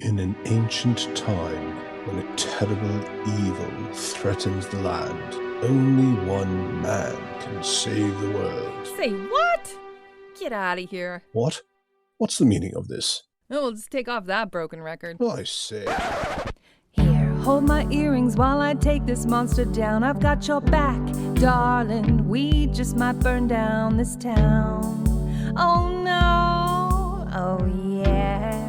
In an ancient time, when a terrible evil threatens the land, only one man can save the world. Say what? Get out of here. What? What's the meaning of this? Oh, we'll just take off that broken record. I say. Here, hold my earrings while I take this monster down. I've got your back, darling. We just might burn down this town. Oh no, oh yeah.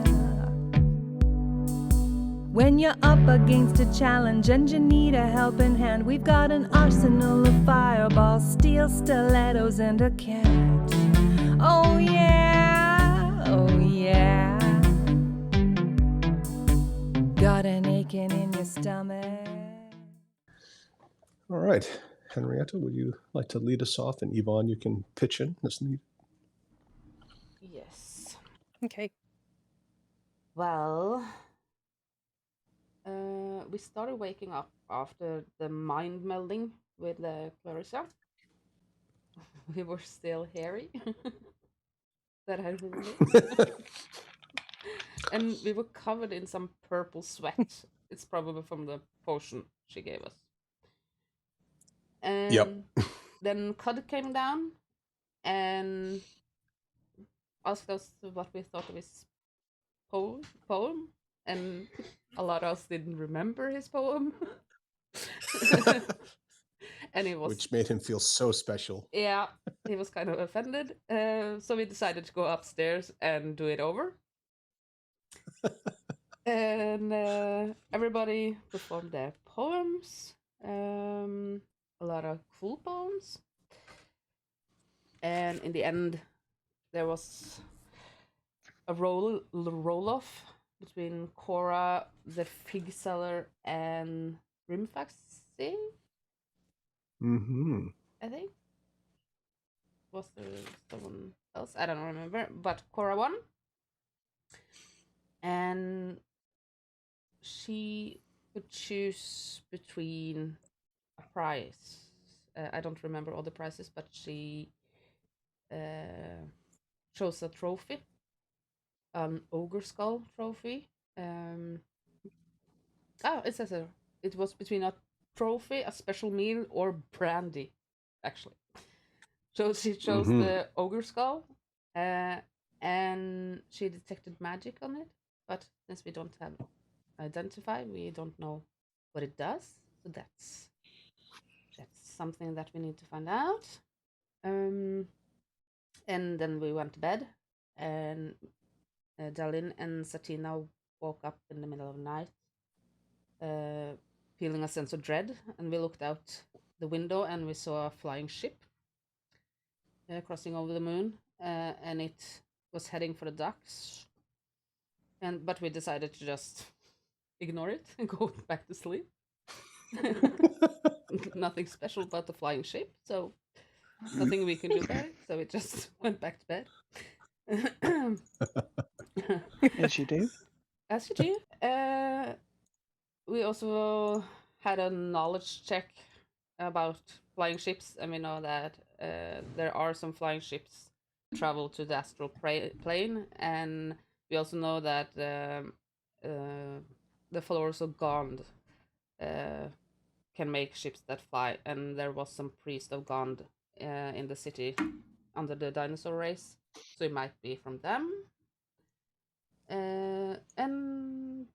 When you're up against a challenge and you need a helping hand, we've got an arsenal of fireballs, steel stilettos, and a cat. Oh yeah, oh yeah. Got an aching in your stomach. All right. Henrietta, would you like to lead us off? And Yvonne, you can pitch in as needed. Yes. Okay. Well, we started waking up after the mind melding with Clarissa. We were still hairy. That I remember. And we were covered in some purple sweat. It's probably from the potion she gave us. And Yep. then Cud came down and asked us what we thought of his poem. And a lot of us didn't remember his poem. And it was... Which made him feel so special. Yeah, he was kind of offended. So we decided to go upstairs and do it over. And everybody performed their poems. A lot of cool poems. And in the end, there was a roll-off between Cora, the fig seller, and Rimfaxing, Mm-hmm. I think. Was there someone else? I don't remember. But Cora won. And she could choose between a prize. I don't remember all the prizes, but she chose a trophy, an ogre skull trophy. It says it was between a trophy, a special meal, or brandy, actually. So she chose the ogre skull, and she detected magic on it. But since we don't have identify, we don't know what it does. So that's something that we need to find out. And then we went to bed, and Dalin and Satina woke up in the middle of the night, feeling a sense of dread, and we looked out the window and we saw a flying ship crossing over the moon, and it was heading for the docks. But we decided to just ignore it and go back to sleep. Nothing special about the flying ship, so nothing we can do about it. So we just went back to bed. As you do. As you do. We also had a knowledge check about flying ships, and we know that there are some flying ships travel to the astral plane, and we also know that the followers of Gond can make ships that fly, and there was some priest of Gond in the city under the dinosaur race, so it might be from them. And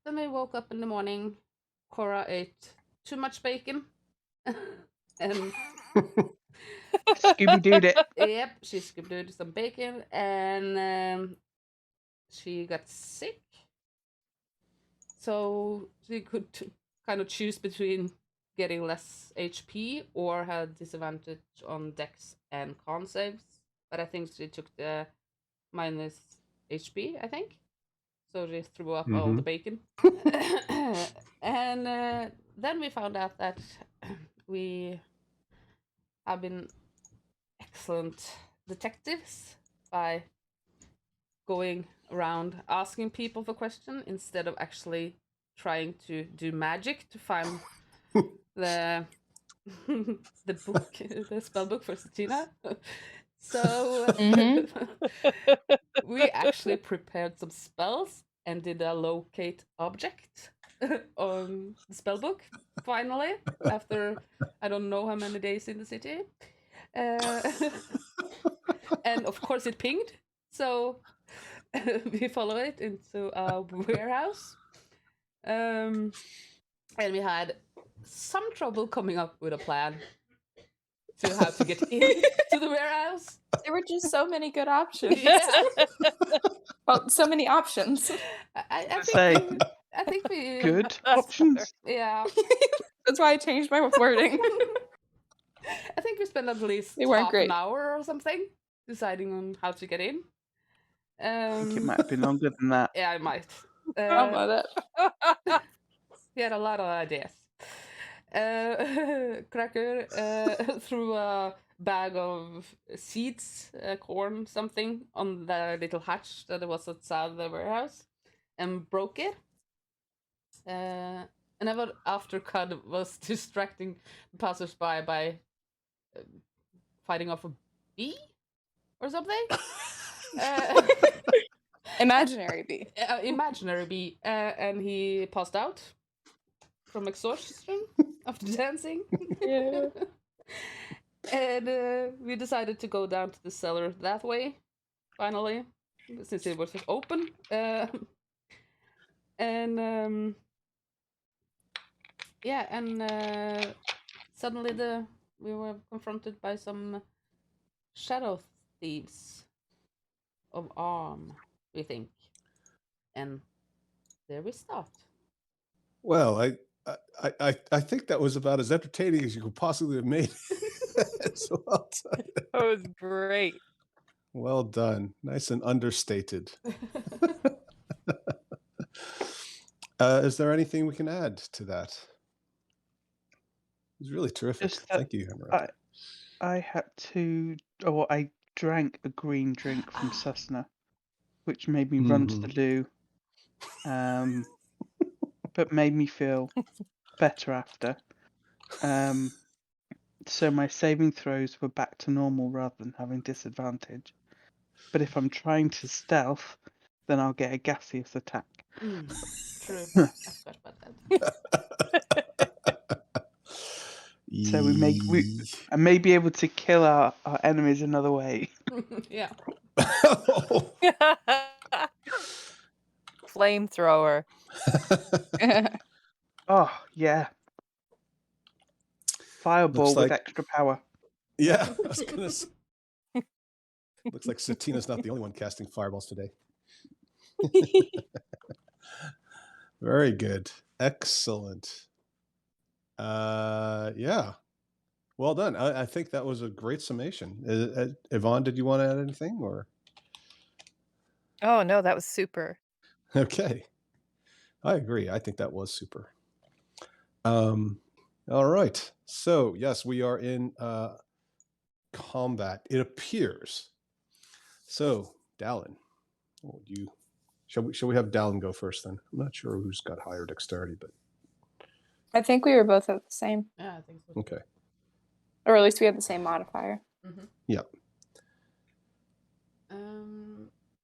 then we woke up in the morning. Cora ate too much bacon, and Scooby-Dooed it. yep, she Scooby-Dooed some bacon, and she got sick. So she could kind of choose between getting less HP or had disadvantage on Dex and con saves. But I think she took the minus HP, I think. So she threw up all the bacon. And then we found out that we have been excellent detectives by going around asking people for questions instead of actually trying to do magic to find the book, the spell book for Satina. So we actually prepared some spells and did a locate object on the spellbook. Finally, after I don't know how many days in the city, and of course it pinged. So we follow it into a warehouse, and we had some trouble coming up with a plan to how to get into the warehouse. There were just so many good options. Yeah. Well, so many options. Say, I think we good options. Yeah. That's why I changed my wording. I think we spent at least They weren't half great. an hour or something deciding on how to get in. I think it might have been longer than that. Yeah, I might. How about that? We had a lot of ideas. Cracker threw a bag of seeds, corn, something, on the little hatch that was outside the warehouse and broke it. And after Cud was distracting passersby by fighting off a bee or something. Imaginary bee. Imaginary bee. And he passed out from exhaustion after dancing. Yeah. And we decided to go down to the cellar that way, finally, since it was open. Yeah, and suddenly we were confronted by some shadow thieves of arm, we think, and there we start. Well, I think that was about as entertaining as you could possibly have made. So well done. That was great. Well done. Nice and understated. Is there anything we can add to that? It was really terrific. Just that Thank you, Henry. I had to. Oh, I drank a green drink from Cessna, which made me run to the loo, but made me feel better after. So my saving throws were back to normal rather than having disadvantage. But if I'm trying to stealth, then I'll get a gaseous attack. True. I forgot about that. So I may be able to kill our enemies another way. Yeah. Flamethrower. Oh, yeah. Fireball Looks with like- extra power. Yeah, I was gonna say. Looks like Satina's not the only one casting fireballs today. Very good. Excellent. Yeah. Well done. I think that was a great summation. Yvonne, did you want to add anything or? Oh no, that was super. Okay. I agree. I think that was super. All right. So yes, we are in combat, it appears. So Dallin, shall we have Dallin go first then? I'm not sure who's got higher dexterity, but I think we were both at the same, Yeah, I think so. okay. or at least we had the same modifier. Mm-hmm. Yeah.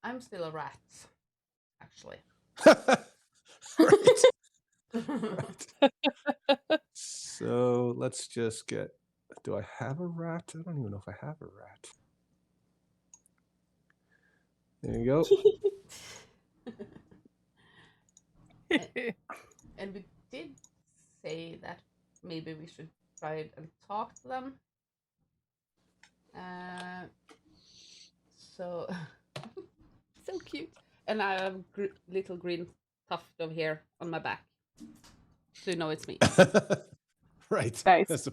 I'm still a rat, actually. Right. So let's just get, do I have a rat? I don't even know if I have a rat. There you go. And we did say that maybe we should try and talk to them. So so cute. And I have little green tuft of hair on my back, so you know it's me. Right. Nice.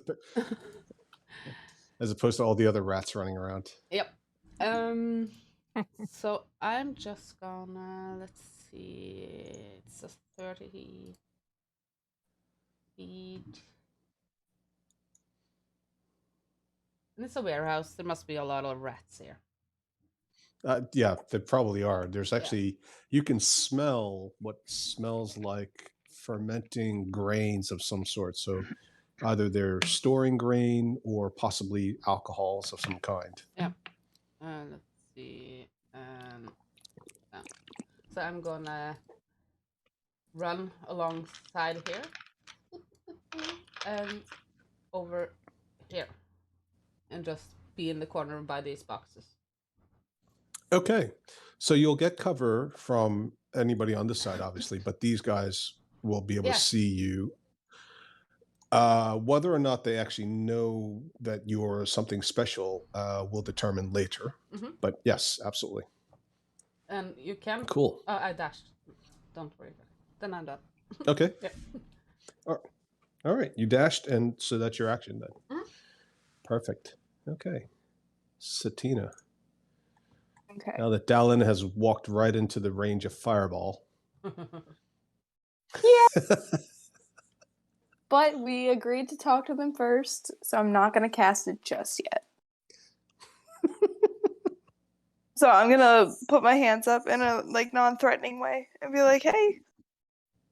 As opposed to all the other rats running around. Yep. So I'm just gonna, let's see, it's a 30 feet. And it's a warehouse. There must be a lot of rats here. Yeah, there probably are. There's actually, you can smell what smells like fermenting grains of some sort. So either they're storing grain or possibly alcohols of some kind. Yeah. Let's see. So I'm gonna run alongside here and over here and just be in the corner by these boxes. Okay. So you'll get cover from anybody on this side, obviously, but these guys will be able Yeah. to see you. Whether or not they actually know that you're something special will determine later. Mhm. But yes, absolutely. And you can. Cool. I dashed. Don't worry about it. Then I'm done. Okay. Yeah. All right. You dashed, and so that's your action then. Mhm. Perfect. Okay. Satina. Okay. Now that Dallin has walked right into the range of Fireball. But we agreed to talk to them first, so I'm not gonna cast it just yet. So I'm gonna put my hands up in a non-threatening way and be like, "Hey,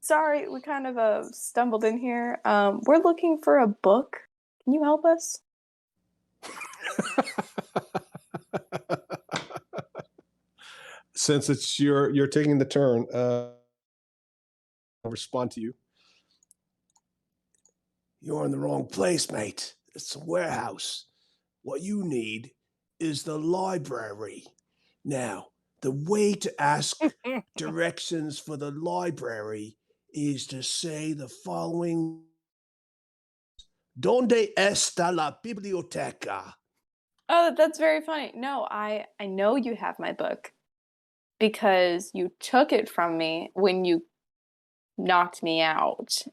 sorry, we kind of stumbled in here. We're looking for a book. Can you help us?" Since it's you're taking the turn, I'll respond to you. You're in the wrong place, mate. It's a warehouse. What you need is the library. Now, the way to ask directions for the library is to say the following: Donde está la biblioteca? Oh, that's very funny. No, I know you have my book because you took it from me when you knocked me out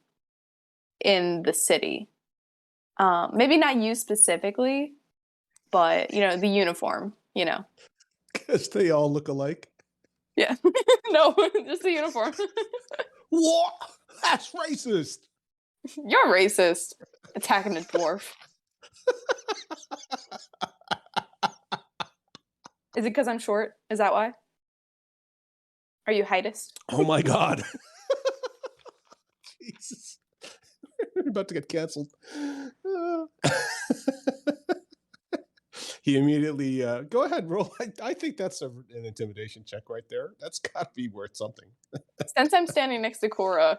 in the city. Maybe not you specifically, but the uniform. Because they all look alike. Yeah. No, just the uniform. What? That's racist. You're racist. Attacking a dwarf. Is it because I'm short? Is that why? Are you heightist? Oh my God. Jesus. We're about to get canceled. He immediately, go ahead, roll. I think that's an intimidation check right there. That's got to be worth something. Since I'm standing next to Cora,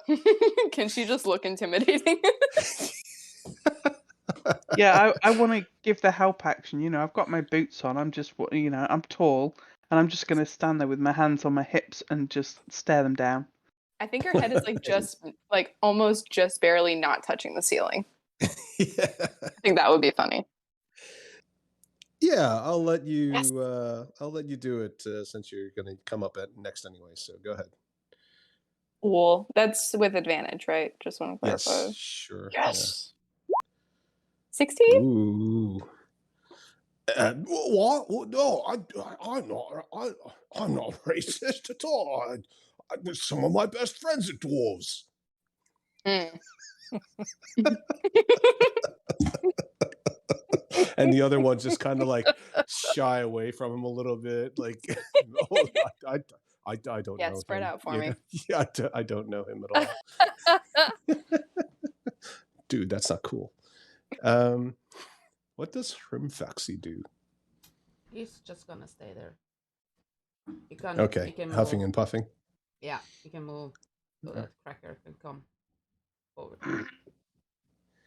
can she just look intimidating? Yeah, I want to give the help action. I've got my boots on. I'm just, I'm tall, and I'm just gonna stand there with my hands on my hips and just stare them down. I think her head is almost just barely not touching the ceiling. Yeah. I think that would be funny. Yeah, I'll let you. Yes. I'll let you do it since you're going to come up at next anyway. So go ahead. Well, that's with advantage, right? Just want to clarify. Yes, sure. Yes. Yeah. 16? Ooh. What? No, I'm not racist at all. Some of my best friends are dwarves. Mm. And the other ones just kind of like shy away from him a little bit, like, oh, I don't Yeah, know. spread him. out for me. Yeah, I don't know him at all. Dude, that's not cool. What does Hrimfaxi do? He's just gonna stay there. He can, Okay, he can huffing move. and puffing. Yeah, he can move so that Cracker can come forward.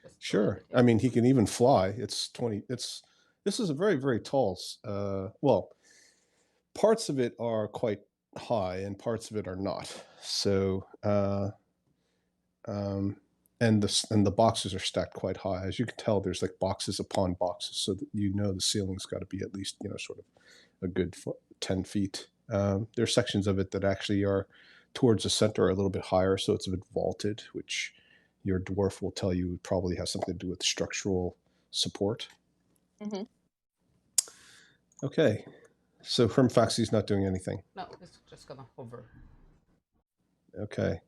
Just Sure. I mean, he can even fly. It's 20. This is a very, very tall. Well, parts of it are quite high and parts of it are not. So, and the boxes are stacked quite high. As you can tell, there's like boxes upon boxes, so that the ceiling's got to be at least sort of a good 10 feet. There's sections of it that actually are towards the center, a little bit higher, so it's a bit vaulted, which your dwarf will tell you probably has something to do with structural support. Mm-hmm. Okay, so Hrimfaxi's not doing anything. No, it's just gonna hover. Okay,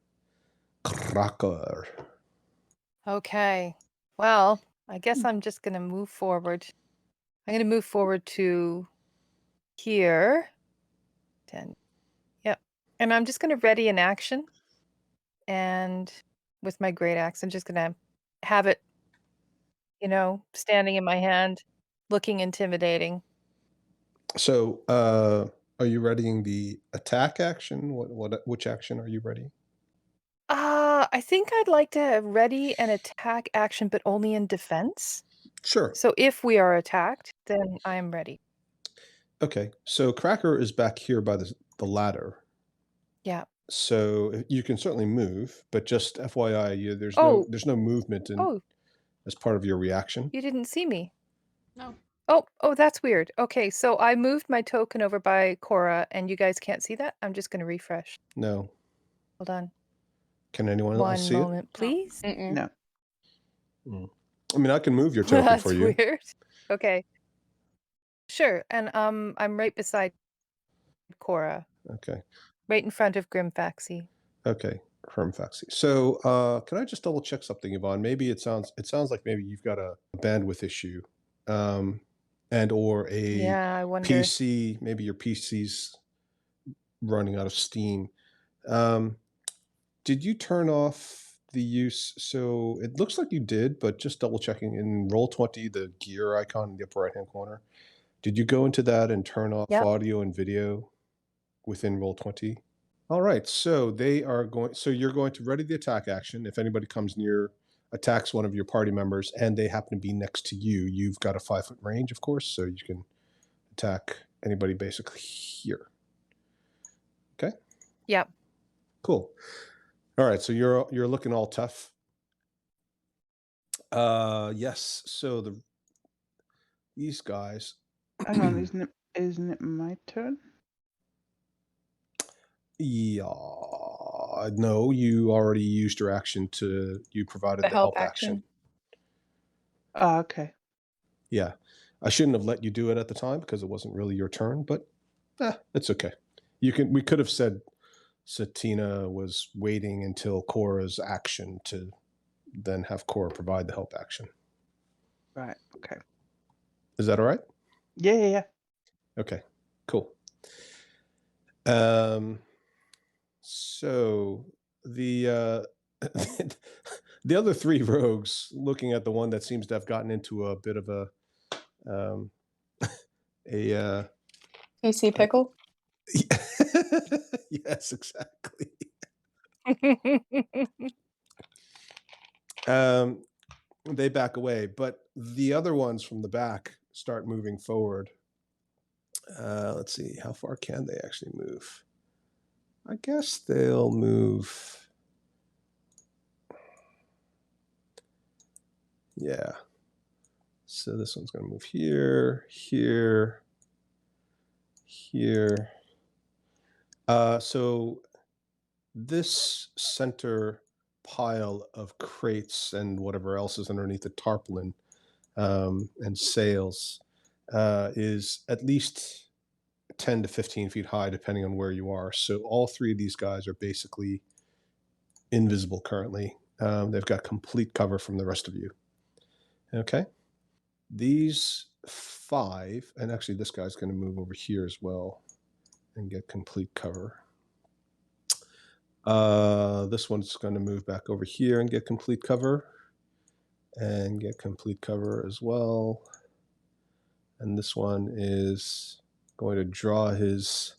Cracker. Okay. Well, I guess I'm just going to move forward. I'm going to move forward to here. 10. Yep. And I'm just going to ready an action. And with my great axe, I'm just going to have it, standing in my hand, looking intimidating. So, are you readying the attack action? Which action are you ready? I think I'd like to ready an attack action, but only in defense. Sure. So if we are attacked, then I am ready. Okay. So Cracker is back here by the ladder. Yeah. So you can certainly move, but just FYI, there's no movement Oh, as part of your reaction. you didn't see me. No. Oh, that's weird. Okay, so I moved my token over by Cora, and you guys can't see that? I'm just going to refresh. No. Hold on. Can anyone else One see moment, please. Mm-mm. No. it? I mean, I can move your token That's for you. weird. Okay. Sure, and I'm right beside Cora, Okay. right in front of Grimfaxy. Okay. Hermfaxy. So can I just double check something, Yvonne? Maybe it sounds like maybe you've got a bandwidth issue. And or a Yeah, I wonder. PC, maybe your PC's running out of steam. Did you turn off the use? So it looks like you did, but just double checking in Roll20, the gear icon in the upper right hand corner. Did you go into that and turn off Yep. audio and video within Roll20? All right, so you're going to ready the attack action. If anybody comes near, attacks one of your party members, and they happen to be next to you, you've got a 5-foot range, of course, so you can attack anybody basically here. Okay? Yep. Cool. All right, so you're looking all tough. Yes. So these guys. Hang on, isn't it my turn? Yeah. No, you already used your action you provided the help action. Oh, okay. Yeah. I shouldn't have let you do it at the time because it wasn't really your turn, but it's okay. We could have said Satina was waiting until Cora's action to then have Cora provide the help action. Right. Okay. Is that all right? Yeah. Okay, cool. So the the other three rogues, looking at the one that seems to have gotten into a bit of a PC pickle? yes, exactly. They back away, but the other ones from the back start moving forward. Let's see, how far can they actually move? I guess they'll move. Yeah. So this one's going to move here, here, here. So this center pile of crates and whatever else is underneath the tarpaulin and sails is at least 10 to 15 feet high, depending on where you are. So all three of these guys are basically invisible currently. They've got complete cover from the rest of you. Okay. These 5, and actually this guy's going to move over here as well and get complete cover. This one's going to move back over here and get complete cover and get complete cover as well. And this one is going to draw his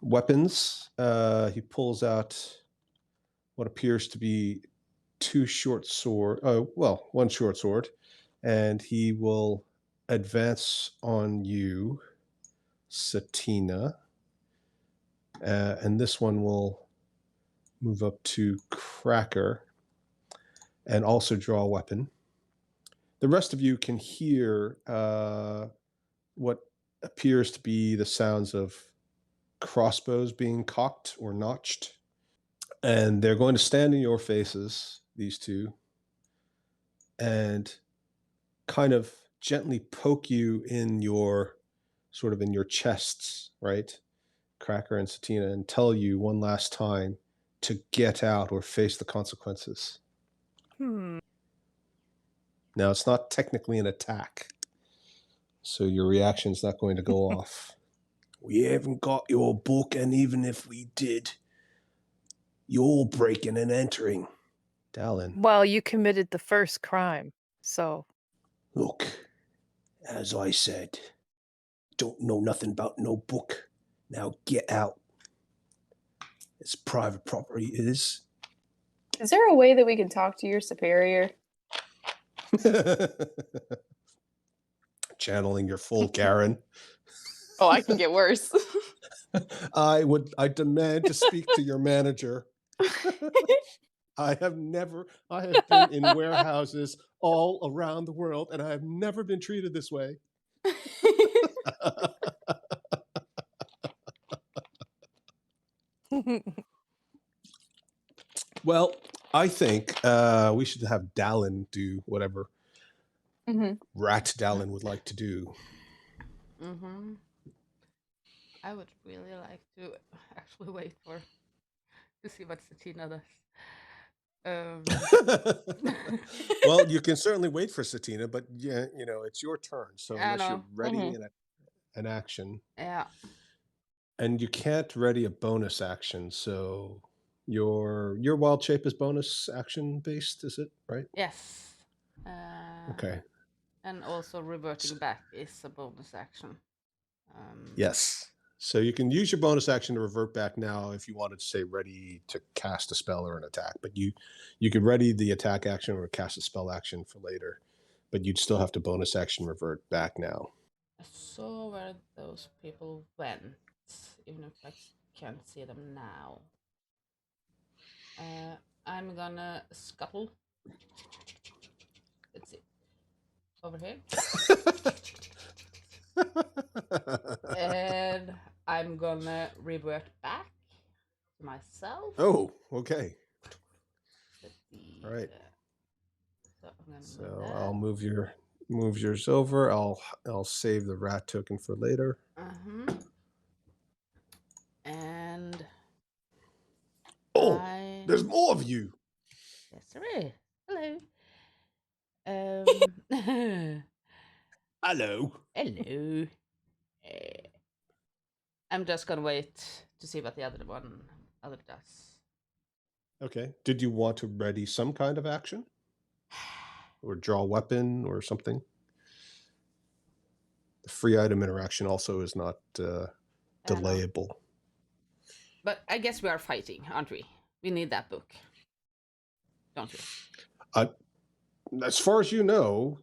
weapons. He pulls out what appears to be 2 short sword. One short sword, and he will advance on you, Satina. And this one will move up to Cracker and also draw a weapon. The rest of you can hear what appears to be the sounds of crossbows being cocked or notched. And they're going to stand in your faces, these two, and kind of gently poke you in your chests, right? Cracker and Satina, and tell you one last time to get out or face the consequences. Now, it's not technically an attack, so your reaction's not going to go off. We haven't got your book, and even if we did, you're breaking and entering. Dallin. Well, you committed the first crime, so. Look, as I said, don't know nothing about no book. Now get out. It's private property, it is. Is there a way that we can talk to your superior? Channeling your full Karen. Oh, I can get worse. I demand to speak to your manager. I have been in warehouses all around the world, and I have never been treated this way. Well, I think we should have Dallin do whatever Mhm. Rat Dallin would like to do. Mm-hmm. I would really like to actually wait to see what Satina does. Well, you can certainly wait for Satina, but yeah, it's your turn. So I unless you're know. ready Mhm. in an action, Yeah. and you can't ready a bonus action, so your wild shape is bonus action based, is it right? Yes. Okay. And also reverting back is a bonus action. Yes. So you can use your bonus action to revert back now if you wanted to say ready to cast a spell or an attack, but you could ready the attack action or cast a spell action for later, but you'd still have to bonus action revert back now. I saw where those people went, even if I can't see them now. I'm gonna scuttle. Let's see. Over here. And I'm gonna revert back to myself. Oh, okay. Let's see. All right. So I'm gonna move So that. I'll move yours over. I'll save the rat token for later. And Oh, there's more of you. Yes, there is. Hello. Hello. Hello. I'm just gonna wait to see what the other does. Okay. Did you want to ready some kind of action? Or draw a weapon or something? The free item interaction also is not delayable. But I guess we are fighting, aren't we? We need that book. Don't we? As far as you don't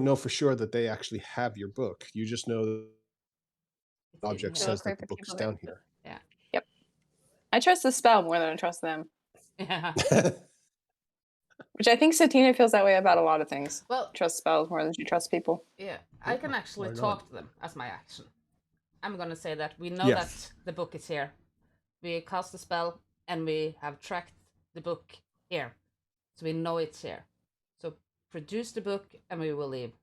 know for sure that they actually have your book. You just know the It's in object here. says Great that the for book is people down that- here. Yeah. Yep. I trust the spell more than I trust them. Yeah. Which I think Satina feels that way about a lot of things. Well, Trust spells more than she trusts people. yeah. I can actually why not? talk to them as my action. I'm gonna say that we know Yes. that the book is here. We cast the spell and we have tracked the book here. So we know it's here. So produce the book and we will leave.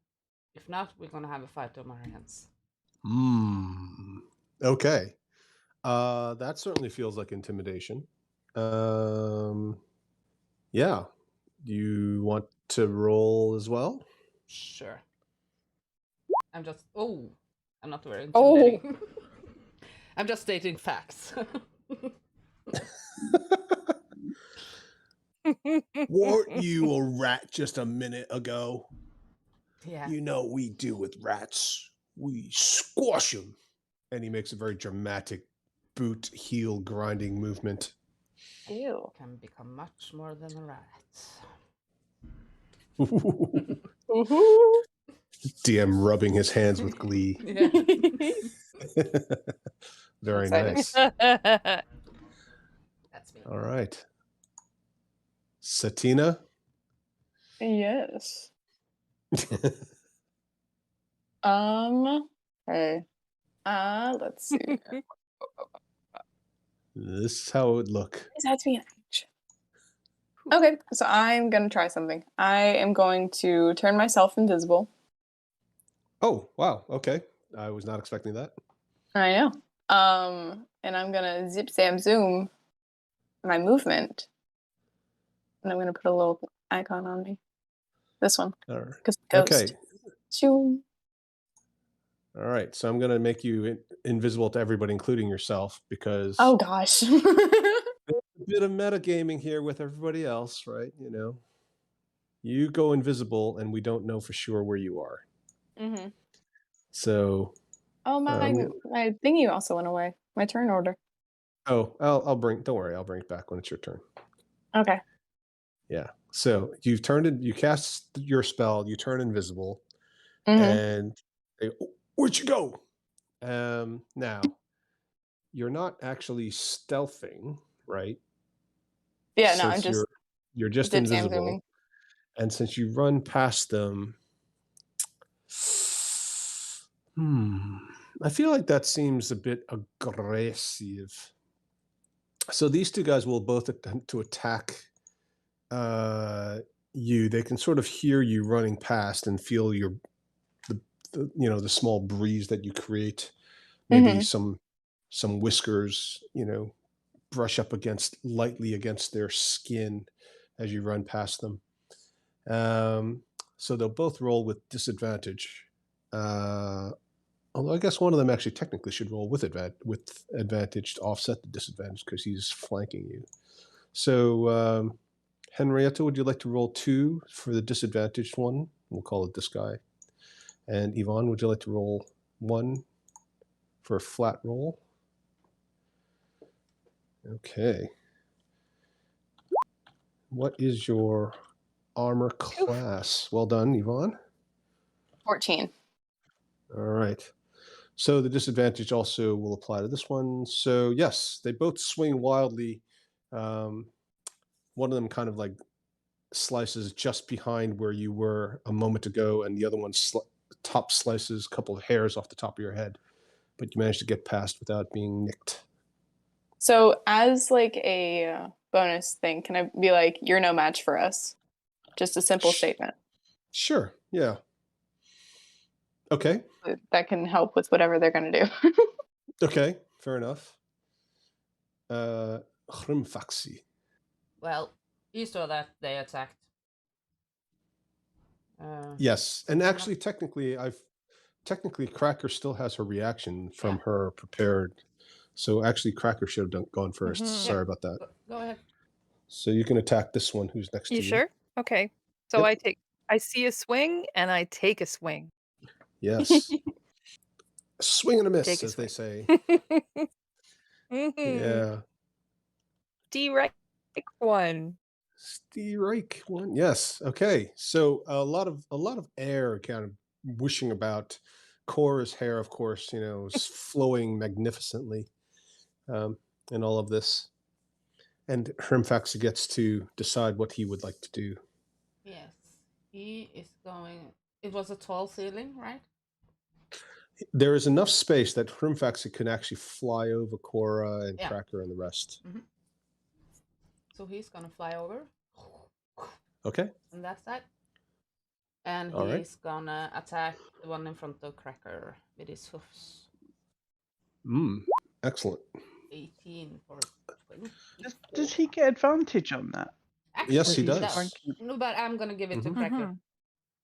If not, we're gonna have a fight on our hands. Okay. That certainly feels like intimidation. Yeah. Do you want to roll as well? Sure. I'm not very Oh. intimidating. I'm just stating facts. Weren't you a rat just a minute ago? Yeah. You know what we do with rats. We squash them. And he makes a very dramatic boot heel grinding movement. Ew. Can become much more than a rat. Ooh. DM rubbing his hands with glee. Yeah. Very Exciting. nice. That's me. All right. Satina? Yes. Hey. Let's see. This is how it would look. Does that have to be an action? Okay, so I'm gonna try something. I am going to turn myself invisible. Oh, wow. Okay. I was not expecting that. I know. And I'm gonna zip zam zoom my movement. And I'm gonna put a little icon on me. This one. All right. Because ghost. Okay. Zoom. All right. So I'm going to make you invisible to everybody, including yourself, because Oh gosh. a bit of metagaming here with everybody else, right? You go invisible and we don't know for sure where you are. Mm-hmm. So Oh, my thingy also went away. My turn order. Oh, I'll bring. Don't worry, I'll bring it back when it's your turn. Okay. Yeah. So you've turned it. You cast your spell. You turn invisible, Hmm. and they, "Oh, where'd you go?" Now you're not actually stealthing, right? Yeah, no, I'm Since just you're just zip zam invisible, zooming. and since you run past them, I feel like that seems a bit aggressive. So these two guys will both attempt to attack you. They can sort of hear you running past and feel the, the small breeze that you create. Maybe Hmm. some whiskers, brush up lightly against their skin as you run past them. So they'll both roll with disadvantage. Although I guess one of them actually technically should roll with advantage to offset the disadvantage because he's flanking you. So Henrietta, would you like to roll 2 for the disadvantaged one? We'll call it this guy. And Yvonne, would you like to roll 1 for a flat roll? Okay. What is your armor class? Well done, Yvonne. 14. All right. So the disadvantage also will apply to this one. So yes, they both swing wildly. One of them kind of like slices just behind where you were a moment ago, and the other one top slices a couple of hairs off the top of your head. But you managed to get past without being nicked. So as like a bonus thing, can I be like, you're no match for us? Just a simple statement. Sure. Yeah. Okay. That can help with whatever they're going to do. Okay. Fair enough. Hrimfaxi. Well, you saw that they attacked. Yes, and actually, technically, Cracker still has her reaction from her prepared. So actually, Cracker should have gone first. Sorry about that. Go ahead. So you can attack this one who's next to You you. sure? Okay. So Yep. I see a swing and I take a swing. Yes. Swing and a miss, Take a as they say. Mhm. Yeah. D-Reich one. Strike one. Yes. Okay. So a lot of air kind of whooshing about. Cora's hair, of course, is flowing magnificently, in all of this. And Hrimfax gets to decide what he would like to do. Yes, he is going. It was a tall ceiling, right? There is enough space that Hrimfax can actually fly over Cora and Yeah. Cracker and the rest. So he's gonna fly over. Okay. On that side. And All right. he's gonna attack the one in front of Cracker with his hoofs. Excellent. 18 for 20. Does he get advantage on that? Actually, Yes, he Or he's does. flanking? No, but I'm gonna give it to Mhm. Cracker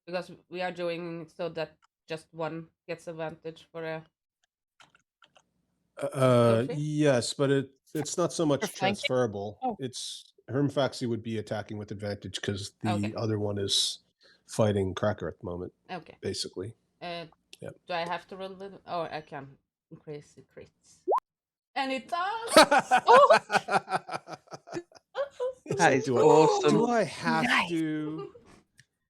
because we are doing so that just one gets advantage for a. Trophy? Yes, but it's not so much flanking? transferable. Oh. It's Hrimfaxi would be attacking with advantage because the Okay. other one is fighting Cracker at the moment, Okay. basically. Do I have to roll with? Oh, I can increase the crits. And it does. That is do awesome. I have Nice. to?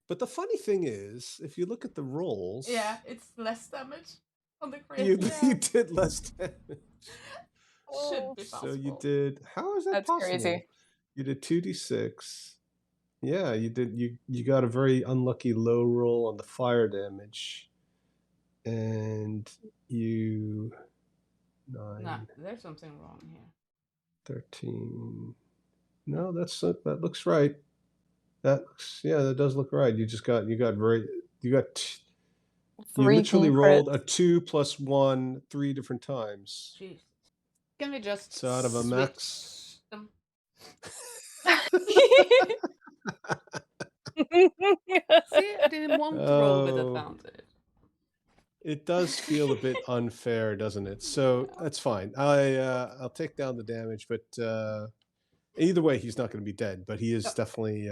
But the funny thing is, if you look at the rolls, Yeah, it's less damage on the crit. you Yeah. did less damage. Should be possible. So you did. How is that That's possible? crazy. You did 2d6. Yeah, you did. You got a very unlucky low roll on the fire damage, and you 9, No, there's something wrong here. 13. No, that looks right. That does look right. You got you 3 literally crits. rolled a 2 plus 1 3 different times. Jeez. Can we just So out of a max. switch them? See, I didn't want to roll with Oh. advantage. It does feel a bit unfair, doesn't it? So that's fine. I'll take down the damage, but either way, he's not going to be dead. But he is definitely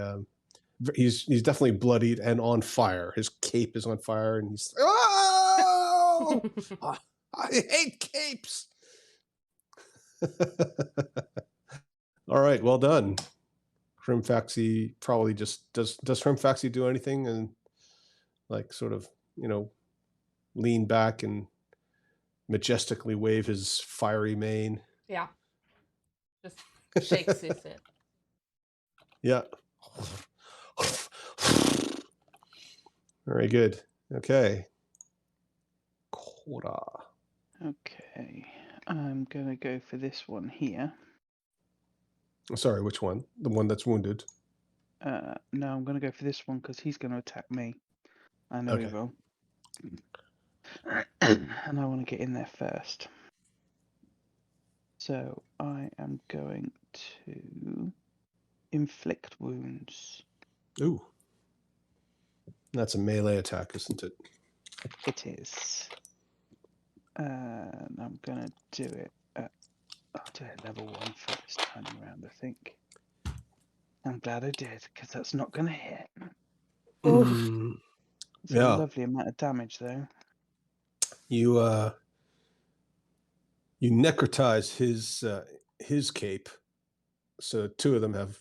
he's definitely bloodied and on fire. His cape is on fire, and he's oh, I hate capes. All right, well done. Hrimfaxi probably just does Hrimfaxi do anything and like sort of, lean back and majestically wave his fiery mane. Yeah. Just shakes his head. Yeah. Very good. Okay. Cora. Okay, I'm gonna go for this one here. Sorry, which one? The one that's wounded. No, I'm gonna go for this one because he's gonna attack me. I know he Okay. will. And I want to get in there first. So I am going to inflict wounds. Ooh. That's a melee attack, isn't it? It is. And I'm gonna do it at, I'll do it level 1 for this time around, I think. I'm glad I did, because that's not gonna hit. Mm, It's yeah. a lovely amount of damage though. You necrotize his cape, so two of them have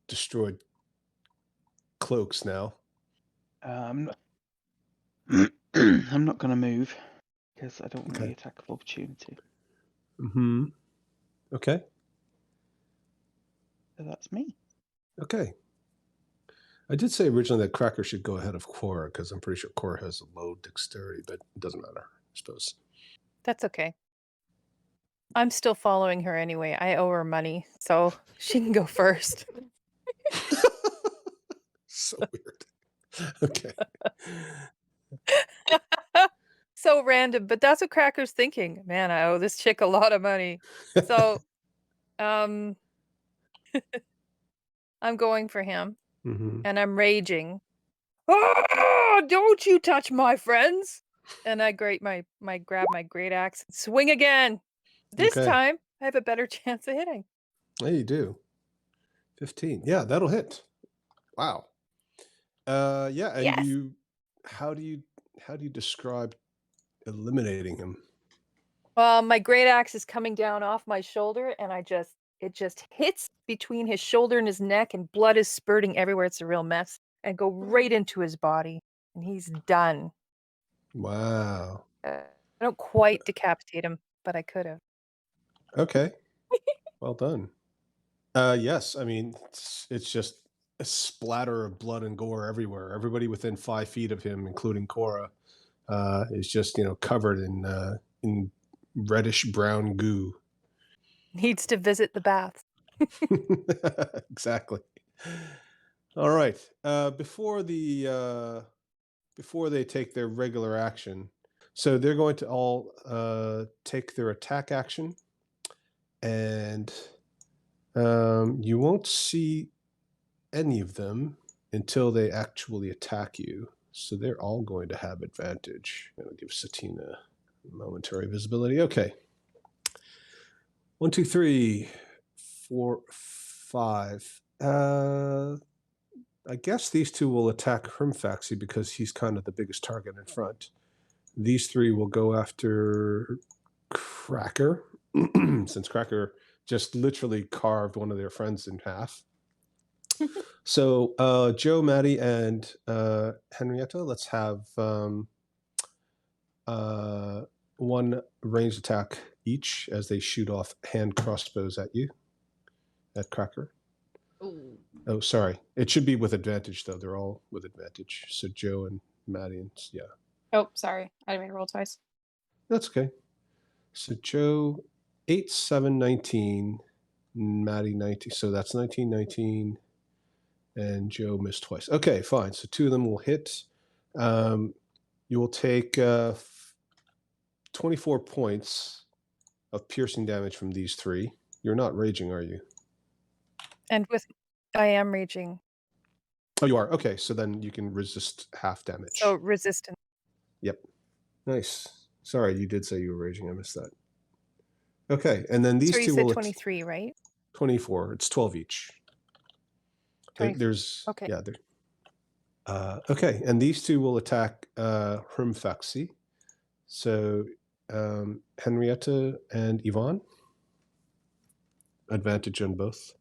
destroyed cloaks now. I'm not gonna move because I don't want the Okay. attack of opportunity. Mm-hmm. Okay. So that's me. Okay. I did say originally that Cracker should go ahead of Cora because I'm pretty sure Cora has a low dexterity, but it doesn't matter, I suppose. That's okay. I'm still following her anyway. I owe her money, so she can go first. So weird. Okay. So random, but that's what Cracker's thinking. Man, I owe this chick a lot of money. So, I'm going for him, Mm-hmm. and I'm raging. "Ah, don't you touch my friends!" And I grab my great axe and swing again. This Okay. time, I have a better chance of hitting. Yeah, you do. 15. Yeah, that'll hit. Wow. Yeah, and Yes. how do you describe eliminating him? My great axe is coming down off my shoulder, and it just hits between his shoulder and his neck, and blood is spurting everywhere. It's a real mess, and go right into his body, and he's done. Wow. I don't quite decapitate him, but I could have. Okay. Well done. Yes, I mean it's just a splatter of blood and gore everywhere. Everybody within 5 feet of him, including Cora, is just covered in reddish brown goo. Needs to visit the bath. Exactly. All right. Before they take their regular action, so they're going to all take their attack action, and you won't see any of them until they actually attack you. So they're all going to have advantage. I'm going to give Satina momentary visibility. Okay. 1, 2, 3, 4, 5. I guess these two will attack Hrimfaxi because he's kind of the biggest target in front. These three will go after Cracker, since Cracker just literally carved one of their friends in half. So Joe, Maddie, and Henrietta, let's have one ranged attack each as they shoot off hand crossbows at you, at Cracker. Ooh. Oh, sorry. It should be with advantage, though. They're all with advantage. So Joe and Maddie, and yeah. Oh, sorry. I didn't mean to roll twice. That's okay. So Joe, 8, 7, 19. Maddie, 19. So that's 19, 19. And Joe missed twice. Okay, fine. So 2 of them will hit. You will take 24 points of piercing damage from these 3. You're not raging, are you? And I am raging. Oh, you are? Okay, so then you can resist half damage. So resistance. Yep. Nice. Sorry, you did say you were raging. I missed that. Okay, and then these So you two said will 23, right? 24. It's 12 each. 20. There's Okay. yeah. Okay, and these two will attack Hrimfaxi. So Henrietta and Yvonne. Advantage on both.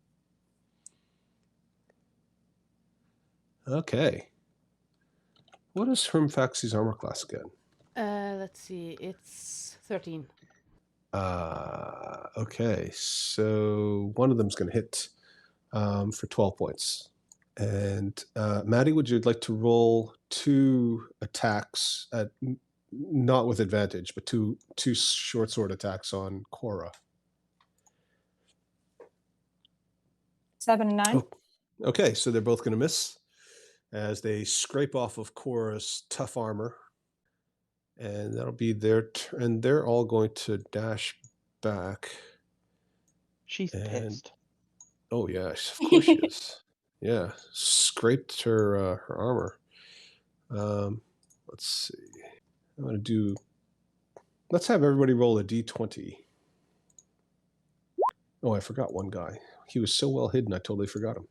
Okay. What is Hrimfaxi's armor class again? Let's see. It's 13. Okay, so one of them's going to hit for 12 points. And Maddie, would you like to roll 2 attacks at not with advantage, but two short sword attacks on Cora? 7 and 9. Oh, okay, so they're both going to miss as they scrape off of Cora's tough armor. And that'll be their turn. And they're all going to dash back. She's And- pissed. Oh, yeah, of course she is. Yeah, scraped her her armor. Let's see. I'm going to do... Let's have everybody roll a d20. Oh, I forgot one guy. He was so well hidden, I totally forgot him.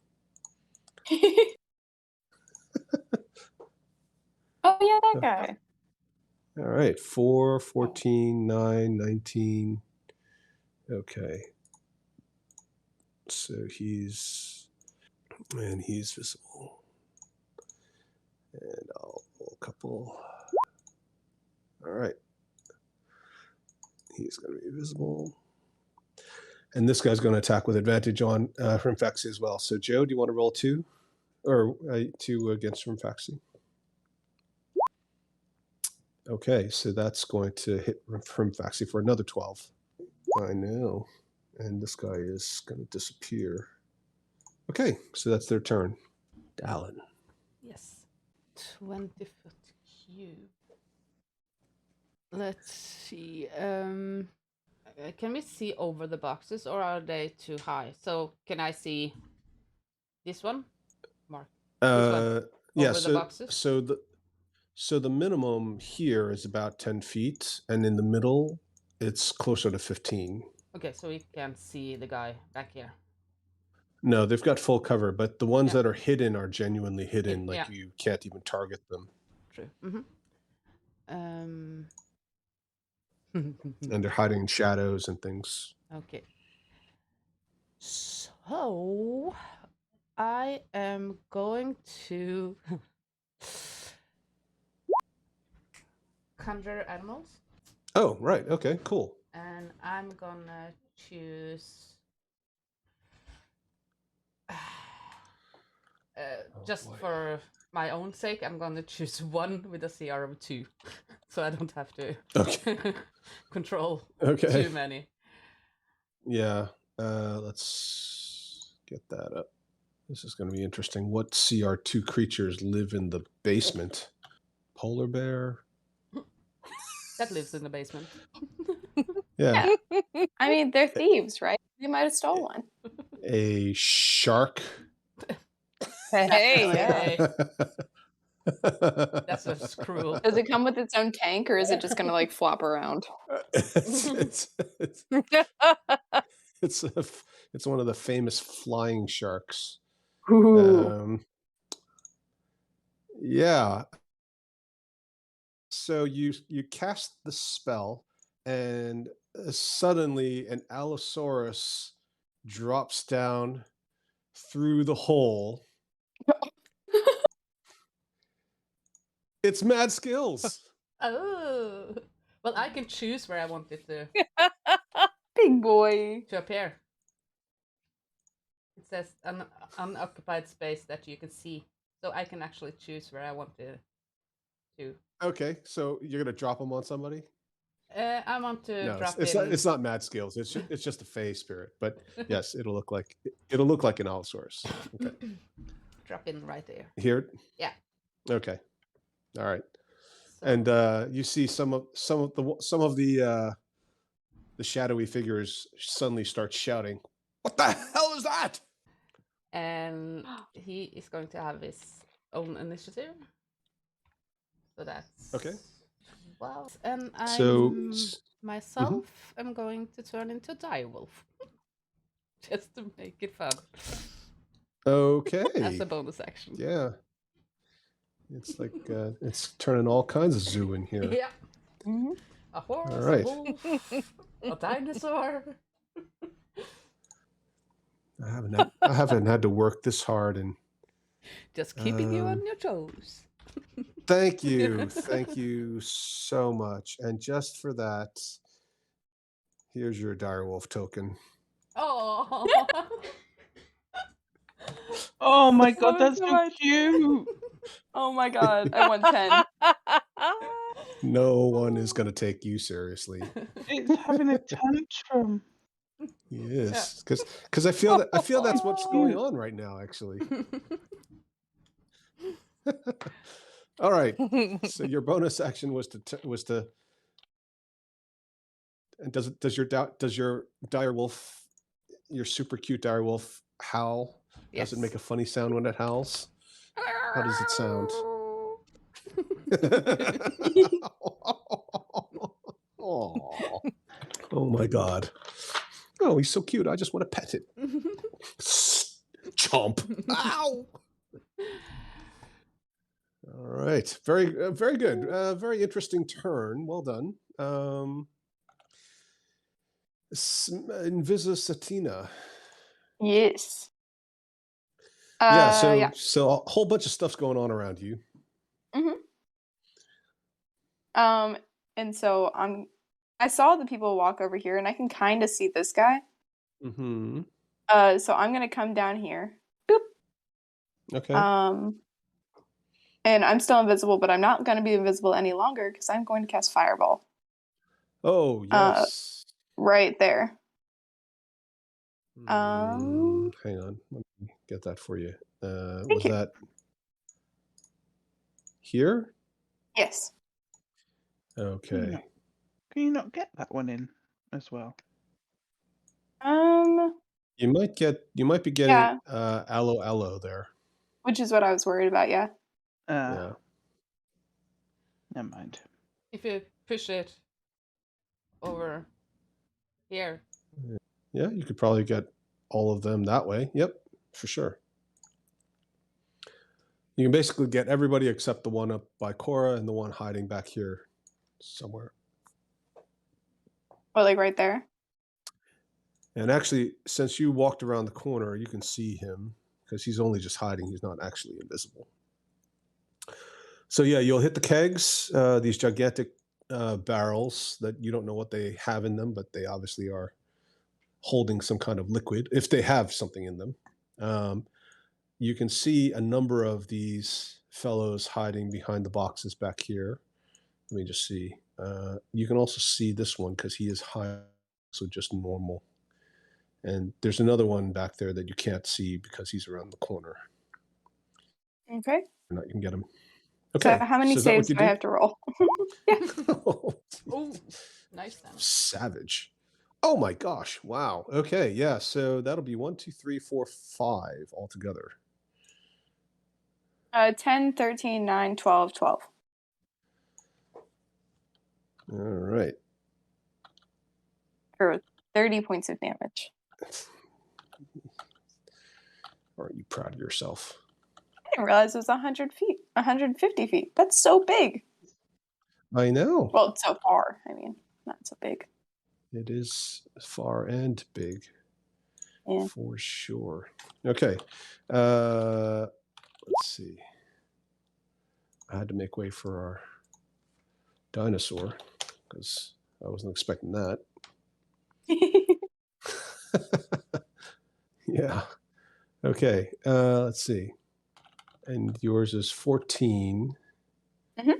Oh yeah, that guy. All right, 4, 14, 9, 19. Okay. So he's visible. And I'll roll a couple. All right. He's going to be visible. And this guy's going to attack with advantage on Hrimfaxi as well. So Joe, do you want to roll 2? Or 2 against Hrimfaxi? Okay, so that's going to hit Hrimfaxi for another 12. I know. And this guy is going to disappear. Okay, so that's their turn. Dallin. Yes. 20-foot cube. Let's see. Can we see over the boxes, or are they too high? So can I see this one? Mark. Yeah, Over the boxes? so the minimum here is about 10 feet, and in the middle, it's closer to 15. Okay, so we can see the guy back here. No, they've got full cover, but the ones Yeah. that are hidden are genuinely hidden, like Yeah. you can't even target them. True. Mm-hmm. And they're hiding in shadows and things. Okay. So I am going to conjure animals, Oh, right. Okay, cool. and I'm gonna choose just boy. for my own sake, I'm gonna choose one with a CR of 2, so I don't have to Okay. control Okay. too many. Yeah. Let's get that up. This is going to be interesting. What CR2 creatures live in the basement? Polar bear? That lives in the basement. Yeah. I mean, they're thieves, right? They might have stole one. A shark? Hey, Hey, That's that's just cruel. Does it come with its own tank, or is it just gonna like flop around? it's one of the famous flying sharks. Ooh. Yeah. So you cast the spell, and suddenly an Allosaurus drops down through the hole. It's Mad Skills. Oh, well, I can choose where I want it Big boy. to appear. It says an unoccupied space that you can see, so I can actually choose where I want it to. Okay, so you're gonna drop them on somebody? I want to No, drop it's in. not. It's not Mad Skills. It's just a Fey spirit. But yes, it'll look like an Allosaurus. Okay. Drop in right there. Here. Yeah. Okay. All right. So, And you see some of the shadowy figures suddenly start shouting, "What the hell is that?" and he is going to have his own initiative. So that's Okay. 12. And I So myself am going to turn into a direwolf. Just to make it fun. okay. As a bonus action. Yeah. It's like it's turning all kinds of zoo in here. Yeah. Mhm. A horse, All right. a wolf, a dinosaur. I haven't had to work this hard, and Just keeping you um, on your toes. thank you so much. And just for that, here's your direwolf token. Oh. Oh my god, Love it that's so so much. cute. Oh my god, I want 10. No one is going to take you seriously. It's having a tantrum. Yes, because I feel that's what's going on right now. Actually, all right. So your bonus action was to. And does your direwolf, your super cute direwolf, howl? Does it make a funny sound when it howls? How does it sound? Aw. Oh my god. Oh, he's so cute. I just want to pet it. Chomp. Ow. All right. Very good. Very interesting turn. Well done. Invisisatina. Yes. Yeah, so Yeah. so a whole bunch of stuff's going on around you. And so I saw the people walk over here, and I can kind of see this guy. Mm-hmm. So I'm gonna come down here. Boop. Okay. And I'm still invisible, but I'm not gonna be invisible any longer because I'm going to cast Fireball Oh yes. right there. Hang on. Let me get that for you. Was you. that here? Yes. Okay. Can you not get that one in as well? You might be getting Yeah. aloe there. Which is what I was worried about. Yeah. Yeah. Never mind. If you push it over here. Yeah, you could probably get all of them that way. Yep, for sure. You can basically get everybody except the one up by Cora and the one hiding back here somewhere. Or like right there. And actually, since you walked around the corner, you can see him because he's only just hiding. He's not actually invisible. So yeah, you'll hit the kegs, these gigantic barrels that you don't know what they have in them, but they obviously are holding some kind of liquid, if they have something in them. You can see a number of these fellows hiding behind the boxes back here. Let me just see. You can also see this one because he is high, so just normal. And there's another one back there that you can't see because he's around the corner. Okay. Or not, you can get him. Okay. So how many is that what saves you do I have to roll? Yeah. Oh, nice then. Savage. Oh my gosh. Wow. Okay. Yeah. So that'll be 1, 2, 3, 4, 5 altogether. 10, 13, 9, 12, 12. All right. For 30 points of damage. Aren't you proud of yourself? I didn't realize it was 100 feet, 150 feet. That's so big. I know. Well, it's so far. I mean, not so big. It is far and big. Yeah. For sure. Okay. Let's see. I had to make way for our dinosaur because I wasn't expecting that. Yeah. Okay. Let's see. And yours is 14. Mm-hmm.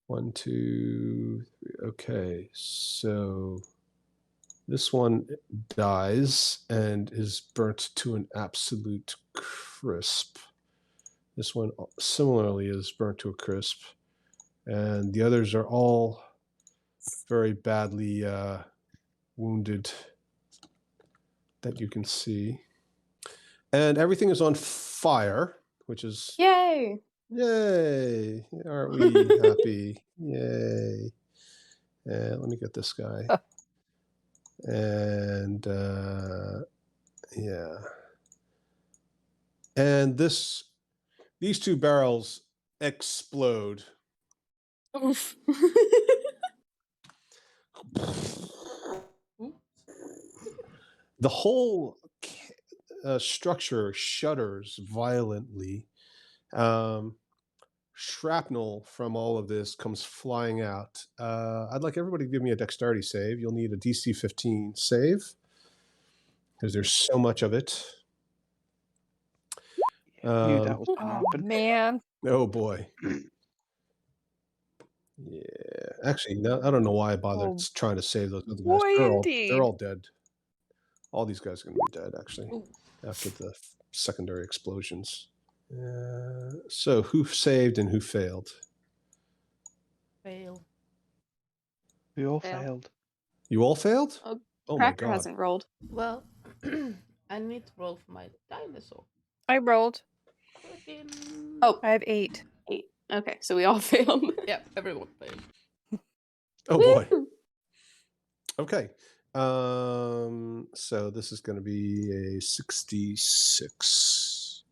1, 2, 3. Okay. So this one dies and is burnt to an absolute crisp. This one similarly is burnt to a crisp. And the others are all very badly wounded that you can see. And everything is on fire, which is... Yay! Yay! Aren't we happy? Yay! And let me get this guy. And yeah. And these two barrels explode. Oof. The whole structure shudders violently. Shrapnel from all of this comes flying out. I'd like everybody to give me a dexterity save. You'll need a DC 15 save because there's so much of it. Yeah, knew that was going to Oh happen. man. Oh boy. Yeah. Actually, no, I don't know why I bothered Oh, trying to save those other guys. boy, They're indeed. all dead. All these guys are going to be dead, actually, Ooh. after the secondary explosions. So who saved and who failed? Fail. We all Fail. failed. You all failed? Oh, Oh my Cracker god. hasn't rolled. Well, I need to roll for my dinosaur. I rolled. Freaking- Oh. I have 8. 8. Okay, so we all failed. Yeah, everyone failed. Oh boy. Woo! Okay. So this is going to be a 66.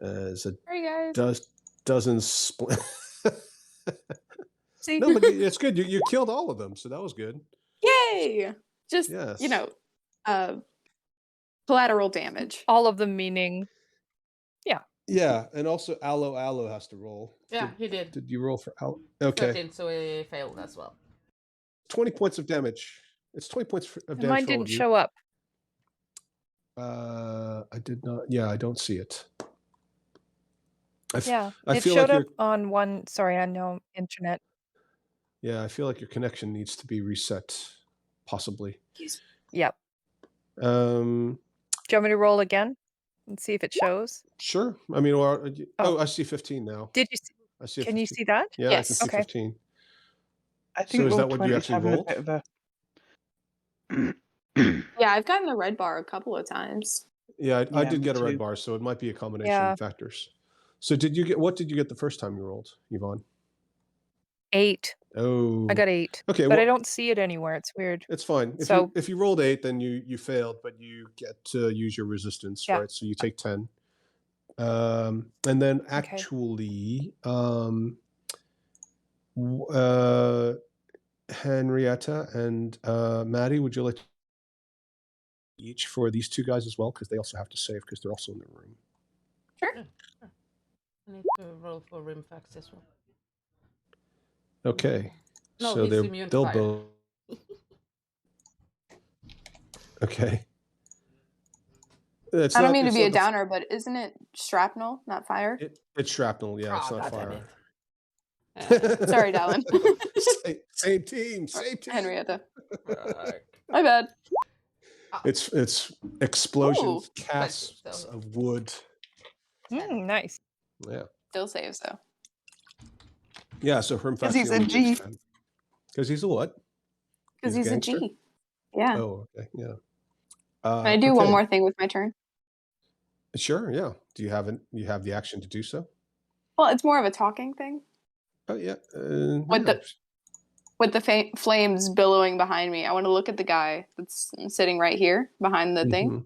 As a Sorry, guys. dozen split. See? No, but it's good. You killed all of them, so that was good. Yay! Just, Yes. collateral damage. All of them meaning Yeah, and also Aloe has to roll. Yeah, he did. Did you roll for Aloe? Okay. 13, so he failed as well. 20 points of damage. It's 20 points of damage. mine for all didn't of you. show up. I did not. Yeah, I don't see it. Yeah. I It feel showed like up on one on no internet. Yeah, I feel like your connection needs to be reset, possibly. Yep. Um, Do you want me to roll again and see if it shows? Sure. I mean, or Oh. I see 15 now. Did you see? I see. Can you see that? Yeah, Yes. I can see Okay. 15. I think So is that Roll20 what you is actually having rolled? a bit of a... Yeah, I've gotten the red bar a couple of times. Yeah, I Yeah, did me get a red too. bar, so it might be a combination Yeah. of factors. So what did you get the first time you rolled, Yvonne? 8. Oh, I got 8. okay. But I Well, don't see it anywhere. It's weird. it's fine. So- If you rolled 8, then you failed, but you get to use your resistance, Yeah. right? So you take 10. And then actually, Henrietta and Maddie, would you like to each for these two guys as well? Because they also have to save because they're also in the room. Sure. I need to roll for Rimfax as well. Okay. No, so he's they'll immune to fire. both. Okay. I don't mean to be a downer, but isn't it shrapnel, not fire? It's shrapnel. Yeah, it's Oh, not goddamn fire. it. Sorry, Dallin. Same team. Same team. Henrietta. Right. My bad. It's explosions, Ooh. casts of wood. Nice. Yeah. Still saves though. Yeah. So Hermfax. 'Cause he's a G. Because he's a what? Because He's he's a a gangster? G. Yeah. Oh, okay. Yeah. Can I do one more thing with my turn? Sure. Yeah. Do you have the action to do so? Well, it's more of a talking thing. Oh yeah. With the flames billowing behind me, I want to look at the guy that's sitting right here behind the thing Mhm,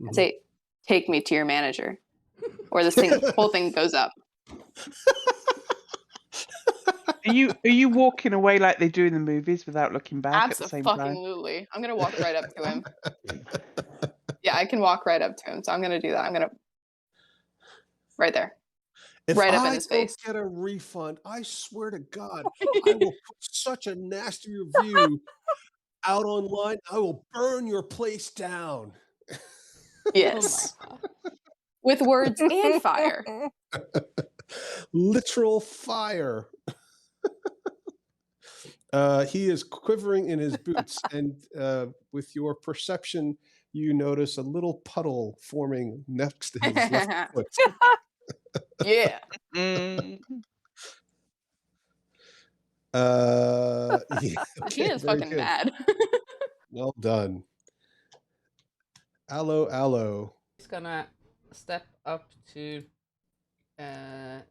and mhm. say, "Take me to your manager," or this whole thing goes up. Are you walking away like they do in the movies without looking back at the same time? Absolutely. I'm gonna walk right up to him. Yeah, I can walk right up to him, so I'm gonna do that. I'm gonna right there. If Right up in I his don't face. get a refund, I swear to God, I will put such a nasty review out online. I will burn your place down. Yes, Oh my God. with words and fire. Literal fire. He is quivering in his boots, and with your perception, you notice a little puddle forming next to his left foot. Yeah. Mm. Yeah, He okay, is very fucking good. mad. Well done. Aloe. He's gonna step up to.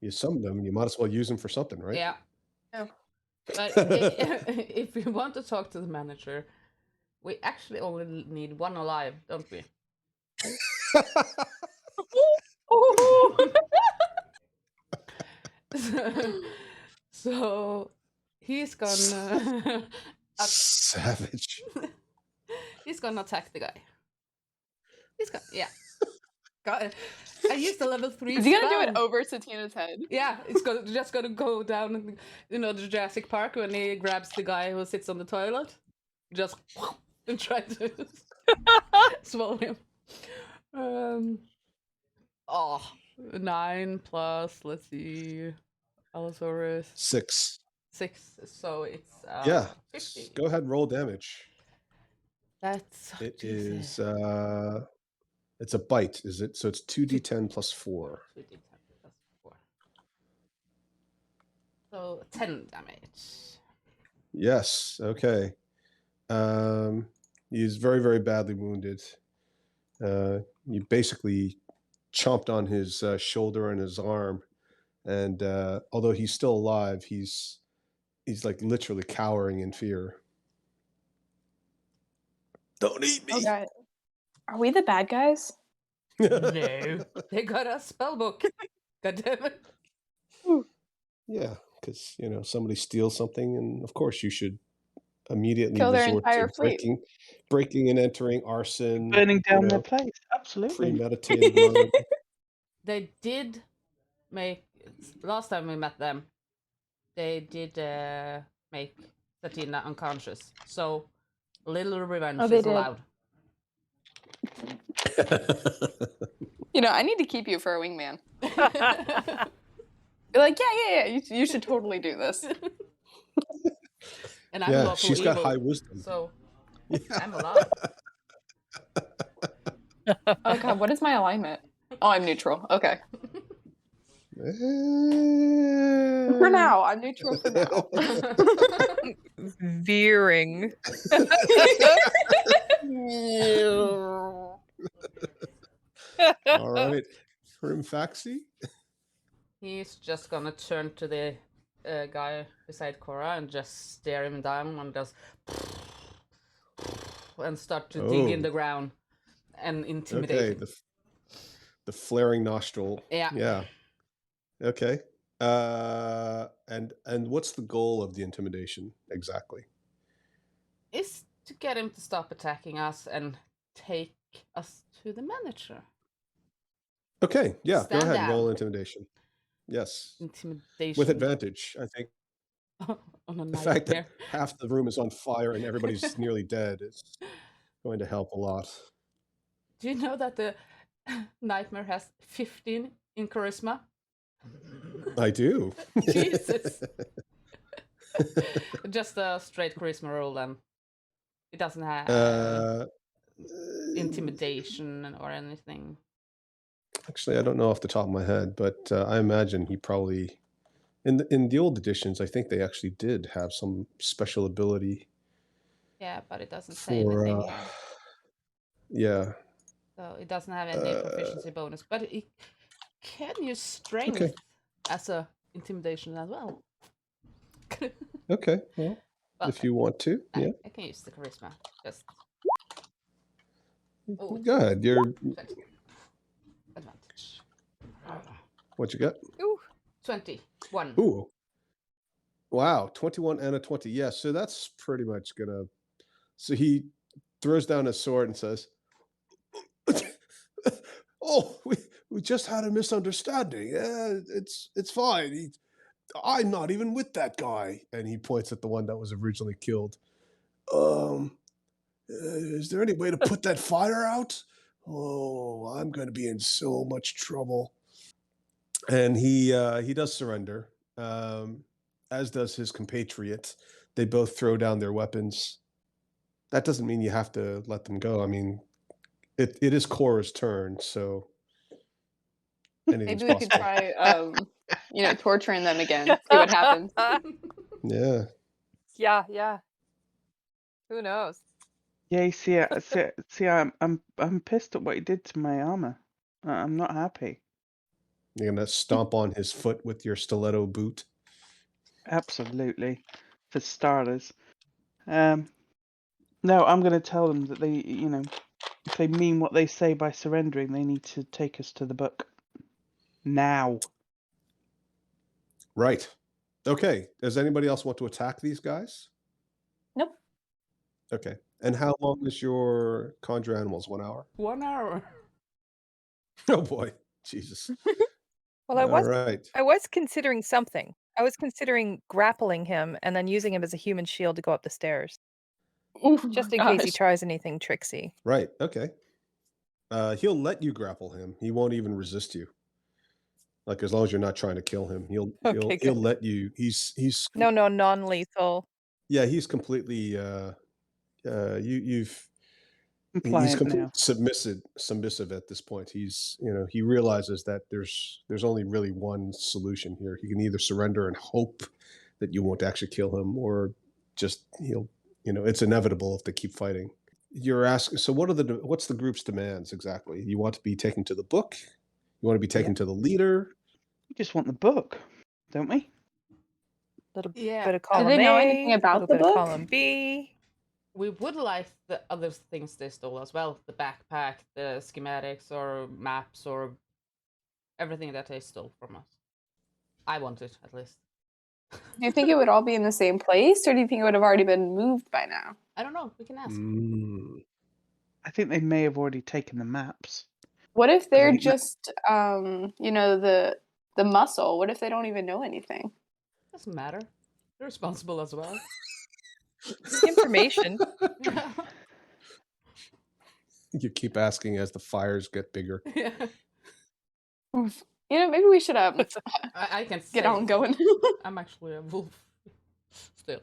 You summoned them. You might as well use them for something, right? Yeah. Oh. But if we want to talk to the manager, we actually only need one alive, don't we? So he's gonna Savage. he's gonna attack the guy. He's gonna God, I used a level 3 Is he gonna do spell. it over Satina's head? Yeah, it's just gonna go down, the Jurassic Park when he grabs the guy who sits on the toilet, just and try to swallow him. 9 plus, let's see, Allosaurus 6. 6, so it's Yeah. 50. Go ahead and roll damage. That's It juicy. is it's a bite, is it? So it's 2d10 plus 4. 2d10 plus 4. So 10 damage. Yes. Okay. He's very, very badly wounded. You basically chomped on his shoulder and his arm, and although he's still alive, he's like literally cowering in fear. Don't eat me. Okay. Are we the bad guys? No, they got a spell book. God damn it. Yeah, because somebody steals something, and of course you should immediately Kill their resort entire to fleet. breaking and entering, arson, Burning down their place. Absolutely. premeditated murder. They did make, last time we met them, they did make Satina unconscious. So a little revenge Oh, they is did. allowed. I need to keep you for a wingman. You're like, yeah. You should totally do this. And I'm Yeah, lawful she's got evil, high wisdom. so Yeah. I'm allowed. Oh god, what is my alignment? Oh, I'm neutral. Okay. For now, I'm neutral for now. Veering. All right. Hrimfaxi? He's just gonna turn to the guy beside Cora and just stare him down and just and start to dig in Oh. the ground and intimidate Okay, him. the flaring nostril. Yeah. Yeah. Okay. And what's the goal of the intimidation exactly? Is to get him to stop attacking us and take us to the manager. Okay, yeah, Stand go ahead, roll down. intimidation. Yes. Intimidation. With advantage, I think. On a The fact that nightmare. half the room is on fire and everybody's nearly dead is going to help a lot. Do you know that the nightmare has 15 in charisma? I do. Jesus. Just a straight charisma roll then. It doesn't have intimidation or anything. Actually, I don't know off the top of my head, but I imagine he probably in the old editions, I think they actually did have some special ability Yeah, but it doesn't say for anything here. yeah. So it doesn't have any proficiency bonus. But it can use strength Okay. as a intimidation as well. Okay, well, Well, if you want to, yeah. I can use the charisma. Just Go ahead. You're 20. Advantage. what you got? Ooh. 21. Ooh. Wow, 21 and a 20. Yeah, so that's pretty much gonna. So he throws down his sword and says, "Oh, we just had a misunderstanding. It's fine. I'm not even with that guy." And he points at the one that was originally killed. Is there any way to put that fire out? Oh, I'm going to be in so much trouble. And he does surrender, as does his compatriot. They both throw down their weapons. That doesn't mean you have to let them go. I mean, it is Cora's turn, so anything's Maybe we could possible. try, torturing them again. See what happens. Yeah. Yeah. Who knows? Yeah, you see, I'm pissed at what he did to my armor. I'm not happy. You're gonna stomp on his foot with your stiletto boot. Absolutely, for starters. No, I'm going to tell them that they, if they mean what they say by surrendering, they need to take us to the book now. Right. Okay. Does anybody else want to attack these guys? Nope. Okay. And how long is your conjure animals? 1 hour? 1 hour. Oh boy, Jesus. Well, I All was right. I was considering something. I was considering grappling him and then using him as a human shield to go up the stairs, Oh my just in case he gosh. tries anything tricksy. Right. Okay. He'll let you grapple him. He won't even resist you. Like as long as you're not trying to kill him, Okay, he'll good. let you. No, no, non-lethal. Yeah, he's completely. You've he's Compliant completely now. submissive at this point. He realizes that there's only really one solution here. He can either surrender and hope that you won't actually kill him, or just it's inevitable if they keep fighting. You're asking, so what's the group's demands exactly? You want to be taken to the book? You want to be taken to the leader? We just want the book, don't we? Little Yeah, bit of Do column they know anything A, about little the bit of book? column B. we would like the other things they stole as well. The backpack, the schematics, or maps, or everything that they stole from us. I want it, at least. Do you think it would all be in the same place, or do you think it would have already been moved by now? I don't know. We can ask. Mm. I think they may have already taken the maps. What if 'Cause I they're think just, the muscle? What if they don't even know anything? Doesn't matter. They're responsible as well. Information. Yeah. You keep asking as the fires get bigger. Yeah. Maybe we should I can get say on going. I'm actually a wolf. Still.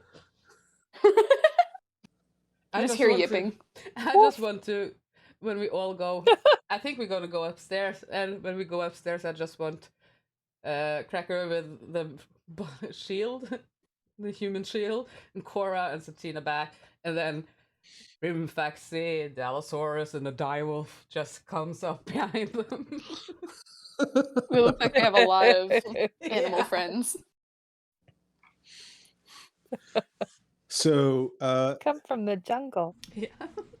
I just just hear want to- yipping. I just want to, when we all go, I think we're gonna go upstairs, and when we go upstairs, I just want Cracker with the shield, the human shield, and Cora and Satina back, and then Rimfaxi, the Allosaurus, and the direwolf just comes up behind them. We look like we have a lot of animal Yeah. friends. So, Come from the jungle. Yeah.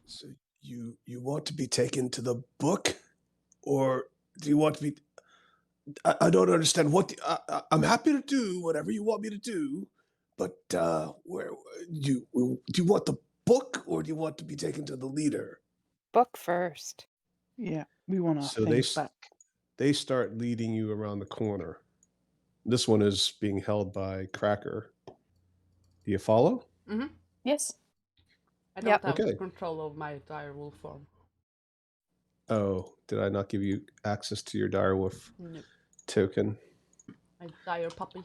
so you want to be taken to the book, or do you want to be? I don't understand I'm happy to do whatever you want me to do, but where do you want the book, or do you want to be taken to the leader? Book first. Yeah, we want our So things back. they start leading you around the corner. This one is being held by Cracker. Do you follow? Mm-hmm. Yes. I don't Yep. have Okay. control of my direwolf form. Oh, did I not give you access to your direwolf No. token? My dire puppy.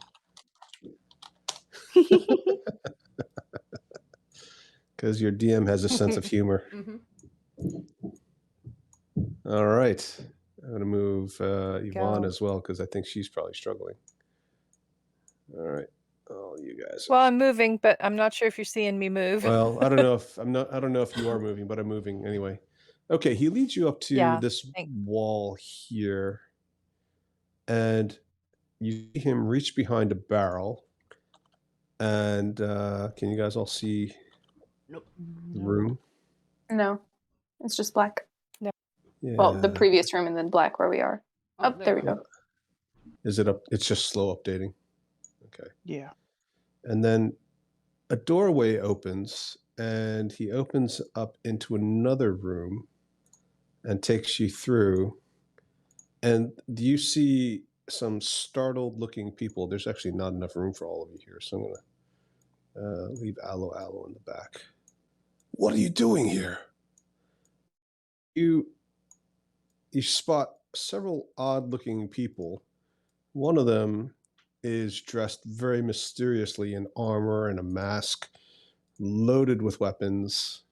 Because your DM has a sense of humor. Mm-hmm. All right. I'm going to move Yvonne Go. as well, because I think she's probably struggling. All right. Oh, you guys. Well, I'm moving, but I'm not sure if you're seeing me move. Well, I don't know if you are moving, but I'm moving anyway. Okay, he leads you up to Yeah, this thanks. wall here, and you see him reach behind a barrel. And can you guys all see Nope. the room? No, it's just black. Yeah. Well, the previous room and then black where we are. Oh, there we Yeah. go. Is it up? It's just slow updating. Okay. Yeah. And then a doorway opens, and he opens up into another room and takes you through. And you see some startled looking people. There's actually not enough room for all of you here, so I'm going to leave Allo in the back. What are you doing here? You spot several odd looking people. One of them is dressed very mysteriously in armor and a mask, loaded with weapons.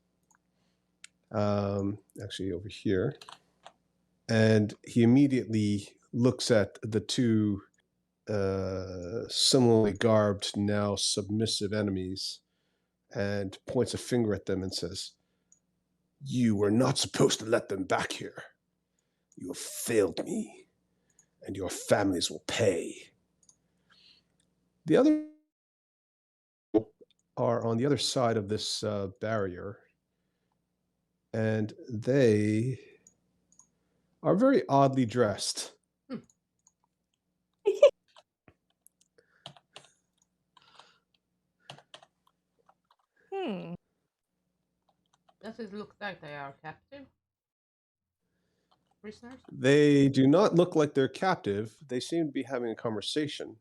Actually, over here. And he immediately looks at the two similarly garbed, now submissive enemies, and points a finger at them and says, "You were not supposed to let them back here. You have failed me, and your families will pay." The other are on the other side of this barrier, and they are very oddly dressed. Does it look like they are captive? prisoners? They do not look like they're captive. They seem to be having a conversation.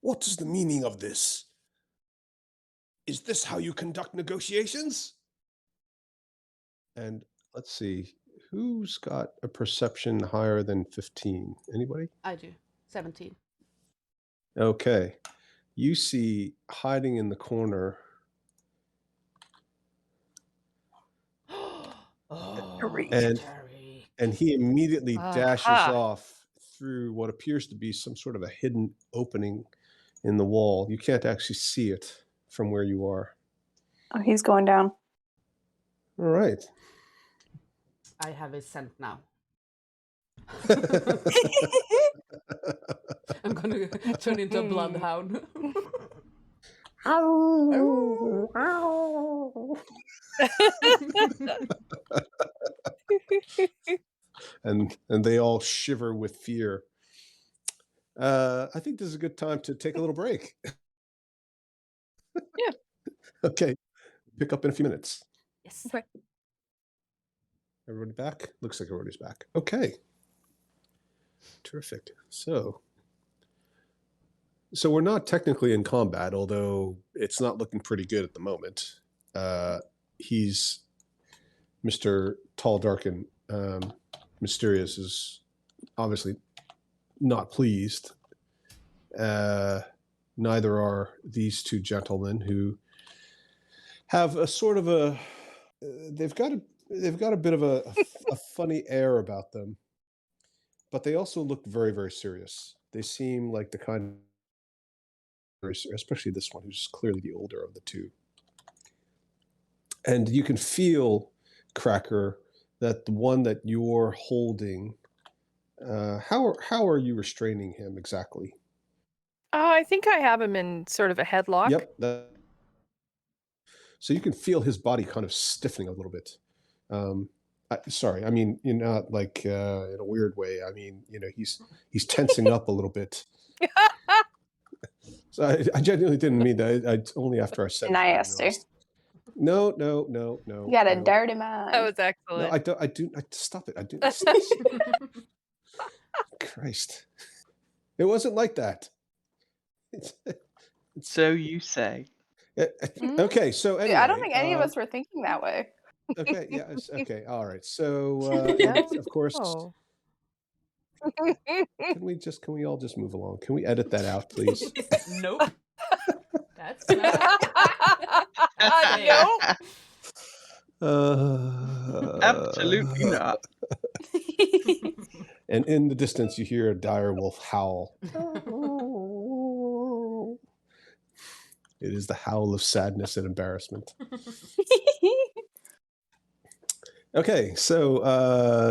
What is the meaning of this? Is this how you conduct negotiations? And let's see, who's got a perception higher than 15? Anybody? I do. 17. Okay. You see hiding in the corner. Oh, And- Terry. And he immediately dashes Aha. off through what appears to be some sort of a hidden opening in the wall. You can't actually see it from where you are. Oh, he's going down. All right. I have his scent now. I'm gonna turn into a bloodhound. and they all shiver with fear. I think this is a good time to take a little break. Yeah. Okay. Pick up in a few minutes. Yes. Okay. Everybody back? Looks like everybody's back. Okay. Terrific. So we're not technically in combat, although it's not looking pretty good at the moment. He's Mr. Tall, Dark, and Mysterious is obviously not pleased. Neither are these two gentlemen, who have a sort of a they've got a bit of a funny air about them, but they also look very, very serious. They seem like the kind, especially this one, who's clearly the older of the two. And you can feel, Cracker, that the one that you're holding, how are you restraining him exactly? I think I have him in sort of a headlock. Yep. So you can feel his body kind of stiffening a little bit. Sorry, I mean, not like in a weird way. I mean, he's tensing up a little bit. So I genuinely didn't mean that. I only after I said it, I Nasty. realized. No. You got a no. dirty mind. That was No, excellent. I don't. Stop it. I do. Christ, it wasn't like that. So you say. Okay, so anyway, I don't think any of us were thinking that way. Okay, yeah, okay, all right. So, and of course, Oh. can we all just move along? Can we edit that out, please? Nope. That's not. Nope. Absolutely not. And in the distance, you hear a dire wolf howl. It is the howl of sadness and embarrassment. Okay, so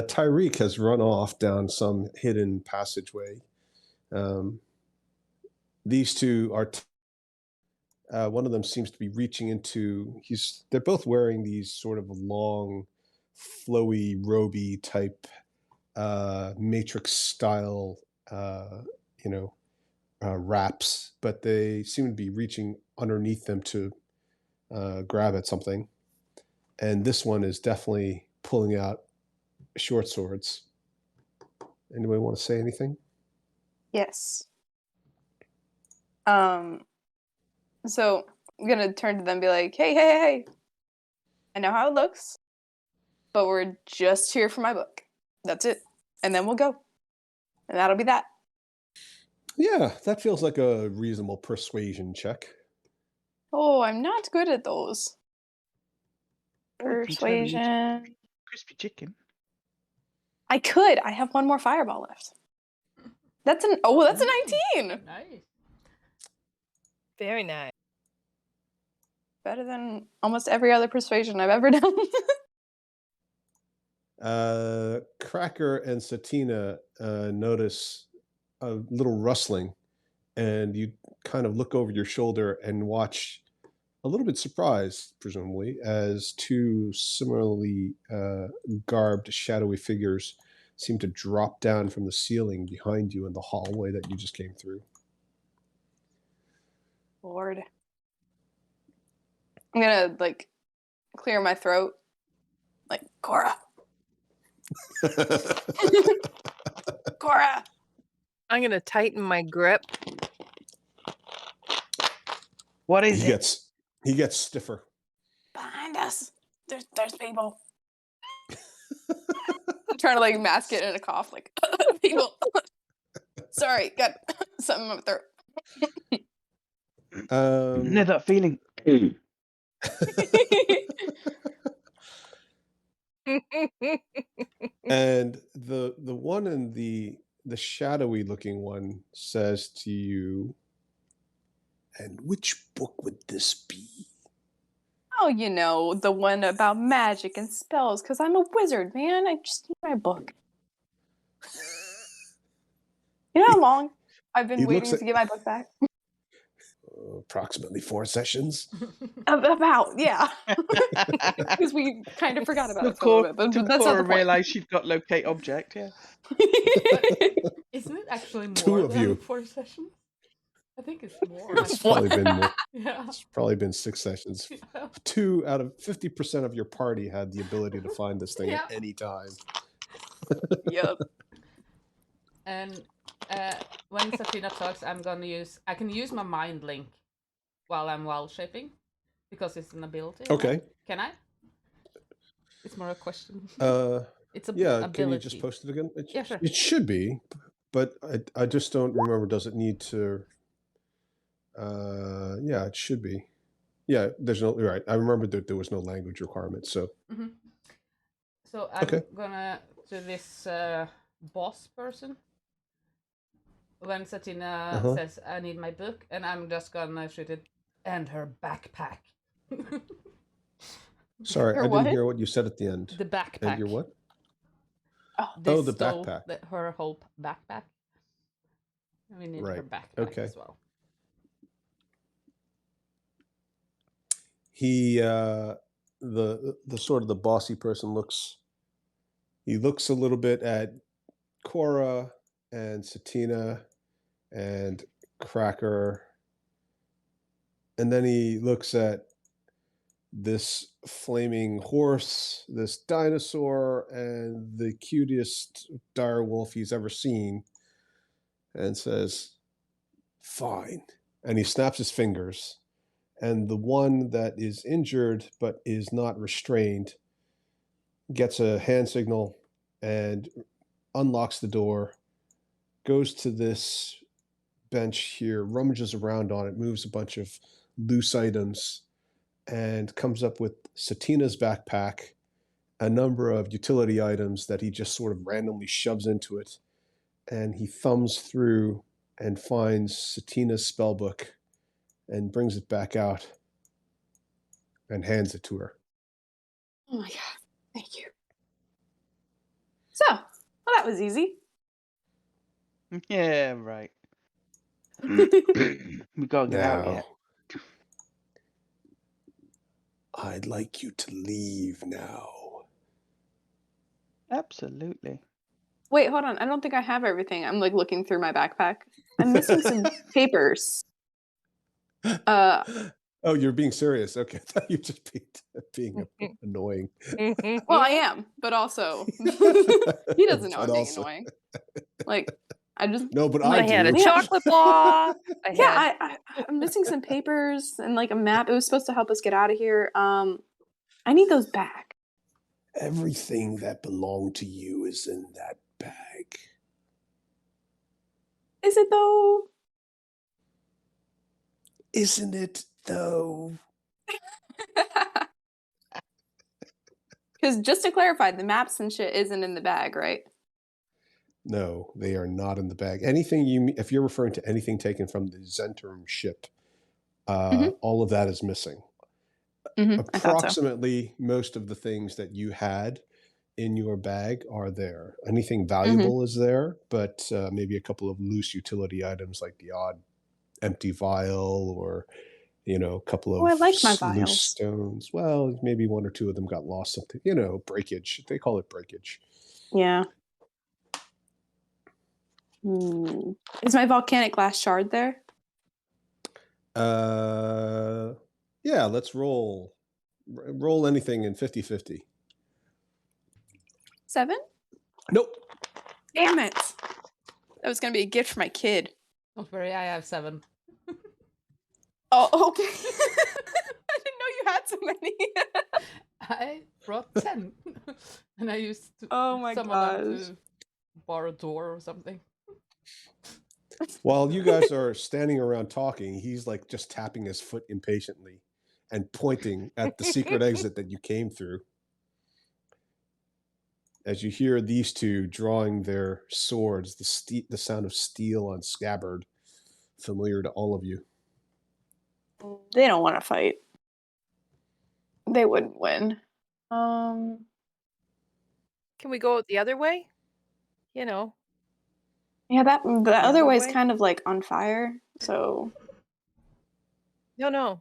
Tyreek has run off down some hidden passageway. These two are. One of them seems to be reaching into. They're both wearing these sort of long, flowy, roby type, Matrix style, wraps, but they seem to be reaching underneath them to grab at something. And this one is definitely pulling out short swords. Anybody want to say anything? Yes. So I'm gonna turn to them and be like, hey. I know how it looks, but we're just here for my book. That's it. And then we'll go. And that'll be that. Yeah, that feels like a reasonable persuasion check. Oh, I'm not good at those. Or you can turn into Persuasion. crispy chicken. I could. I have one more fireball left. That's a 19. Nice. Very nice. Better than almost every other persuasion I've ever done. Cracker and Satina notice a little rustling, and you kind of look over your shoulder and watch, a little bit surprised, presumably, as two similarly garbed, shadowy figures seem to drop down from the ceiling behind you in the hallway that you just came through. Lord. I'm gonna clear my throat. Like, Cora. Cora. I'm gonna tighten my grip. What is he gets stiffer. Behind us. There's people. I'm trying to like mask it in a cough, like people. Sorry, got something in my throat. Know that feeling? And the one in the shadowy looking one says to you, "And which book would this be?" Oh, you know, the one about magic and spells, because I'm a wizard, man. I just need my book. You know how long I've been He looks waiting at- to get my book back? Approximately 4 sessions. About, yeah. Because we kind of forgot about it for a little bit, but that's not Cora the point. realised she'd got locate object, yeah. Isn't it actually more Two of than you. 4 sessions? I think it's more. It's probably been more. Yeah. It's probably been 6 sessions. 2 out of 50% of your party had the ability to find this thing at Yeah. any time. Yep. And when Satina talks, I can use my mind link while I'm wild shaping because it's an ability. Okay. Can I? It's more a question. It's a Yeah, ability. can you just post it again? Yeah, sure. It should be, but I just don't remember. Does it need to? Yeah, it should be. Yeah, there's no right. I remember that there was no language requirement. So So I'm Okay. gonna to this boss person. When Satina says I need my book, and I'm just gonna shoot it and her backpack. sorry, Her I what? didn't hear what you said at the end. The backpack. And your what? This the stole backpack. her whole backpack. And we need her Right, backpack okay. as well. He the sort of the bossy person looks a little bit at Cora and Satina and Cracker, and then he looks at this flaming horse, this dinosaur, and the cutest dire wolf he's ever seen, and says, "Fine." And he snaps his fingers, and the one that is injured but is not restrained gets a hand signal and unlocks the door, goes to this bench here, rummages around on it, moves a bunch of loose items, and comes up with Satina's backpack, a number of utility items that he just sort of randomly shoves into it. And he thumbs through and finds Satina's spell book and brings it back out and hands it to her. Oh my god. Thank you. So, well, that was easy. Yeah, right. We gotta get out yet. I'd like you to leave now. Absolutely. Wait, hold on. I don't think I have everything. I'm like looking through my backpack. I'm missing some papers. Oh, you're being serious. Okay. I thought you were just being annoying. Well, I am, but also he doesn't know But I'm being also- annoying. Like, I just No, but I I had a do. chocolate bar. I'm missing some papers and like a map. It was supposed to help us get out of here. I need those back. Everything that belonged to you is in that bag. Is it though? Isn't it, though? Because just to clarify, the maps and shit isn't in the bag, right? No, they are not in the bag. Anything if you're referring to anything taken from the Zentrum ship, all of that is missing. I thought so. Approximately most of the things that you had in your bag are there. Anything valuable is there, but maybe a couple of loose utility items like the odd empty vial or a couple of Oh, I like my loose vials. stones. Well, maybe 1 or 2 of them got lost. Something, breakage. They call it breakage. Yeah. Is my volcanic glass shard there? Yeah, let's roll anything in 50-50. 7? Nope. Damn it! That was gonna be a gift for my kid. Don't worry, I have 7. Oh, okay. I didn't know you had so many. I brought 10. And I used Oh my some of them gosh. to borrow a door or something. While you guys are standing around talking, he's like just tapping his foot impatiently and pointing at the secret exit that you came through. As you hear these two drawing their swords, the sound of steel on scabbard, familiar to all of you. They don't want to fight. They wouldn't win. Can we go the other way? You know. Yeah, the other other way's way? kind of like on fire. So No.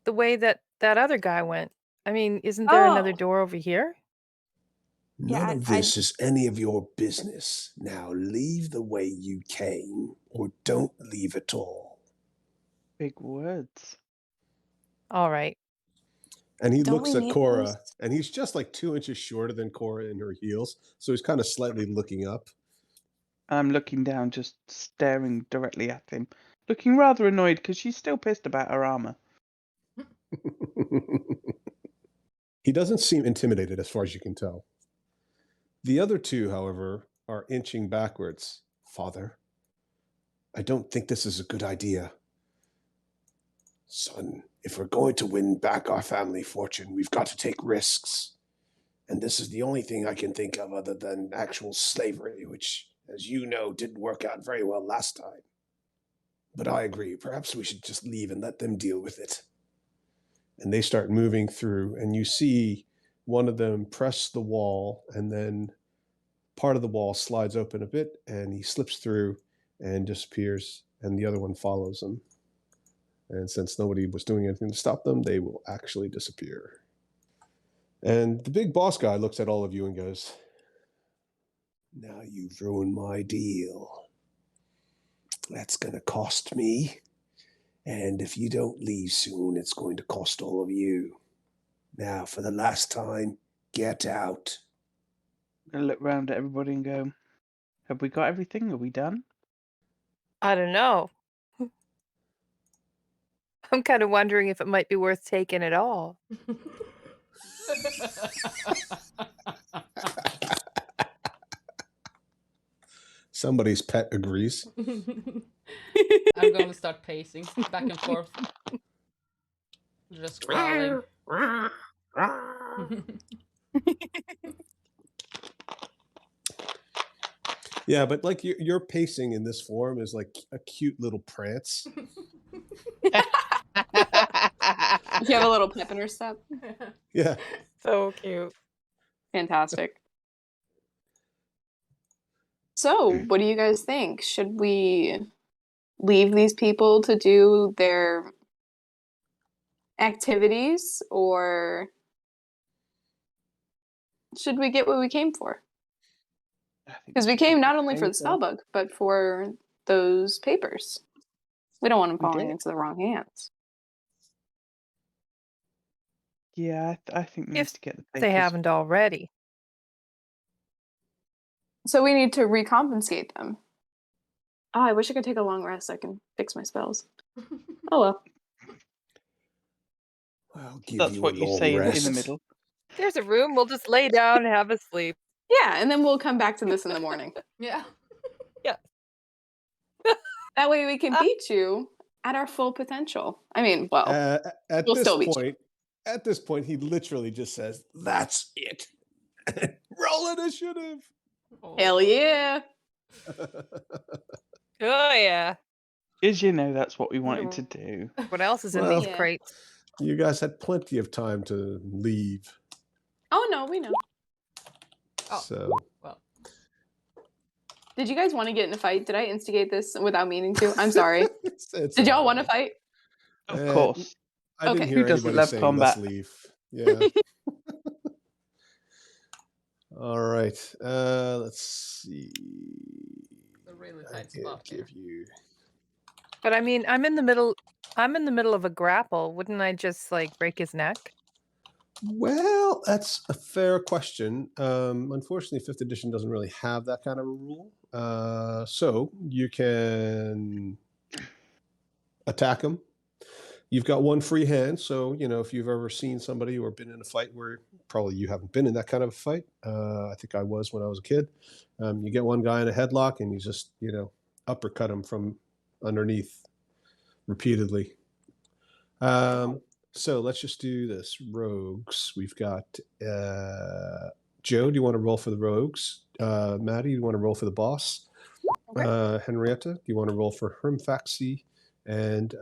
The way that other guy went. I mean, isn't there another Oh. door over here? Yeah, None I- of this is any of your business. Now leave the way you came, or don't leave at all. Big words. All right. And he Don't looks we at need Cora, those? and he's just like 2 inches shorter than Cora in her heels, so he's kind of slightly looking up. I'm looking down, just staring directly at him, looking rather annoyed because she's still pissed about her armor. He doesn't seem intimidated as far as you can tell. The other two, however, are inching backwards. Father, I don't think this is a good idea. Son, if we're going to win back our family fortune, we've got to take risks. And this is the only thing I can think of other than actual slavery, which, as you know, didn't work out very well last time. But I agree, perhaps we should just leave and let them deal with it. And they start moving through, and you see one of them press the wall, and then part of the wall slides open a bit, and he slips through and disappears, and the other one follows him. And since nobody was doing anything to stop them, they will actually disappear. And the big boss guy looks at all of you and goes, now you've ruined my deal. That's going to cost me. And if you don't leave soon, it's going to cost all of you. Now, for the last time, get out. I'm gonna look round at everybody and go, have we got everything? Are we done? I don't know. I'm kind of wondering if it might be worth taking it all. Somebody's pet agrees. I'm going to start pacing back and forth. Just growling. Yeah, but like your pacing in this form is like a cute little prance. You have a little pep in her step. Yeah. So cute. Fantastic. So, what do you guys think? Should we leave these people to do their activities, or should we get what we came for? Because we came not only for the spellbook, but for those papers. We don't want them We falling did. into the wrong hands. Yeah, I think we need If to get the they papers. haven't already. So we need to recompensate them. Oh, I wish I could take a long rest so I can fix my spells. Oh well. I'll give That's you what a you long say in rest. the middle. There's a room. We'll just lay down and have a sleep. Yeah, and then we'll come back to this in the morning. Yeah. That way we can beat you at our full potential. I mean, well, At we'll this still beat you. point, he literally just says, "That's it." Roll initiative. Hell yeah. Oh, yeah. Because you know that's what we wanted to do. What else is in Well- these Yeah. crates? You guys had plenty of time to leave. Oh no, we know. Oh. So Well, Did you guys want to get in a fight? Did I instigate this without meaning to? I'm sorry. it's Did y'all all want to right. fight? Of course. I didn't Okay. hear Who doesn't anybody love saying combat? let's leave. Yeah. All right. Let's see. it's a really I tight did spot here. give you. But I mean, I'm in the middle of a grapple. Wouldn't I just like break his neck? Well, that's a fair question. Unfortunately, fifth edition doesn't really have that kind of a rule. So you can attack them. You've got one free hand, so if you've ever seen somebody or been in a fight where probably you haven't been in that kind of a fight. I think I was when I was a kid. You get one guy in a headlock and you just uppercut him from underneath repeatedly. So let's just do this. Rogues. We've got Joe. Do you want to roll for the rogues? Maddie, do you want to roll for the boss? Okay. Henrietta, do you want to roll for Hermfaxi? And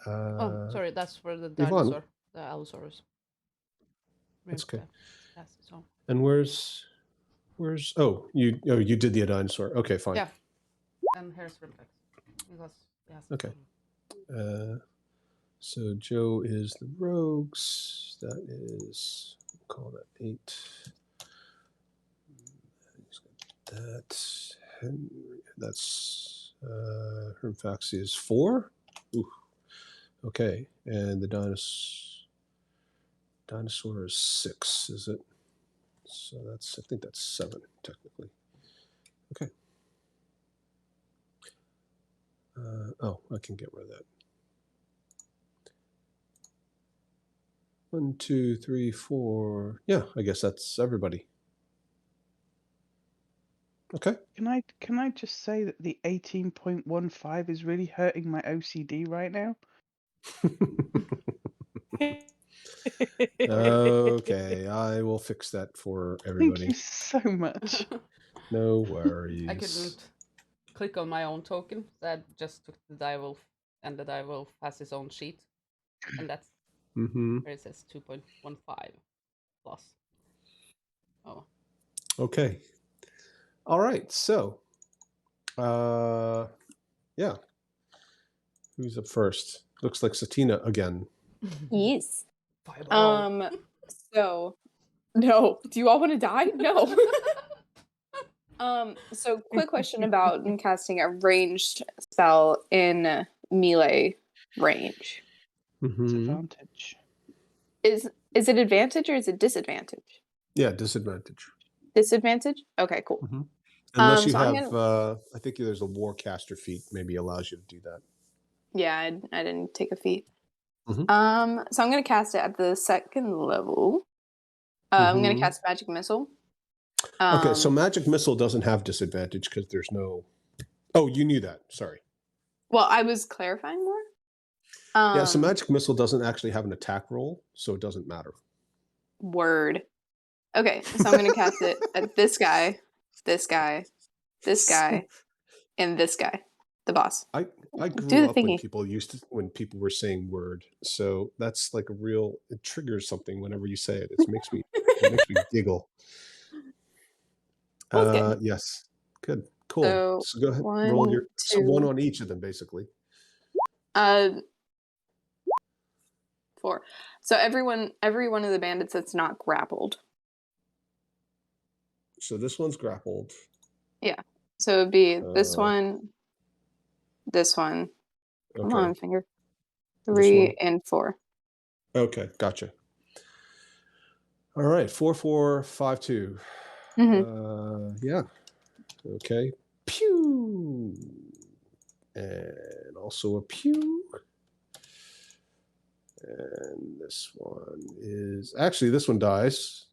Oh, sorry, that's for the Yvonne. dinosaur, the Allosaurus. That's okay. Yes, so. And where's you did the dinosaur. Okay, fine. Yeah. And here's Rimflex. Yes. Okay. So Joe is the rogues. That is, call that 8. That's Hermfaxi is 4. Ooh. Okay, and the dinosaur is 6, is it? So I think that's 7 technically. Okay. I can get rid of that. 1, 2, 3, 4. Yeah, I guess that's everybody. Okay. Can I just say that the 18.15 is really hurting my OCD right now? Okay, I will fix that for Thank everybody. you so much. No worries. I couldn't click on my own token, so I just took the direwolf, and the direwolf has his own sheet, and that's where it says 2.15 plus. Oh. Okay. All right. So, yeah. Who's up first? Looks like Satina again. Yes. Fireball. So, no. Do you all want to die? No. So quick question about casting a ranged spell in melee range. Disadvantage. Is it advantage or is it disadvantage? Yeah, disadvantage. Disadvantage? Okay, cool. Unless you so I'm have, I think there's a Warcaster feat maybe allows you to do that. Yeah, I didn't take a feat. So I'm gonna cast it at the 2nd level. I'm gonna cast Magic Missile. Okay, so Magic Missile doesn't have disadvantage because there's no. Oh, you knew that. Sorry. Well, I was clarifying more. Yeah, so Magic Missile doesn't actually have an attack roll, so it doesn't matter. Word. Okay, so I'm gonna cast it at this guy, this guy, this guy, and this guy, the boss. I Do grew the up thingy. when people were saying word, so that's like it triggers something whenever you say it. It makes me giggle. That's good. Yes, good, cool. So go ahead, roll your one on each of them, basically. 4. So every one of the bandits that's not grappled. So this one's grappled. Yeah. So it'd be this one, this one. Come on, finger. 3 and 4. Okay, gotcha. All right, 4, 4, 5, 2. Yeah. Okay. Pew. And also a pew. And this one is actually this one dies.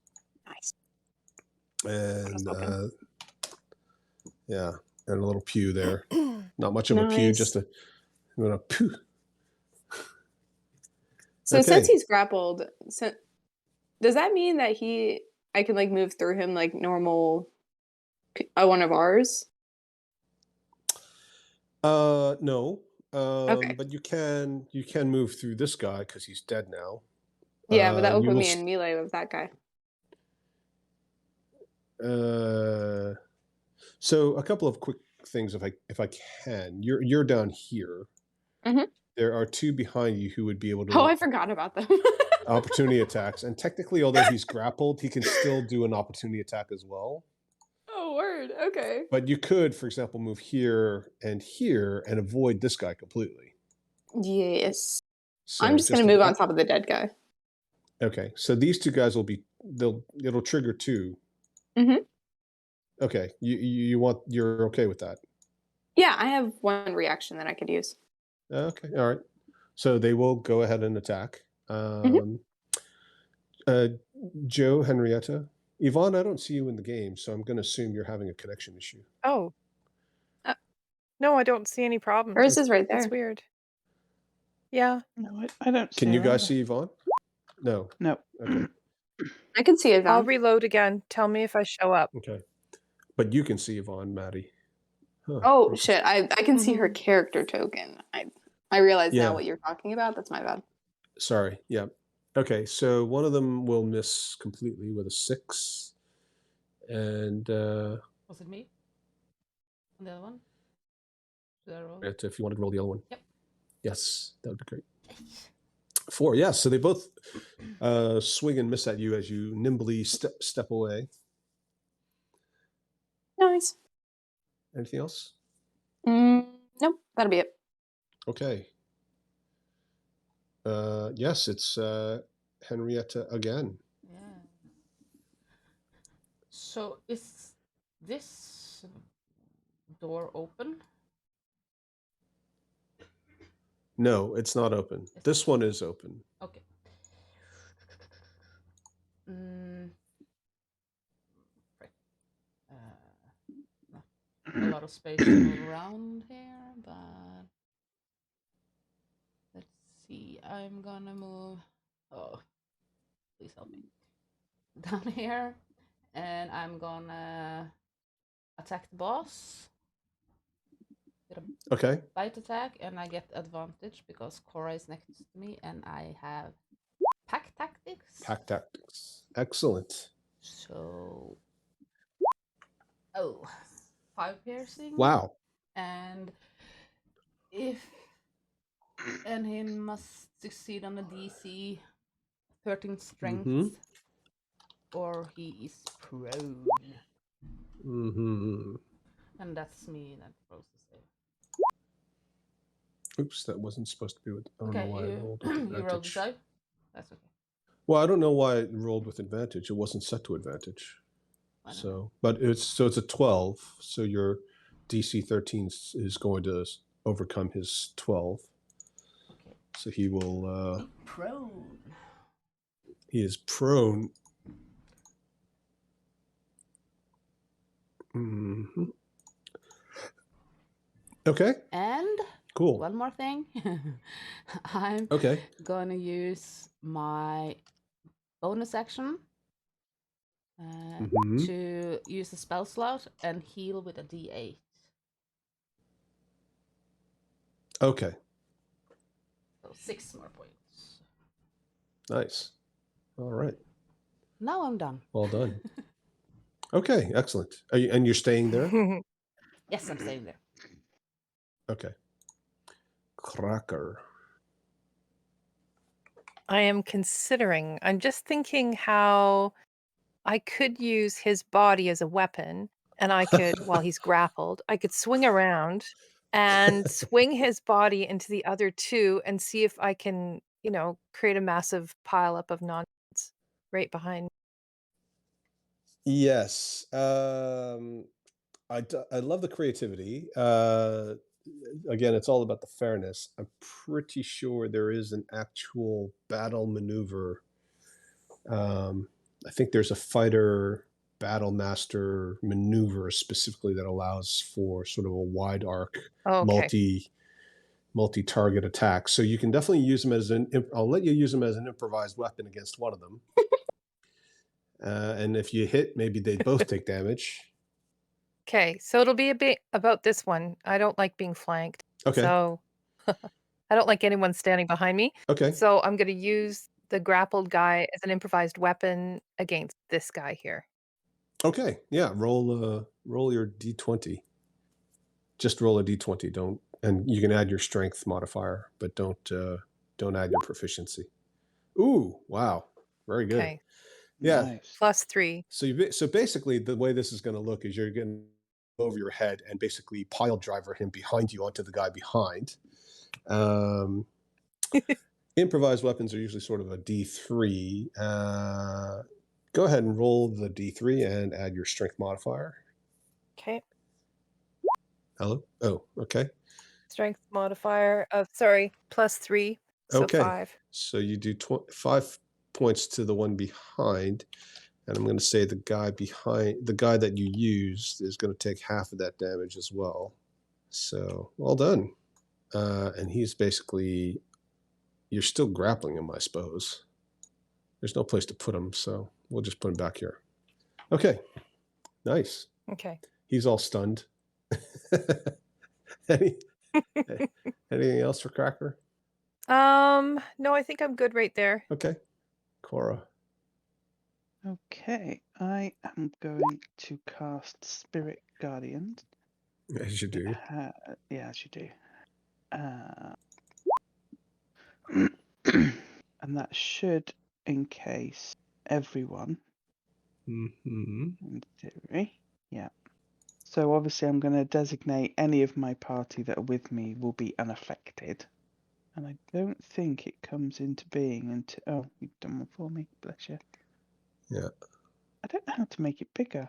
Nice. And yeah, and a little pew there. Not much of a pew, just a pew. So since he's grappled, does that mean that I can like move through him like normal one of ours? No. Okay. But you can move through this guy because he's dead now. Yeah, but that will put me in melee with that guy. So a couple of quick things, if I can. You're down here. There are 2 behind you who would be able to. Oh, I forgot about them. Opportunity attacks, and technically, although he's grappled, he can still do an opportunity attack as well. Oh, word. Okay. But you could, for example, move here and avoid this guy completely. Yes. So I'm just gonna move on top of the dead guy. Okay, so these two guys it'll trigger 2. Mhm. Okay, you're okay with that? Yeah, I have one reaction that I could use. Okay, all right. So they will go ahead and attack. Mhm. Uh, Joe, Henrietta, Yvonne, I don't see you in the game, so I'm going to assume you're having a connection issue. Oh, Uh, no, I don't see any problems. Hers is right That's there. weird. Yeah. No, I don't see Can you her guys either. see Yvonne? No. No. Okay. I can see it, I'll Von. reload again. Tell me if I show up. Okay. But you can see Yvonne, Maddie. Huh, Oh interesting. shit! I can see her Mhm. character token. I realize Yeah. now what you're talking about. That's my bad. Sorry. Yeah. Okay. So one of them will miss completely with a 6. And Was it me? And the other one? Should I roll? if you want to roll the other one. Yep. Yes, that would be great. 4. Yes. So they both swing and miss at you as you nimbly step away. Nice. Anything else? Nope, that'll be it. Okay. Yes, it's Henrietta again. Yeah. So is this door open? No, it's not open. This one is open. Okay. Right. A lot of space to move around here, but let's see. I'm gonna move. Oh, please help me. Down here, and I'm gonna attack the boss. Okay. Bite attack, and I get advantage because Cora is next to me, and I have pack tactics. Pack tactics. Excellent. So, 5 piercing. Wow. And he must succeed on a DC 13 strength, or he is prone. And that's me that throws the save. Oops, that wasn't supposed to be with. I don't know why I rolled with you rolled the advantage. die. That's okay. Well, I don't know why it rolled with advantage. It wasn't set to advantage. So, but it's a 12. So your DC 13 is going to overcome his 12. Okay. So he will. Prone. He is prone. Okay. And cool. One more thing. I'm gonna use my bonus action to use the spell slot and heal with a D8. Okay. So 6 more points. Nice. All right. Now I'm done. Well done. Okay, excellent. And you're staying there? Yes, I'm staying there. Okay. Cracker. I am considering. I'm just thinking how I could use his body as a weapon, and I could, while he's grappled, I could swing around and swing his body into the other 2 and see if I can, create a massive pileup of nonsense right behind. Yes. I love the creativity. Again, it's all about the fairness. I'm pretty sure there is an actual battle maneuver. I think there's a fighter battle master maneuver specifically that allows for sort of a wide arc, multi-target attack. So you can definitely use them as I'll let you use them as an improvised weapon against one of them. And if you hit, maybe they both take damage. Okay, so it'll be a bit about this one. I don't like being flanked. Okay. So I don't like anyone standing behind me. Okay. So I'm going to use the grappled guy as an improvised weapon against this guy here. Okay. Yeah. Roll your D20. Just roll a D20. And you can add your strength modifier, but don't add your proficiency. Ooh, wow. Very good. Okay. Yeah. Nice. +3. So basically the way this is going to look is you're going over your head and basically pile driver him behind you onto the guy behind. Improvised weapons are usually sort of a D3. Go ahead and roll the D3 and add your strength modifier. Okay. Hello? Oh, okay. Strength modifier of +3, so Okay. 5. So you do 5 points to the one behind. And I'm going to say the guy that you used is going to take half of that damage as well. So well done. And he's basically, you're still grappling him, I suppose. There's no place to put him, so we'll just put him back here. Okay, nice. Okay. He's all stunned. Anything else for Cracker? No, I think I'm good right there. Okay, Cora. Okay, I am going to cast Spirit Guardians. As you do. Yeah, as you do. And that should encase everyone, Mm-hmm. in theory. Yeah. So obviously I'm going to designate any of my party that are with me will be unaffected. And I don't think it comes into being until... Oh, you've done one for me. Bless you. Yeah. I don't know how to make it bigger.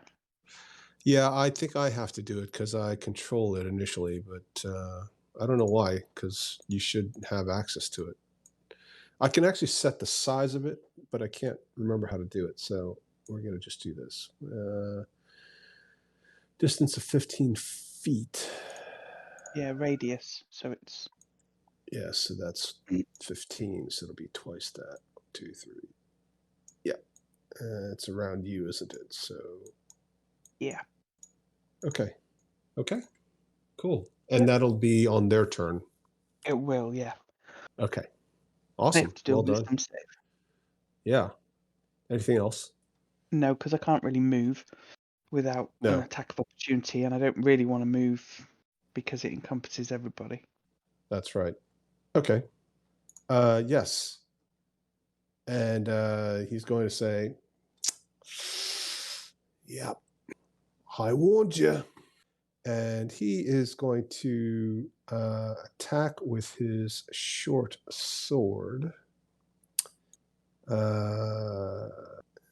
Yeah, I think I have to do it because I control it initially, but I don't know why, because you should have access to it. I can actually set the size of it, but I can't remember how to do it. So we're going to just do this. Distance of 15 feet. Yeah, radius. So it's... Yeah, so that's 15, so it'll be twice that. 1, 2, 3. Yeah. It's around you, isn't it? So Yeah. okay. Cool. And that'll be on their turn. It will, yeah. Okay. I Awesome. have to do Well a done. wisdom save. Yeah. Anything else? No, because I can't really move without an No. attack of opportunity, and I don't really want to move because it encompasses everybody. That's right. Okay. Yes. And he's going to say, yep, I warned you. And he is going to attack with his short sword.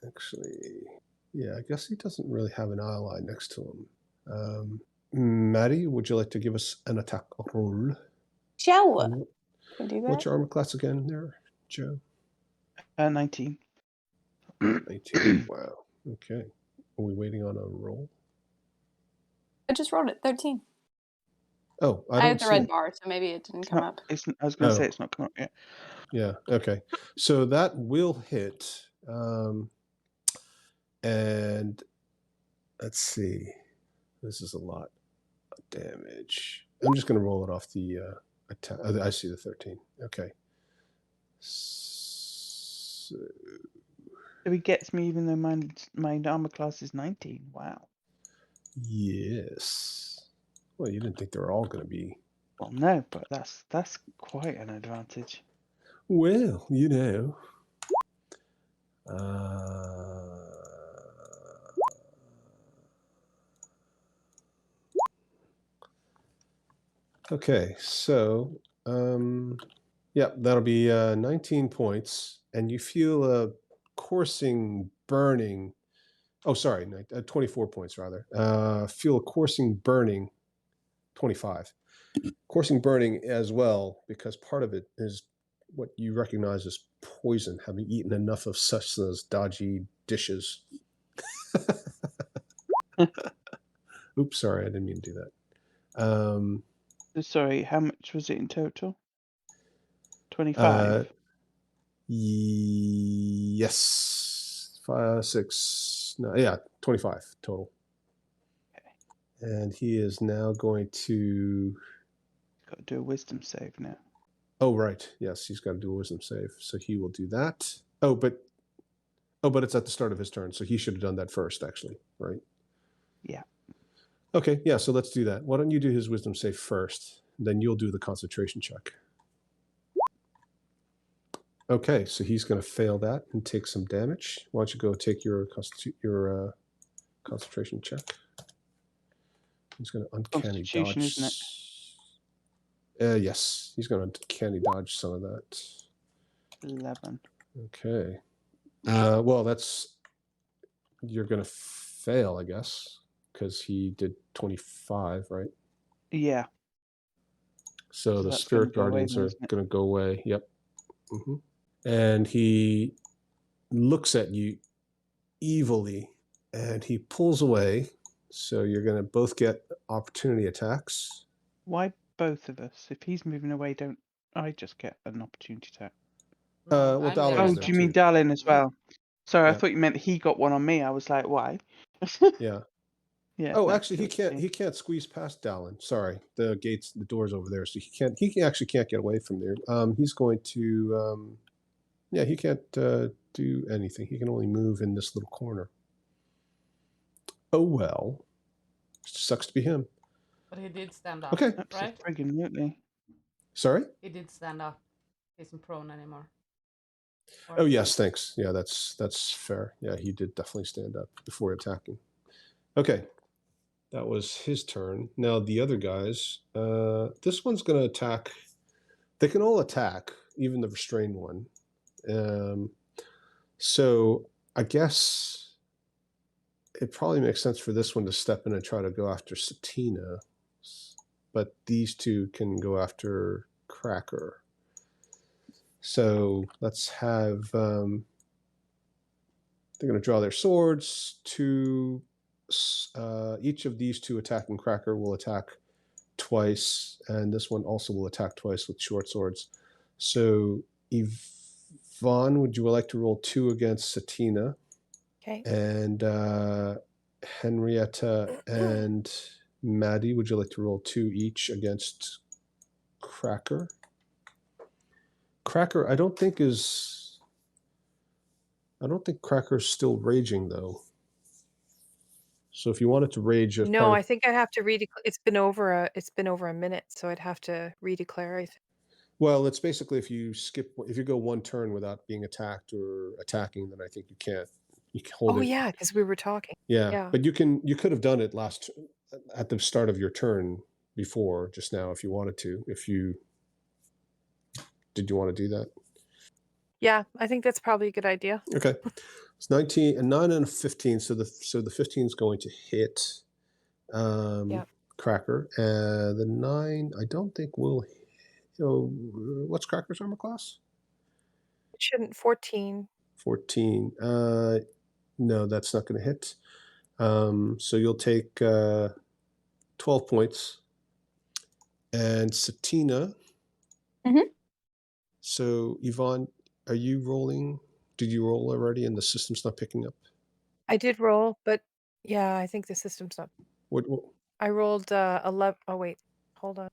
Actually, yeah, I guess he doesn't really have an ally next to him. Maddie, would you like to give us an attack roll? Joe And can do that. what's your armor class again there, Joe? 19. 19. Wow. Okay. Are we waiting on a roll? I just wrote it. 13. Oh, I I don't have the see red it. bar, so maybe it didn't come up. I was going to say Oh. it's not come up yet. Yeah. Okay. So that will hit. And let's see. This is a lot of damage. I'm just going to roll it off the attack. I see the 13. Okay. So, So he gets me even though my armor class is 19. Wow. yes. Well, you didn't think they were all going to be. Well, no, but that's quite an advantage. Well, you know. Okay, so yeah, that'll be 19 points, and you feel a coursing burning. Oh, sorry, 24 points rather. Feel a coursing burning. 25. Coursing burning as well, because part of it is what you recognize as poison, having eaten enough of such those dodgy dishes. Oops, sorry, I didn't mean to do that. Sorry, how much was it in total? 25? Yes. 5, 6, no, yeah, 25 total. Okay. And he is now going to... Got to do a wisdom save now. Oh, right. Yes, he's got to do a wisdom save. So he will do that. Oh, but it's at the start of his turn, so he should have done that first, actually, right? Yeah. Okay, yeah, so let's do that. Why don't you do his wisdom save first, then you'll do the concentration check. Okay, so he's going to fail that and take some damage. Why don't you go take your concentration check? He's going to uncanny Constitution, dodge. isn't Yes, he's going to uncanny dodge some of that. 11. Okay. Well, you're gonna fail, I guess, because he did 25, right? Yeah. So So the that's gonna spirit go away guardians then, are isn't it? gonna go away. Yep. hmm And he looks at you evilly, and he pulls away. So you're gonna both get opportunity attacks. Why both of us? If he's moving away, don't I just get an opportunity attack? No, Well, I'm Dollar there is Oh, as there do you mean too. Darlin as well? Sorry, I Yeah. thought you meant he got one on me. I was like, why? Yeah. Yeah. Oh, no, actually, see he what you're can't. saying. He can't squeeze past Dallin. Sorry, the door's over there, so he can't. Actually can't get away from there. He's going to. Yeah, he can't do anything. He can only move in this little corner. Oh well, sucks to be him. But he did stand up, Okay, right? Absolutely. sorry. He did stand up. He isn't prone anymore. Oh yes, thanks. Yeah, that's fair. Yeah, he did definitely stand up before attacking. Okay, that was his turn. Now the other guys. This one's going to attack. They can all attack, even the restrained one. So I guess it probably makes sense for this one to step in and try to go after Satina, but these two can go after Cracker. So let's have they're going to draw their swords. Each of these two attacking Cracker will attack twice, and this one also will attack twice with short swords. So Yvonne, would you like to roll 2 against Satina? Okay. And Henrietta and Maddie, would you like to roll 2 each against Cracker? Cracker, I don't think Cracker's still raging though. So if you wanted to rage as No, part I of, think I'd have to it's been over a minute, so I'd have to redeclare. I think. well, it's basically if you go one turn without being attacked or attacking, then I think you can't. You can hold Oh it. yeah, because we were talking. Yeah, Yeah. but you could have done it at the start of your turn before just now if you wanted to. Did you want to do that? Yeah, I think that's probably a good idea. Okay. It's 19 and 9 and a 15. So the 15 is going to hit Yeah. Cracker. The 9, I don't think will. What's Cracker's armor class? It shouldn't 14. 14. No, that's not going to hit. So you'll take 12 points. And Satina. Mhm. So Yvonne, are you rolling? Did you roll already and the system's not picking up? I did roll, but yeah, I think the system's not. What I rolled 11. Oh wait, hold on.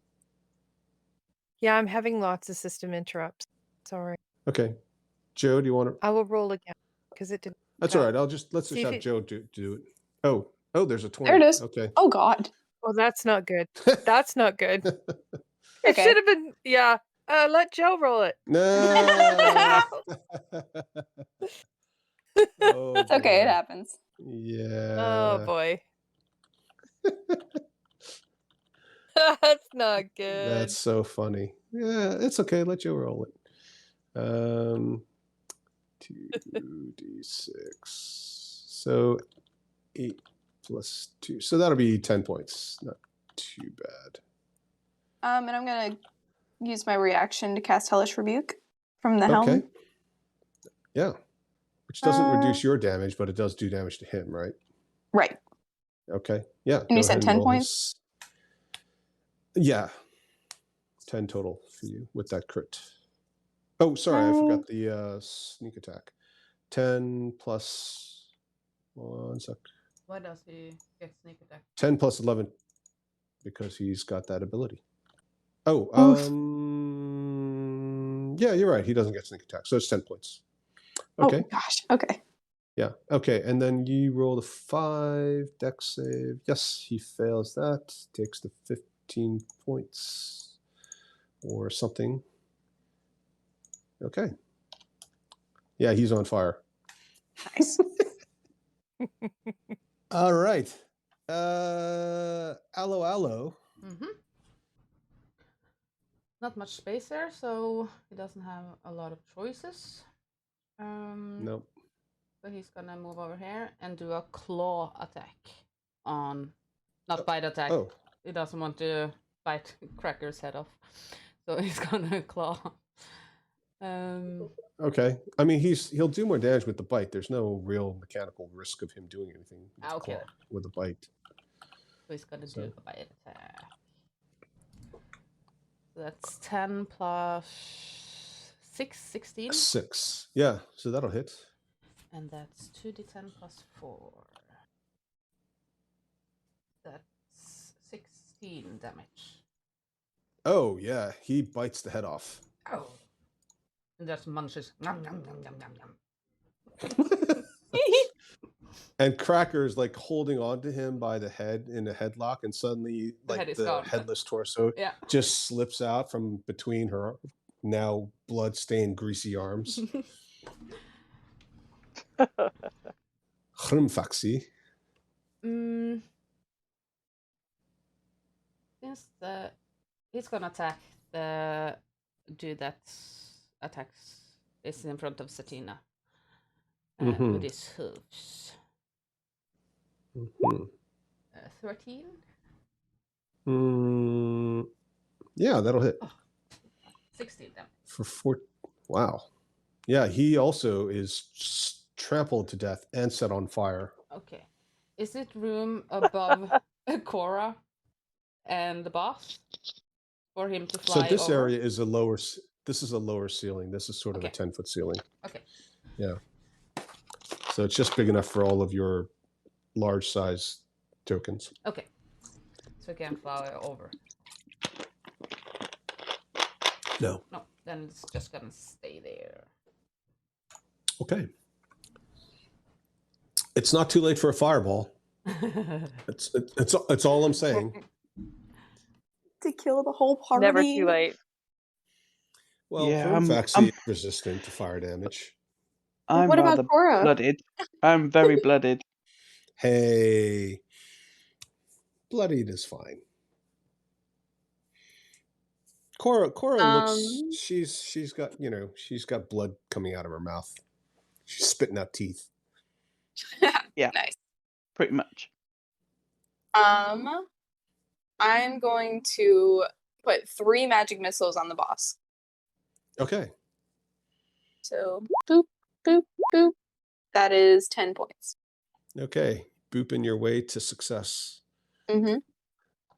Yeah, I'm having lots of system interrupts. Sorry. okay. Joe, do you want to? I will roll again because it didn't. That's all right. Let's just See if have it- Joe do it. Oh, there's a 20. There it is. Okay. Oh God. Oh, that's not good. That's not good. It Okay. should have been. Yeah. Let Joe roll it. No. Oh, That's okay. It boy. happens. Yeah. Oh boy. That's not good. That's so funny. Yeah, it's okay. Let Joe roll it. 2d6. So 8 plus 2. So that'll be 10 points. Not too bad. And I'm gonna use my reaction to cast Hellish Rebuke from the Okay. helm. Yeah. Which doesn't reduce your damage, but it does do damage to him, right? Right. Okay. Yeah. And you go said ahead 10 roll points? Yeah. 10 total for you with that crit. Oh, sorry. I forgot the sneak attack. 10 plus 1 sec. Why does he get sneak attack? 10 plus 11 because he's got that ability. Oh, yeah, you're right. He doesn't get sneak attack. So it's 10 points. Okay. Oh gosh. Okay. Yeah. Okay. And then you roll the 5 dex save. Yes, he fails that. Takes the 15 points or something. Okay. Yeah, he's on fire. Nice. All right. Allo. Mm-hmm. not much space there, so he doesn't have a lot of choices. Nope. So he's gonna move over here and do a claw attack on, not bite attack. Oh, He doesn't want to bite Cracker's head off, so he's gonna claw. okay. I mean, he'll do more damage with the bite. There's no real mechanical risk of him doing anything with, the Okay. claw, with a bite. So he's gonna So- do a bite attack. So that's 10 plus 6, 16. 6. Yeah, so that'll hit. And that's 2d10 plus 4. That's 16 damage. Oh, yeah. He bites the head off. Oh. And just munches. Nom, nom, nom, nom, nom, nom. And Cracker's like holding on to him by the head in a headlock, and suddenly, The like head is the gone. headless torso Yeah. just slips out from between her now blood-stained, greasy arms. Hrumfaxi. Since he's gonna attack the dude that attacks is in front of Satina with his hooves. 13. Yeah, that'll hit 16 damage. for 4. Wow. Yeah, he also is trampled to death and set on fire. Okay. Is it room above Cora and the boss for him to So fly this over? area is a lower. This is a lower ceiling. This is sort of a Okay. 10-foot ceiling. Okay. Yeah. So it's just big enough for all of your large size tokens. Okay. So he can fly over. No. No, then it's just gonna stay there. Okay. It's not too late for a fireball. It's all I'm saying. To kill the whole party. Never too late. Well, Yeah, Hrumfaxi is resistant to fire damage. I'm What about rather Cora? blooded. I'm very blooded. Hey, bloodied is fine. Cora looks. She's got she's got blood coming out of her mouth. She's spitting out teeth. Yeah. Nice. Pretty much. I'm going to put 3 magic missiles on the boss. Okay. So boop, boop, boop. That is 10 points. Okay. Booping your way to success. Mm-hmm.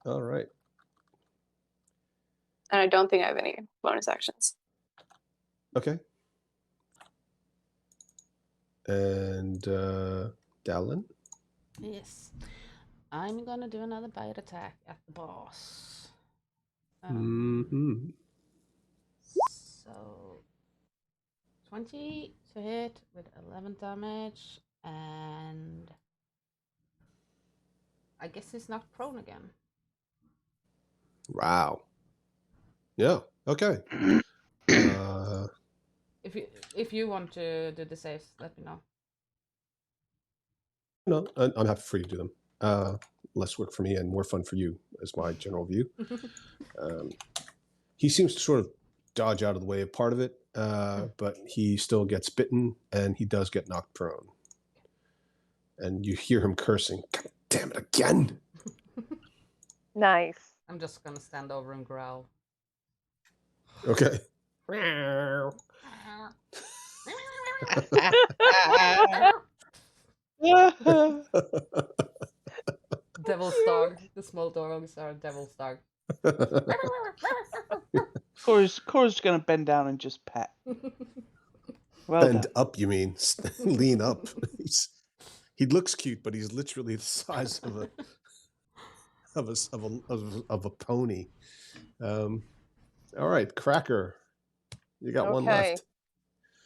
All right. And I don't think I have any bonus actions. Okay. And Dallin? Yes. I'm gonna do another bite attack at the boss. So 20 to hit with 11 damage, and I guess he's knocked prone again. Wow. Yeah. Okay. If you want to do the saves, let me know. No, I'm happy for you to do them. Less work for me and more fun for you, is my general view. He seems to sort of dodge out of the way of part of it, but he still gets bitten and he does get knocked prone. And you hear him cursing, "God damn it again!" Nice. I'm just gonna stand over and growl. Okay. Devil's dog. The small dogs are devil's dog. Cora's gonna bend down and just pet. Well Bend done. up, you mean? Lean up. He looks cute, but he's literally the size of a pony. All right, Cracker, you got one Okay. left.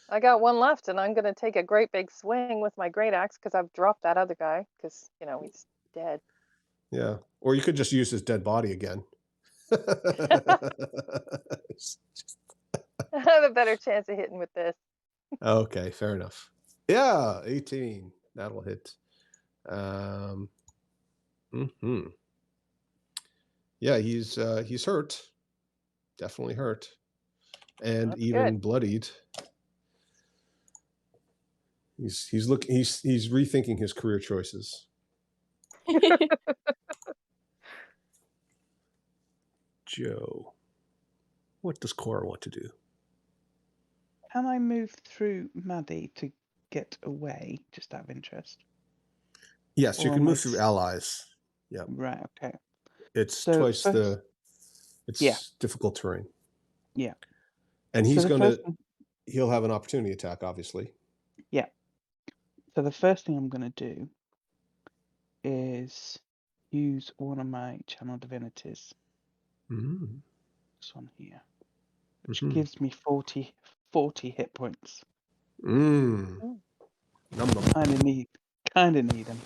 I got one left, and I'm gonna take a great big swing with my great axe because I've dropped that other guy because he's dead. Yeah, or you could just use his dead body again. I have a better chance of hitting with this. Okay, fair enough. Yeah, 18. That'll hit. Yeah, he's hurt. definitely hurt, and That's even good. bloodied. He's rethinking his career choices. Joe, what does Cora want to do? Can I move through Maddie to get away, just out of interest? Yes, you Or can am I move through allies. Yeah, right? Okay. it's So twice first, the. It's yeah, difficult terrain, yeah. and So he's the gonna. first, thing- He'll have an opportunity attack, obviously. yeah. So the first thing I'm gonna do is use one of my channel divinities. Mm-hmm. This one here, which gives me 40 hit points. Mm. Mm. Num num. Kind of need them.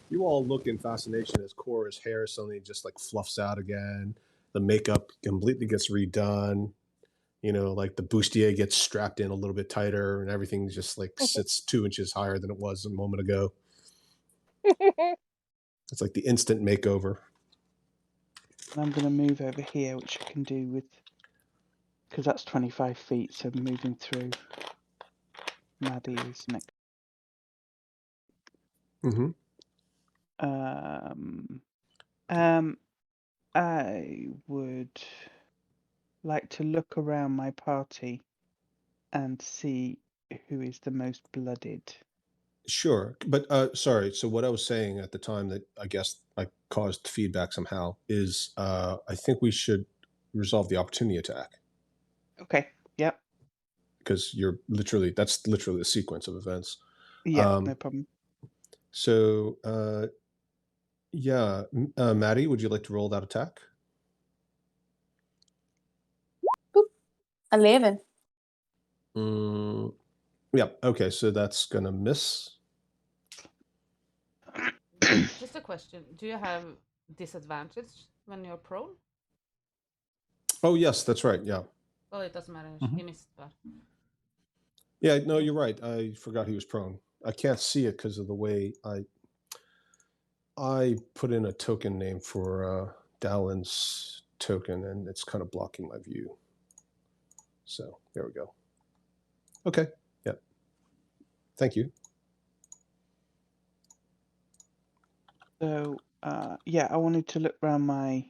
You all look in fascination as Cora's hair suddenly just like fluffs out again. The makeup completely gets redone. You know, like the bustier gets strapped in a little bit tighter, and everything just like sits 2 inches higher than it was a moment ago. It's like the instant makeover. And I'm gonna move over here, which I can do with because that's 25 feet. So moving through Maddie's next. Mm-hmm. I would like to look around my party and see who is the most blooded. Sure, but sorry. So what I was saying at the time that I guess I caused feedback somehow is I think we should resolve the opportunity attack Okay. Yep. because that's literally the sequence of events. Yep. Um, No problem. so yeah, Maddie, would you like to roll that attack? Boop. 11. Yeah. Okay, so that's gonna miss. Just a question. Do you have disadvantage when you're prone? Oh yes, that's right. Yeah. Well, it doesn't matter. Mhm. He missed, but Yeah. No, you're right. I forgot he was prone. I can't see it because of the way I put in a token name for Dallin's token, and it's kind of blocking my view. So there we go. Okay. Yeah. Thank you. So yeah, I wanted to look around my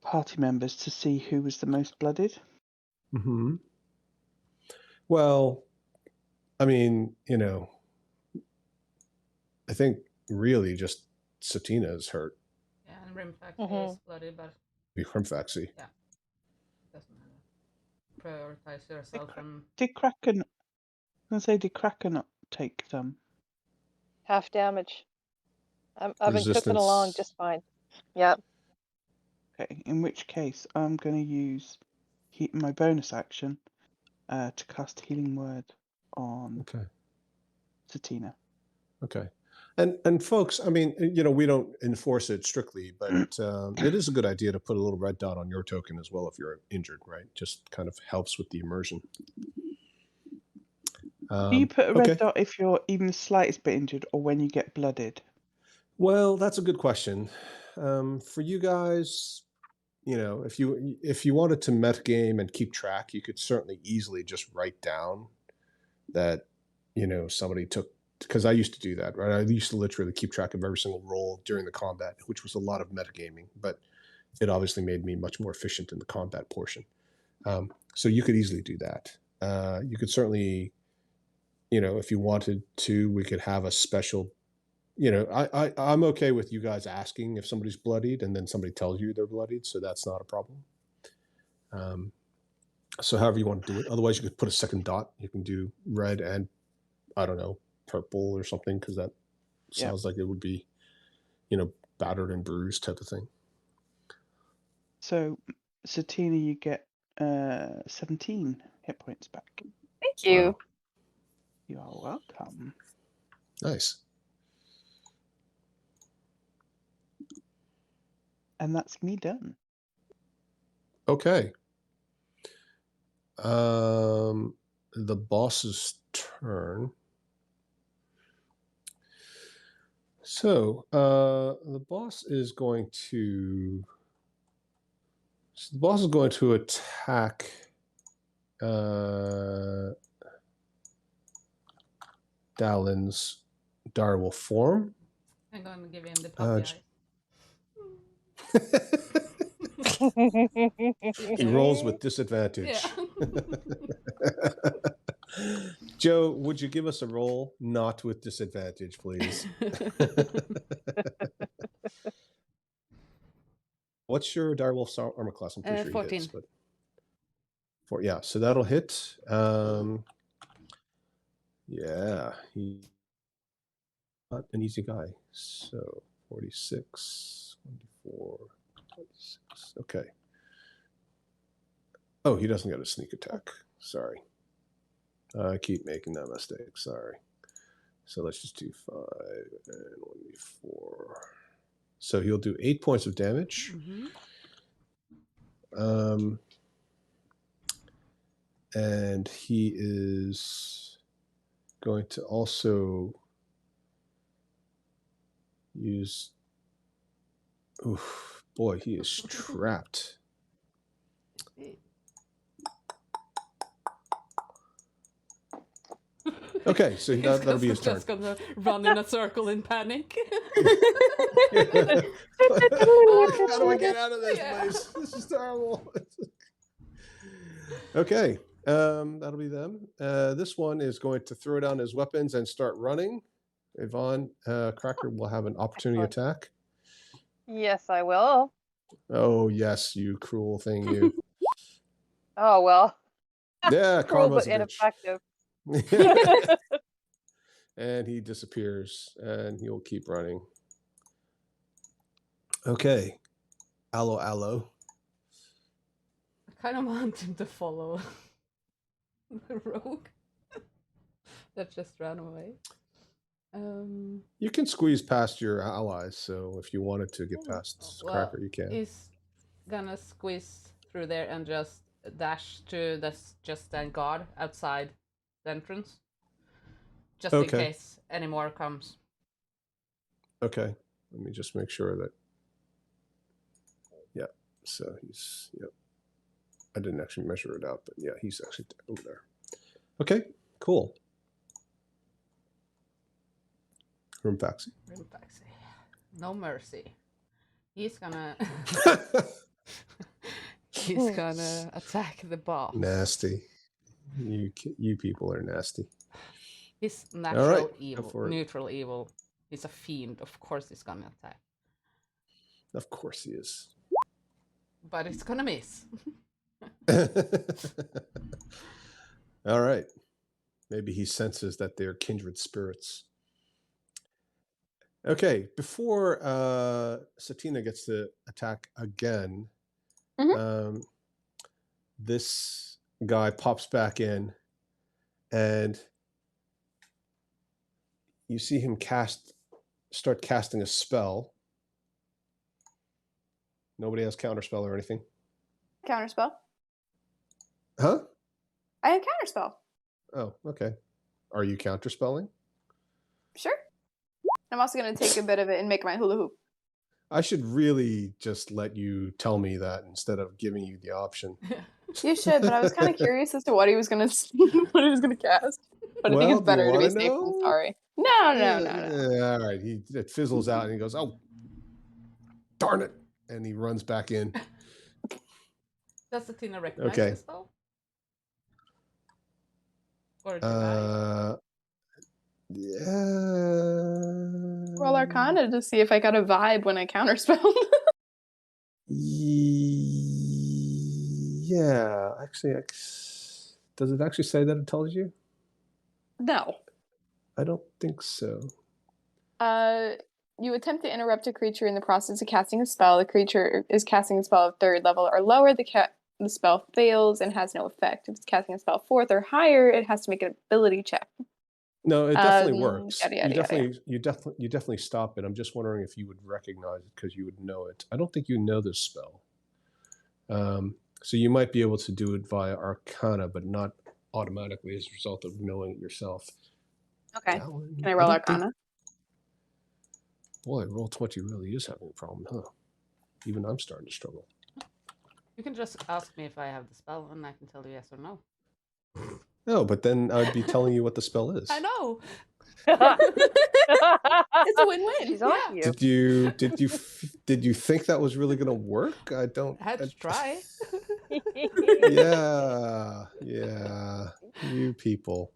party members to see who was the most blooded. Mm-hmm. Well, I mean, I think really just Satina is hurt. yeah, and Rimfax Mhm. is bloody, but Be Hrimfaxy. yeah, doesn't matter. Prioritize yourself and Did Kraken? I was gonna say, did Kraken not take them? Half damage. I've been cooking along just fine. Yep. Okay. In which case, I'm gonna use my bonus action to cast Healing Word on Okay. Satina. Okay. And folks, I mean, we don't enforce it strictly, but it is a good idea to put a little red dot on your token as well if you're injured, right? Just kind of helps with the immersion. Do you put a red okay. dot if you're even the slightest bit injured, or when you get blooded? Well, that's a good question. For you guys, if you wanted to metagame and keep track, you could certainly easily just write down that somebody took, because I used to do that, right? I used to literally keep track of every single roll during the combat, which was a lot of metagaming, but it obviously made me much more efficient in the combat portion. So you could easily do that. You could certainly, if you wanted to, we could have a special. I'm okay with you guys asking if somebody's bloodied, and then somebody tells you they're bloodied, so that's not a problem. So however you want to do it. Otherwise, you could put a second dot. You can do red and, I don't know, purple or something, because that sounds like it would be, battered and bruised type of thing. So, Satina, you get 17 hit points back. Thank you. Wow. You are welcome. Nice. And that's me done. Okay. The boss's turn. So the boss is going to. So the boss is going to attack. Dalin's direwolf form. I'm going to give him the puppy j- eyes. He rolls with disadvantage. Joe, would you give us a roll not with disadvantage, please? What's your direwolf's armor class? I'm pretty sure 14. he hits, but yeah, so that'll hit. Yeah, he's not an easy guy. So 46, 24, 26. Okay. Oh, he doesn't get a sneak attack. Sorry. I keep making that mistake. Sorry. So let's just do 5 and 1d4. So he'll do 8 points of damage. And he is going to also use. Oof, boy, he is trapped. Okay, so that'll be his turn. Just gonna run in a circle in panic. How do I get out of this place? This is terrible. Okay, that'll be them. This one is going to throw down his weapons and start running. Yvonne, Cracker will have an opportunity attack. Yes, I will. Oh, yes, you cruel thing, you. Oh, well. Yeah, Cruel karma's but a bitch. ineffective. And he disappears, and he'll keep running. Okay. Aloe. I kind of want him to follow the rogue that just ran away. You can squeeze past your allies, so if you wanted to get past well, Cracker, you can. He's gonna squeeze through there and just dash to this just stand guard outside the entrance. Just in case any more comes. Okay. Let me just make sure that. Yeah. So he's. Yep. I didn't actually measure it out, but yeah, he's actually over there. Okay. Cool. Rumpaxi. No mercy. He's gonna. He's gonna attack the boss. Nasty. You people are nasty. He's natural Go evil, for it. neutral evil. He's a fiend. Of course he's gonna attack. Of course he is. But it's gonna miss. All right. Maybe he senses that they're kindred spirits. Okay, before Satina gets to attack again, this guy pops back in, and you see him start casting a spell. Nobody has counterspell or anything? Counterspell. Huh? I have counterspell. Oh, okay. Are you counterspelling? Sure. I'm also going to take a bit of it and make my hula hoop. I should really just let you tell me that instead of giving you the option. You should, but I was kind of curious as to what he was going to cast. But I think it's better to be safe than sorry. No. All right. It fizzles out and he goes, "Oh, darn it." And he runs back in. Does Satina recognize the spell? Or Yeah. Roll Arcana to see if I got a vibe when I counterspelled. Yeah. Actually, does it actually say that it tells you? No. I don't think so. You attempt to interrupt a creature in the process of casting a spell. The creature is casting a spell of 3rd level or lower. The spell fails and has no effect. If it's casting a spell 4th or higher, it has to make an ability check. No, it definitely works. Yada. You definitely stop it. I'm just wondering if you would recognize it because you would know it. I don't think you know this spell. So you might be able to do it via Arcana, but not automatically as a result of knowing it yourself. Okay. Can I roll Arcana? Boy, roll 20 really is having a problem, huh? Even I'm starting to struggle. You can just ask me if I have the spell, and I can tell you yes or no. No, but then I'd be telling you what the spell is. I know. It's a win-win. She's on Yeah. to you. Did you think that was really gonna work? I don't. I had to try. Yeah, you people.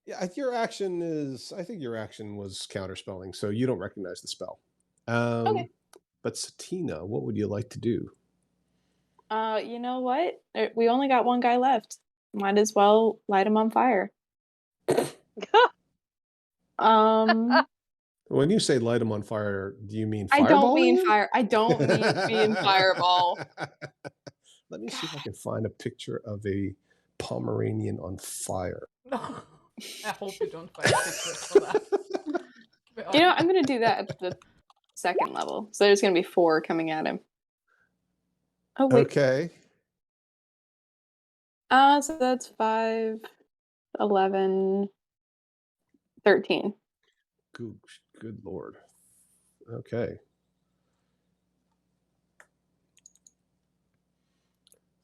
Yeah, your action is. I think your action was counterspelling, so you don't recognize the spell. Okay. But Satina, what would you like to do? You know what? We only got one guy left. Might as well light him on fire. When you say light him on fire, do you mean I don't mean fireballing him? fire. I don't mean fireball. Let me see if I can find a picture of a Pomeranian on fire. I hope you don't find pictures for that. You know, I'm gonna do that at the second level. So there's gonna be 4 coming at him. Oh wait. Okay. So that's 5, 11, 13. Good lord. Okay.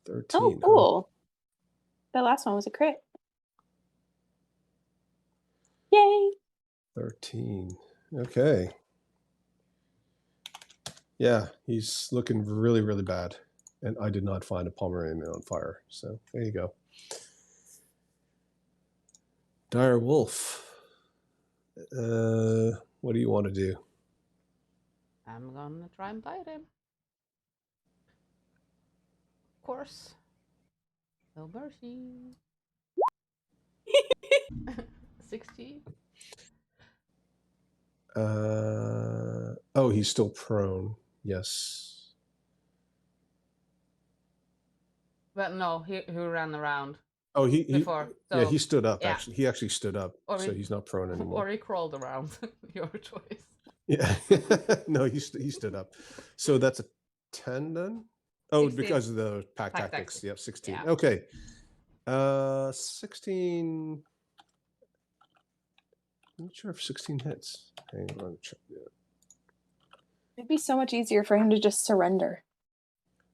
13. Oh, huh? cool. That last one was a crit. Yay! 13. Okay. Yeah, he's looking really, really bad. And I did not find a Pomeranian on fire. So there you go. Dire Wolf. What do you want to do? I'm gonna try and bite him. Of course. No mercy. 16. Oh, he's still prone. Yes. Well, no, he ran around. Oh, he Before, yeah, so, he stood up. yeah. Actually, he actually stood up, Or so he- he's not prone anymore. Or he crawled around. Your choice. Yeah, no, he stood up. So that's a 10 then. Oh, 16. because of the pack Pack tactics. tactics. Yep, 16. Yeah. Okay. 16. I'm not sure if 16 hits. Hang on. It'd be so much easier for him to just surrender.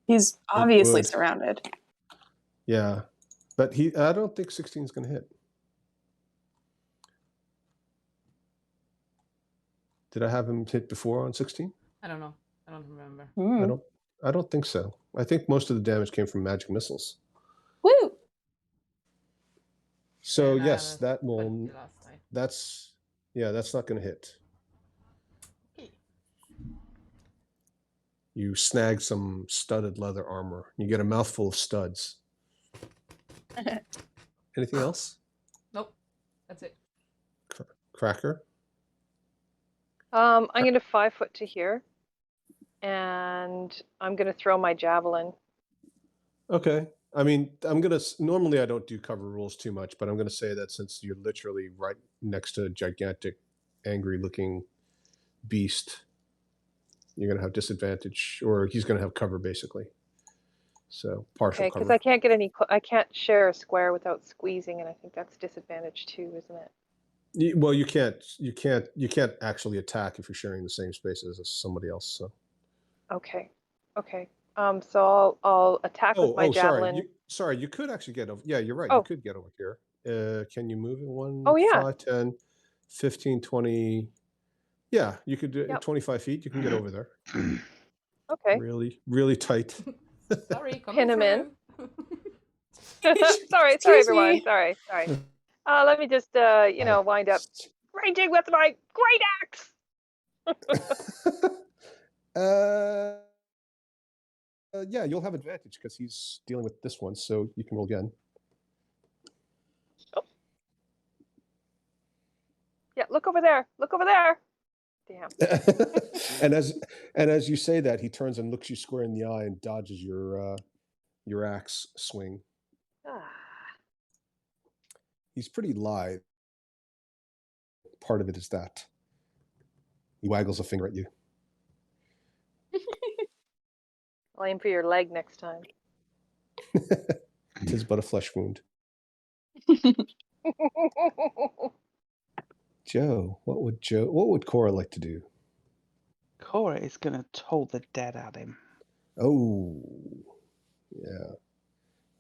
He's obviously would. surrounded. Yeah, but I don't think 16 is going to hit. Did I have him hit before on 16? I don't know. I don't remember. Hmm. I don't think so. I think most of the damage came from magic missiles. Woo! So Yeah, yes, that's that will. 20 last time. That's not going to hit. Okay. You snag some studded leather armor. You get a mouthful of studs. Anything else? Nope. That's it. Cracker? I'm going to 5 foot to here, and I'm going to throw my javelin. Okay. I mean, normally I don't do cover rules too much, but I'm going to say that since you're literally right next to a gigantic, angry looking beast, you're going to have disadvantage, or he's going to have cover basically. So partial Okay, because cover. I can't get I can't share a square without squeezing, and I think that's disadvantage too, isn't it? Well, you can't actually attack if you're sharing the same space as somebody else. So. Okay. So I'll attack with my javelin. Sorry. You could actually get over. Yeah, you're right. Oh. You could get over here. Can you move it 1, Oh, yeah. 5, 10, 15, 20? Yeah, you could do Yep. 25 feet. You can get over there. Okay. Really, really tight. Sorry, Pin him in. through. sorry, Excuse everyone. me. Sorry. Let me just wind up raging with my great axe. Yeah, you'll have advantage because he's dealing with this one, so you can roll again. Oh. Yeah, look over there. Damn. and as you say that, he turns and looks you square in the eye and dodges your axe swing. Ah. He's pretty lithe. Part of it is that he waggles a finger at you. I'll aim for your leg next time. Tis but a flesh wound. Joe, what would Cora like to do? Cora is going to toll the dead at him. Oh, yeah.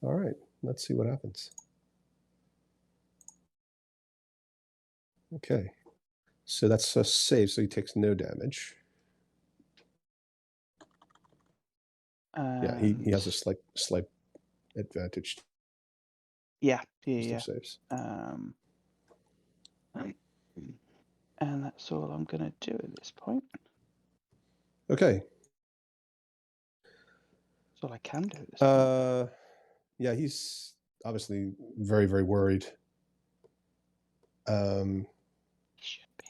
All right, let's see what happens. Okay, so that's a save, so he takes no damage. Yeah, he has a slight advantage. Yeah. Saves. And that's all I'm going to do at this point. Okay. That's all I can do at this point. Yeah, he's obviously very, very worried. He should be.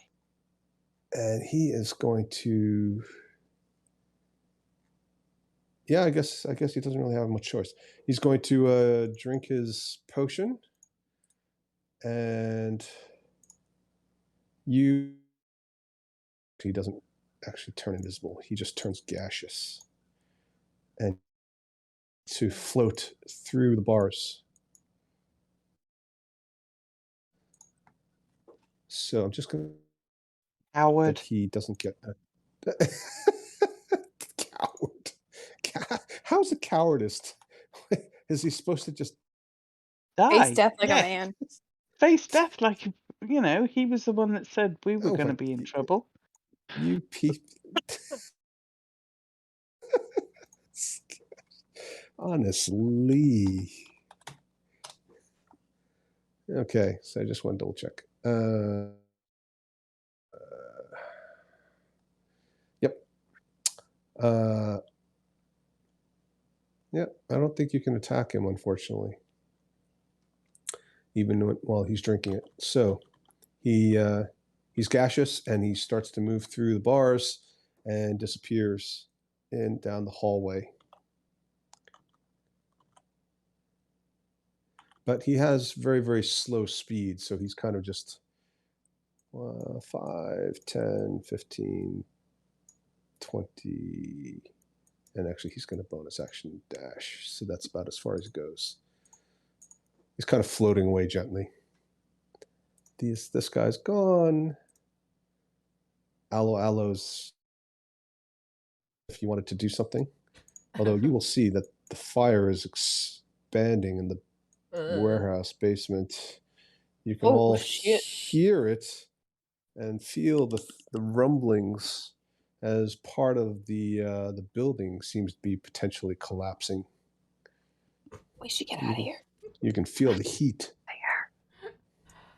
And he is going to. Yeah, I guess he doesn't really have much choice. He's going to drink his potion, and he doesn't actually turn invisible. He just turns gaseous, and to float through the bars. So I'm just going to. Howard. That he doesn't get. Coward. How's a cowardice? Is he supposed to just Die. Face death like Yeah. a man. Face death like, he was the one that said we were Oh, going to but be in trouble. you people? Honestly. Okay, so I just want to double check. Yep. Yeah, I don't think you can attack him, unfortunately, even while he's drinking it. So he's gaseous, and he starts to move through the bars and disappears down the hallway. But he has very, very slow speed, so he's kind of just 5, 10, 15, 20, and actually he's going to bonus action dash, so that's about as far as it goes. He's kind of floating away gently. This guy's gone. Alo's, if you wanted to do something, although you will see that the fire is expanding in the warehouse basement. You can all hear it and feel the rumblings as part of the building seems to be potentially collapsing. We should get out of here. You can feel the heat.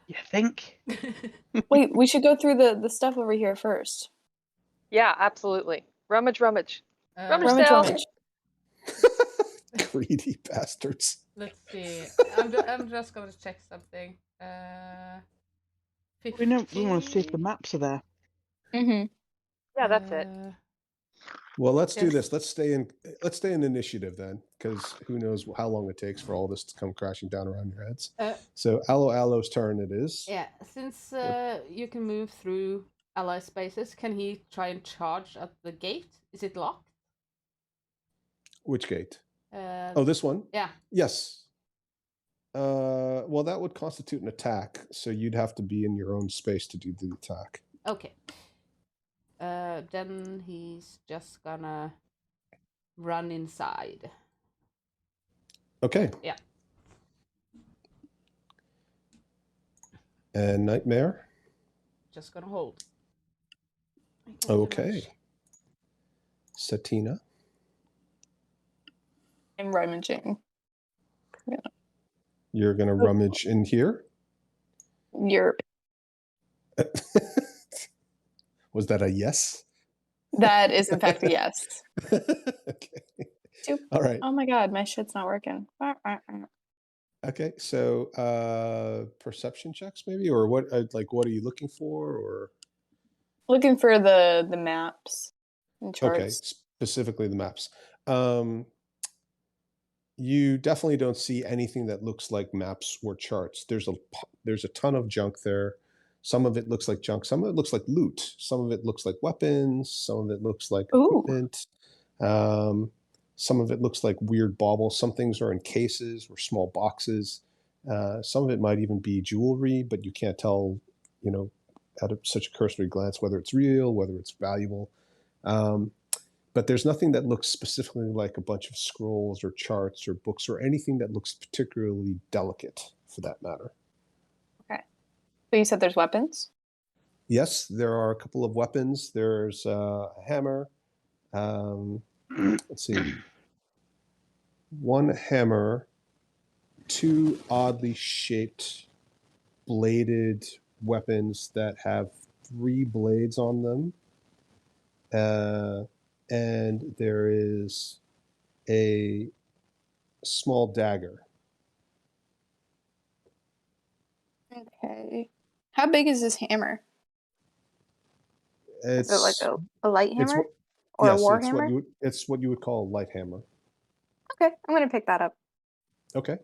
You think? Wait, we should go through the stuff over here first. Yeah, absolutely. Rummage. Rummage Rummage, sale. rummage. Greedy bastards. Let's see. I'm just gonna check something. We want to see if the maps are there. Mm-hmm. Yeah, that's it. Well, let's do Yes. this. Let's stay in initiative then, because who knows how long it takes for all this to come crashing down around your heads. So Alo's turn it is. Yeah, since you can move through ally spaces, can he try and charge at the gate? Is it locked? Which gate? Oh, this one? Yeah. Yes. Well, that would constitute an attack, so you'd have to be in your own space to do the attack. Okay. Then he's just gonna run inside. Okay. Yeah. And Nightmare? Just gonna hold. Okay. Satina? I'm rummaging. You're going to rummage in here? You're. Was that a yes? That is in fact a yes. Okay. All right. Oh my god, my shit's not working. Okay, so perception checks maybe, or what? What are you looking for, or? Looking for the maps and charts. Okay, specifically the maps. You definitely don't see anything that looks like maps or charts. There's a ton of junk there. Some of it looks like junk. Some of it looks like loot. Some of it looks like weapons. Some of it looks like equipment. Some of it looks like weird baubles. Some things are in cases or small boxes. Some of it might even be jewelry, but you can't tell, such a cursory glance whether it's real, whether it's valuable. But there's nothing that looks specifically like a bunch of scrolls or charts or books or anything that looks particularly delicate, for that matter. So you said there's weapons? Yes, there are a couple of weapons. There's a hammer. Let's see. One hammer, two oddly shaped bladed weapons that have 3 blades on them. And there is a small dagger. Okay. How big is this hammer? Is it like It's a light it's hammer? what Or a yes, war it's hammer? what you would call a light hammer. Okay, I'm gonna pick that up. Okay.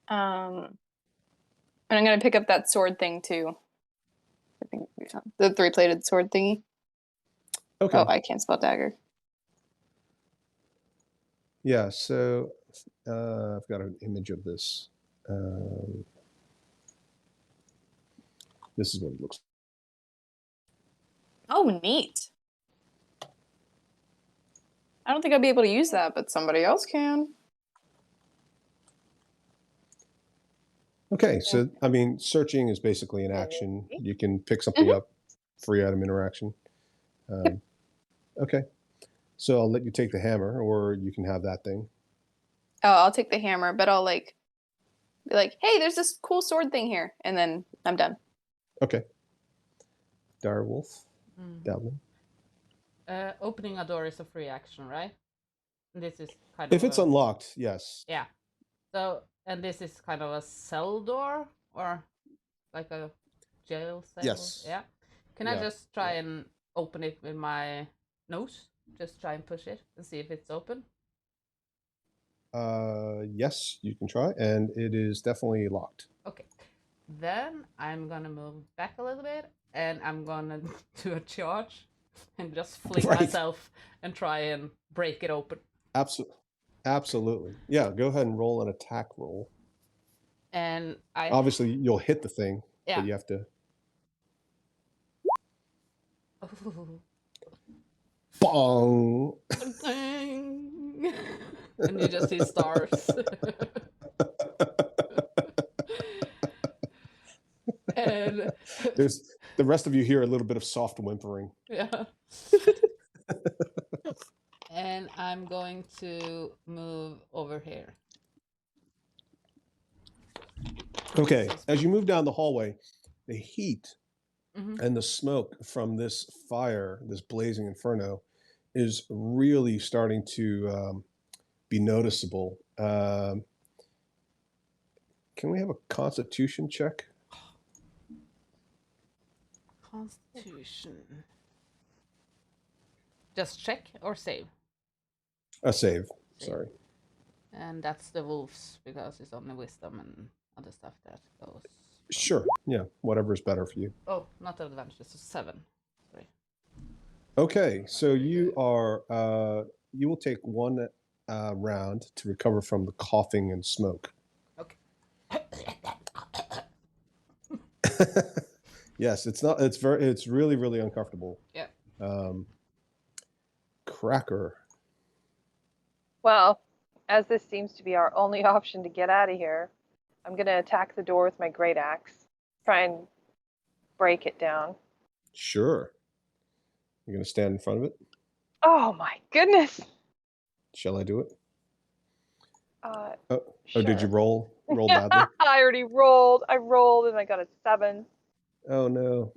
And I'm gonna pick up that sword thing too. I think the 3-bladed sword thingy. Okay. Oh, I can't spell dagger. Yeah, so I've got an image of this. This is what it looks like. Oh, neat. I don't think I'd be able to use that, but somebody else can. Okay, so I mean, searching is basically an action. You can pick something up, free item interaction. Okay, so I'll let you take the hammer, or you can have that thing. Oh, I'll take the hammer, but I'll be like, hey, there's this cool sword thing here, and then I'm done. Okay. Direwolf, Devlin. Opening a door is a free action, right? This is kind If of it's unlocked, yes. Yeah. So, and this is kind of a cell door or like a jail cell? Yes. Yeah. Can I Yeah, just try and open it with my nose? Just try and push it and see if it's open? Yes, you can try, and it is definitely locked. Okay. Then I'm gonna move back a little bit and I'm gonna do a charge and just fling Right. myself and try and break it open. Absolutely. Yeah, go ahead and roll an attack roll. And I Obviously, you'll hit the thing, Yeah. but you have to. Ooh. Bong! And you just see stars. And There's the rest of you hear a little bit of soft whimpering. yeah. And I'm going to move over here. Okay, as you move down the hallway, the heat Mhm. and the smoke from this fire, this blazing inferno, is really starting to be noticeable. Can we have a constitution check? Constitution. Just check or save? A save, Save. sorry. And that's the wolves because it's only wisdom and other stuff that goes. Sure, yeah, whatever's better for you. Oh, not advantage, it's a 7. Sorry. Okay, so you will take 1 round to recover from the coughing and smoke. Okay. Yes, it's really, really uncomfortable. Yeah. Cracker. Well, as this seems to be our only option to get out of here, I'm going to attack the door with my great axe. Try and break it down. Sure. You're going to stand in front of it? Oh my goodness. Shall I do it? Sure. Oh, did you roll badly? I already rolled. I rolled and I got a 7. Oh no.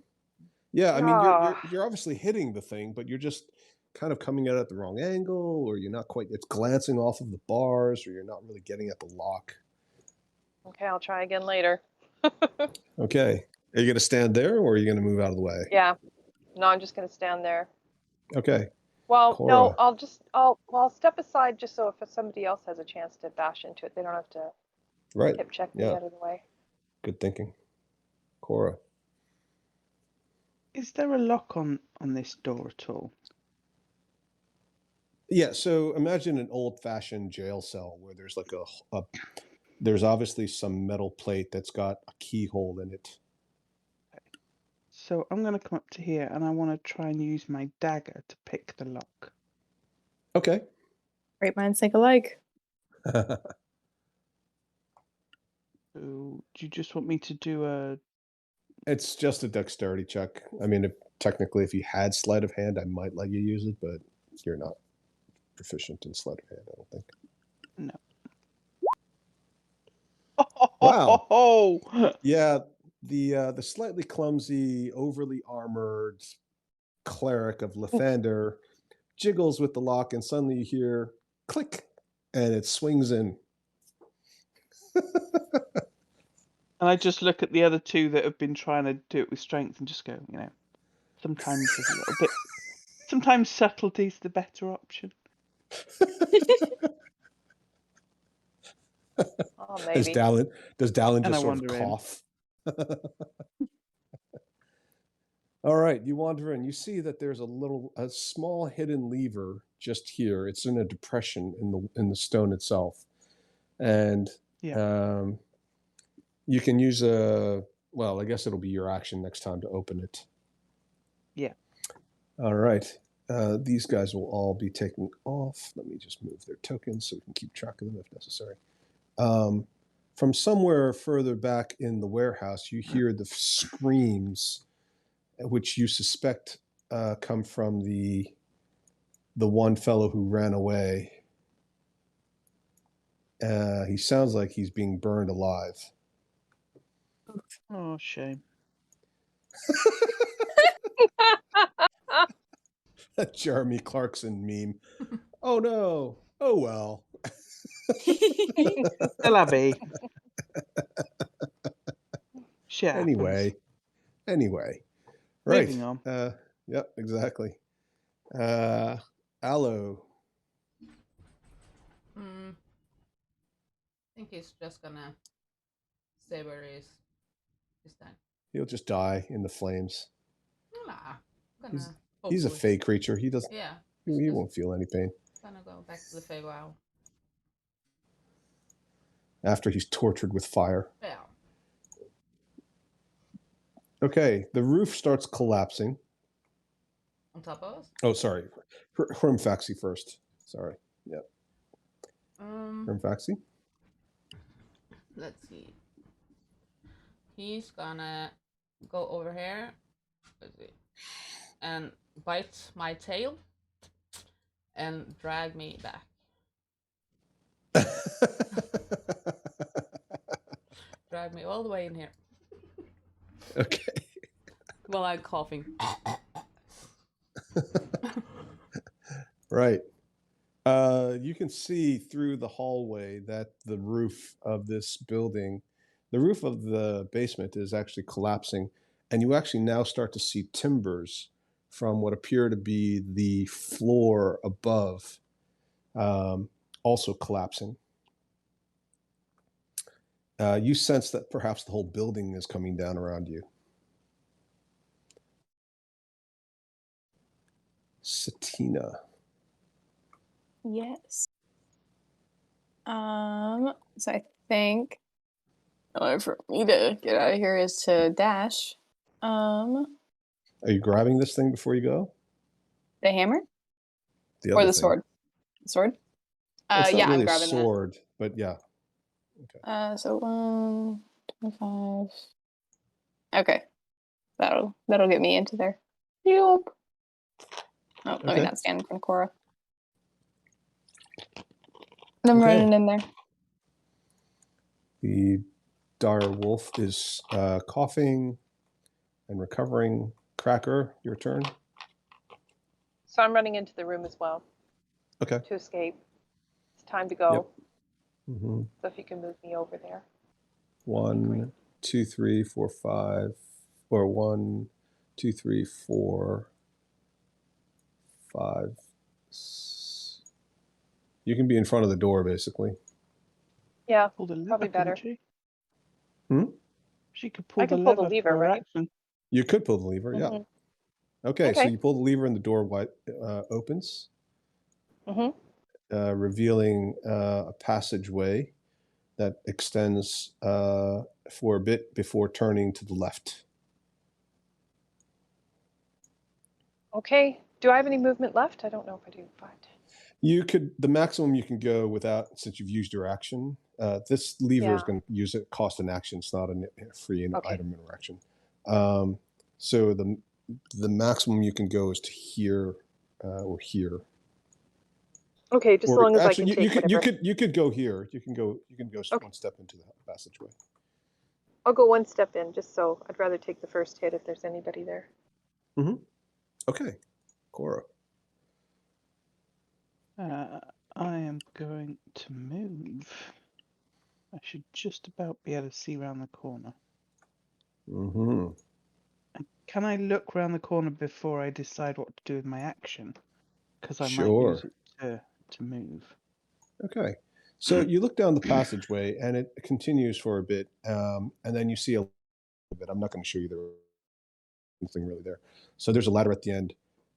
Yeah, I mean Ah. you're obviously hitting the thing, but you're just kind of coming at it at the wrong angle, or you're not quite. It's glancing off of the bars, or you're not really getting at the lock. Okay, I'll try again later. Okay. Are you going to stand there, or are you going to move out of the way? Yeah. No, I'm just going to stand there. Okay. Well, no, Cora. I'll step aside just so if somebody else has a chance to bash into it, they don't have to Right. hip check me Yeah. out of the way. Good thinking. Cora. Is there a lock on this door at all? Yeah, so imagine an old-fashioned jail cell where there's like there's obviously some metal plate that's got a keyhole in it. So I'm going to come up to here and I want to try and use my dagger to pick the lock. Okay. Great minds think alike. So do you just want me to do a... It's just a dexterity check. I mean, technically, if you had sleight of hand, I might let you use it, but you're not proficient in sleight of hand, I don't think. No. Wow. Oh, Yeah, the slightly clumsy, overly armored cleric of Lathander jiggles with the lock, and suddenly you hear click, and it swings in. And I just look at the other two that have been trying to do it with strength and just go, sometimes there's a little bit, sometimes subtlety's the better option. Oh, Does maybe. Dallin And just I sort of wander in. cough? All right, you wander in. You see that there's a small hidden lever just here. It's in a depression in the stone itself, and you can use well, I guess it'll be your action next time to open it. Yeah. All right. These guys will all be taken off. Let me just move their tokens so we can keep track of them if necessary. From somewhere further back in the warehouse, you hear the screams, which you suspect come from the one fellow who ran away. He sounds like he's being burned alive. Oh, shame. That Jeremy Clarkson meme. Oh no. Oh well. Labby. Shit happens. Anyway. Right. Moving on. Yep, exactly. Aloe. I think he's just gonna stay where he is this time. He'll just die in the flames. Nah, He's a fey creature. He doesn't. Yeah. He won't feel any pain. Gonna go back to the Feywild. After he's tortured with fire. Yeah. Okay, the roof starts collapsing. On top of us? Oh, sorry. Hrimfaxi first. Sorry. Yep. Hrimfaxi? Let's see. He's gonna go over here. Let's see. And bite my tail and drag me back. Drag me all the way in here. Okay. While I'm coughing. Right. You can see through the hallway that the roof of this building, the roof of the basement is actually collapsing, and you actually now start to see timbers from what appear to be the floor above also collapsing. You sense that perhaps the whole building is coming down around you. Satina. Yes. So I think in order for me to get out of here is to dash. Are you grabbing this thing before you go? The hammer? The Or other the thing. sword? The sword? It's not Yeah, really I'm grabbing a sword, but yeah. that. So 125. Okay. That'll get me into there. Yep. Oh, let me Okay. not stand in front of Cora. And I'm Okay. running in there. The dire wolf is coughing and recovering. Cracker, your turn. So I'm running into the room as well Okay. to escape. It's time to go. Yep. So if you can move me over there. 1, 2, 3, 4, 5, or 1, 2, 3, 4, 5. You can be in front of the door, basically. Yeah, Pull the lever, probably better. couldn't she? Hmm? She could pull I the can pull the lever lever, for her right? action. You could pull the lever, yeah. Mhm. Okay, so Okay. you pull the lever and the door opens, Mm-hmm. revealing a passageway that extends for a bit before turning to the left. Okay. Do I have any movement left? I don't know if I do, but You could, the maximum you can go without, since you've used your action. This lever is Yeah. going to use it, cost an action. It's not a free Okay. item interaction. So the maximum you can go is to here or here. okay, just as Or long as I actually, can take whatever. you could go here. You can go Okay. one step into the passageway. I'll go one step in, just so I'd rather take the first hit if there's anybody there. Okay, Cora. I am going to move. I should just about be able to see around the corner. Mm-hmm. Can I look round the corner before I decide what to do with my action? Because I might Sure. use it to move. Okay. So you look down the passageway and it continues for a bit, and then you see a little bit. I'm not going to show you anything really there. So there's a ladder at the end,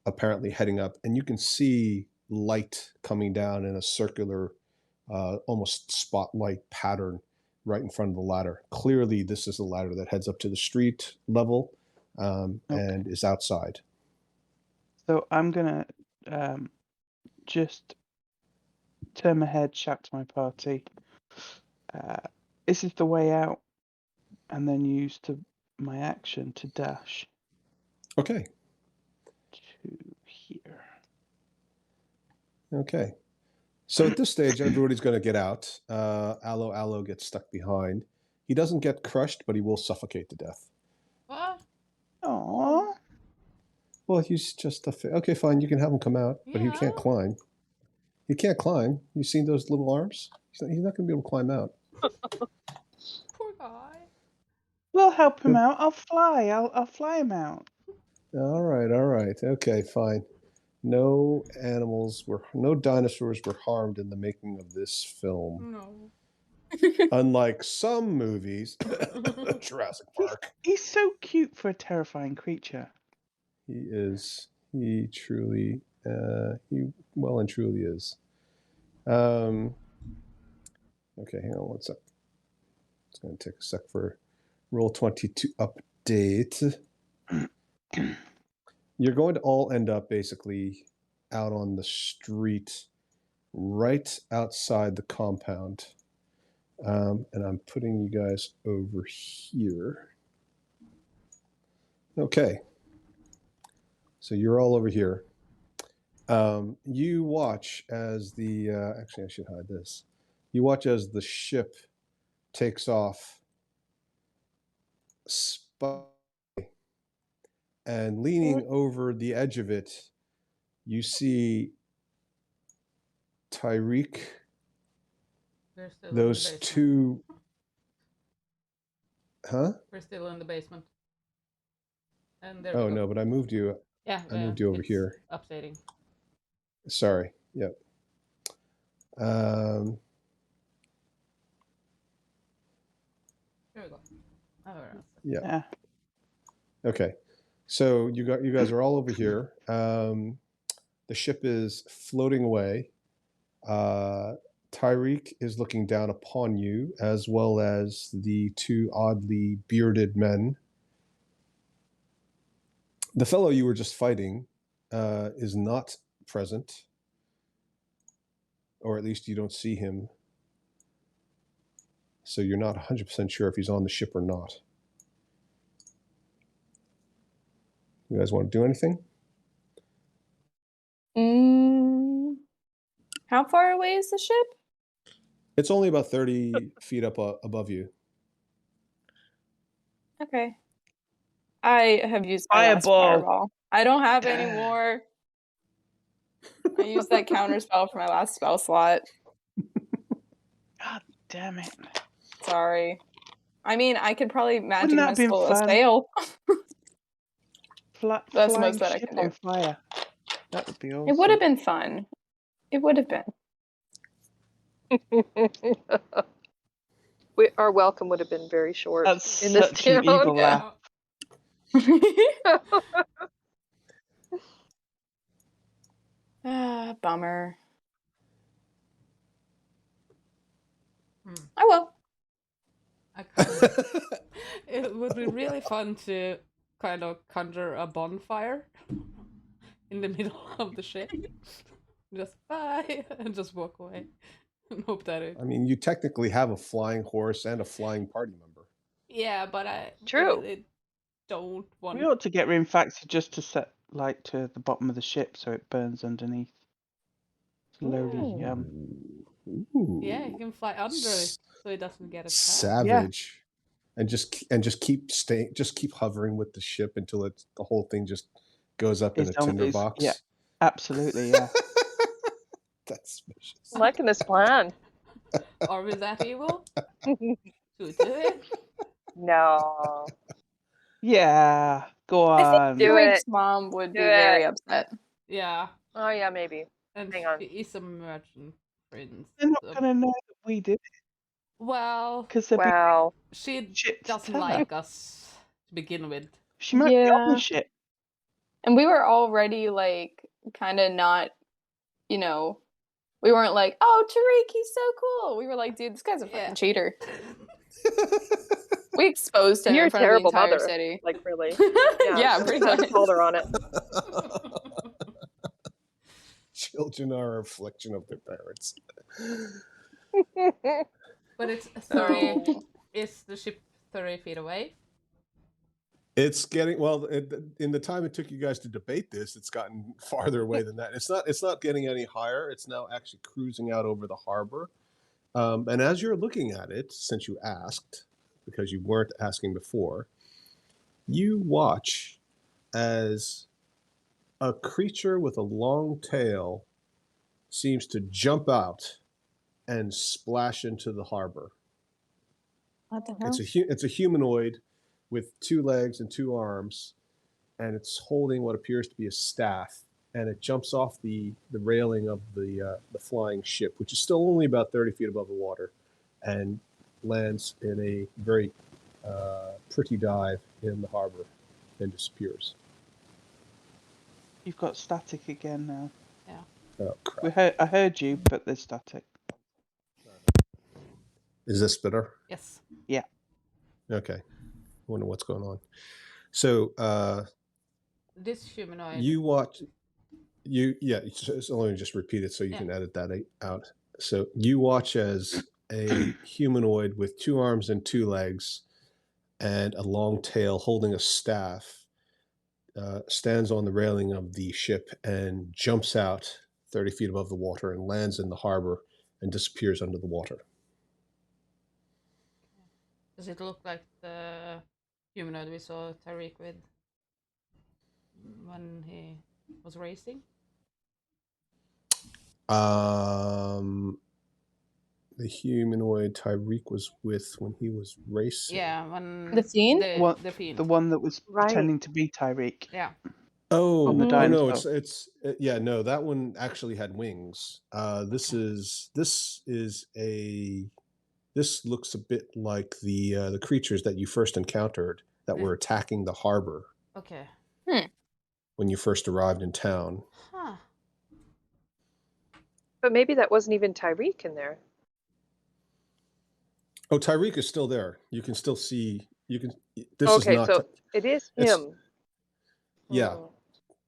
apparently heading up, and you can see light coming down in a circular, almost spotlight pattern right in front of the ladder. Clearly, this is the ladder that heads up to the street level and is outside. So I'm gonna just turn my head, shout to my party. This is the way out, and then use my action to dash Okay. to here. Okay. So at this stage, everybody's going to get out. Aloe gets stuck behind. He doesn't get crushed, but he will suffocate to death. What? Aww. Well, he's just okay. Fine, you can have him come out, but he Yeah. can't climb. He can't climb. You seen those little arms? He's not going to be able to climb out. Poor guy. We'll help him out. I'll fly. I'll fly him out. All right. Okay, fine. No dinosaurs were harmed in the making of this film. No. Unlike some movies, Jurassic Park. He's so cute for a terrifying creature. He is. He truly. He well and truly is. Okay, hang on one sec. It's going to take a sec for Roll20 to update. You're going to all end up basically out on the street, right outside the compound. And I'm putting you guys over here. Okay. So you're all over here. You watch as the, actually I should hide this. You watch as the ship takes off, and leaning over the edge of it, you see Tyreek, We're still those in the basement. two, huh? We're still in the basement. And there we Oh go. no, but I moved you. Yeah, I moved you over it's here. Updating. Sorry. Yep. Here we go. Oh, Yeah. Yeah. Okay. So you guys are all over here. The ship is floating away. Tyreek is looking down upon you, as well as the two oddly bearded men. The fellow you were just fighting is not present, or at least you don't see him. So you're not 100% sure if he's on the ship or not. You guys want to do anything? How far away is the ship? It's only about 30 feet up above you. Okay. I have used my last Fireball. fireball. I don't have any more. I used that counter spell for my last spell slot. God damn it. Sorry. I mean, I could probably magic that have been missile a fun? sail. That's the Flying most that I ship can on do. fire. That would be awesome. It would have been fun. It would have been. Our welcome would have been very short That's in this such an town. evil laugh. Bummer. Hmm. I will. It would be really fun to kind of conjure a bonfire in the middle of the ship. Just bye and just walk away and hope that it. I mean, you technically have a flying horse and a flying party member. Yeah, but I True. really don't want. We ought to get Rimfaxi just to set light to the bottom of the ship so it burns underneath. Slowly. Ooh. Yeah, he can fly under it so he doesn't get attacked. Savage. And just keep hovering with the ship until the whole thing just goes up in a tinderbox. Yeah, absolutely. Yeah. That's vicious. I'm liking this plan. Are we that evil? To do it? No. Yeah. Go I on. think Do Drake's it. mom would Do be very it. upset. Yeah, Oh yeah, maybe. and Hang on. she is a merchant prince. They're not so- going to know that we did it Well, because they're Wow. she shit to doesn't tell her. like us to begin with. She might be on Yeah. the ship. And we were already like kind of not, you know, we weren't like, oh, Tariq, he's so cool. We were like, dude, this guy's a fucking Yeah. cheater. We exposed him You're in a front of the terrible entire mother. city. Like really. Yeah, I'm pretty gonna much. call her on it. Children are a reflection of their parents. But it's 30. Oh. Is the ship 30 feet away? It's getting in the time it took you guys to debate this, it's gotten farther away than that. It's not getting any higher. It's now actually cruising out over the harbor. And as you're looking at it, since you asked, because you weren't asking before, you watch as a creature with a long tail seems to jump out and splash into the harbor. What the hell? It's a humanoid with 2 legs and 2 arms, and it's holding what appears to be a staff, and it jumps off the railing of the flying ship, which is still only about 30 feet above the water, and lands in a very pretty dive in the harbor and disappears. You've got static again now. Oh crap! I heard you, but there's static. Is this better? Yes. Okay. Wonder what's going on. So This humanoid. you watch. So let me just repeat it so you Yeah. can edit that out. So you watch as a humanoid with 2 arms and 2 legs and a long tail holding a staff stands on the railing of the ship and jumps out 30 feet above the water and lands in the harbor and disappears under the water. Does it look like the humanoid we saw Tariq with when he was racing? The humanoid Tyreek was with when he was racing. Yeah, when The Fiend? The Fiend. The one that was Right. pretending to be Tyreek. Yeah. Oh, On the oh no, dinosaur. no, that one actually had wings. This looks a bit like the creatures that you first encountered that were attacking the harbor Okay. when you first arrived in town. Huh. But maybe that wasn't even Tyreek in there. Oh, Tyreek is still there. You can still see. This Okay, is not. so it is it's- him. Yeah, Hmm.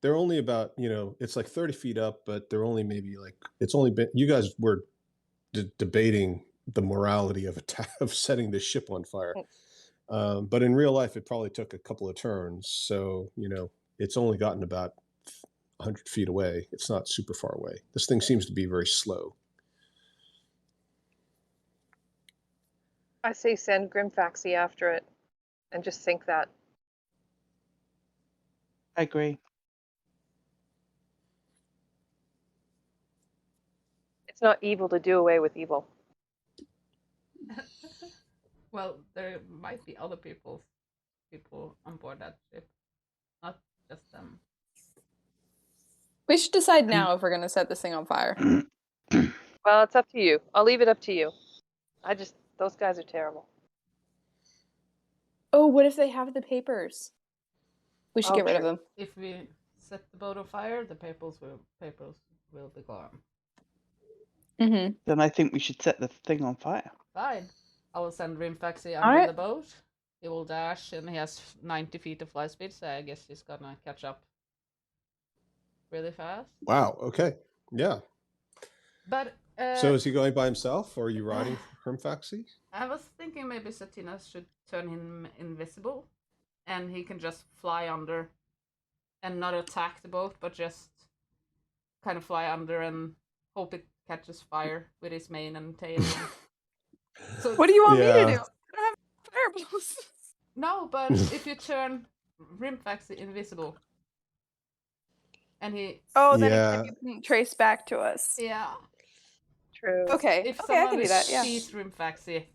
they're only about it's like 30 feet up, but they're only maybe like it's only been. You guys were debating the morality of of setting this ship on fire, but in real life, it probably took a couple of turns. So it's only gotten about 100 feet away. It's not super far away. This thing seems to be very slow. I say send Grimfaxi after it and just sink that. I agree. It's not evil to do away with evil. Well, there might be other people on board that ship, not just them. We should decide now if we're gonna set this thing on fire. Well, it's up to you. I'll leave it up to you. Those guys are terrible. Oh, what if they have the papers? We should Oh, get rid of true. them. If we set the boat on fire, the papers will be gone. Mm-hmm. Then I think we should set the thing on fire. Fine. I will send Rimfaxi All under right. the boat. He will dash, and he has 90 feet of fly speed, so I guess he's gonna catch up really fast. Wow. Okay. Yeah. But So is he going by himself, or are you riding Hrimfaxi? I was thinking maybe Satina should turn him invisible, and he can just fly under, and not attack the boat, but just kind of fly under and hope it catches fire with his mane and tail. So What do you want me to Yeah. do? I don't have fireballs. no, but if you turn Rimfaxi invisible, and he Oh, then Yeah. it can trace back to us. yeah, True. Okay. if Okay, I can someone do that. Yeah. sees Rimfaxi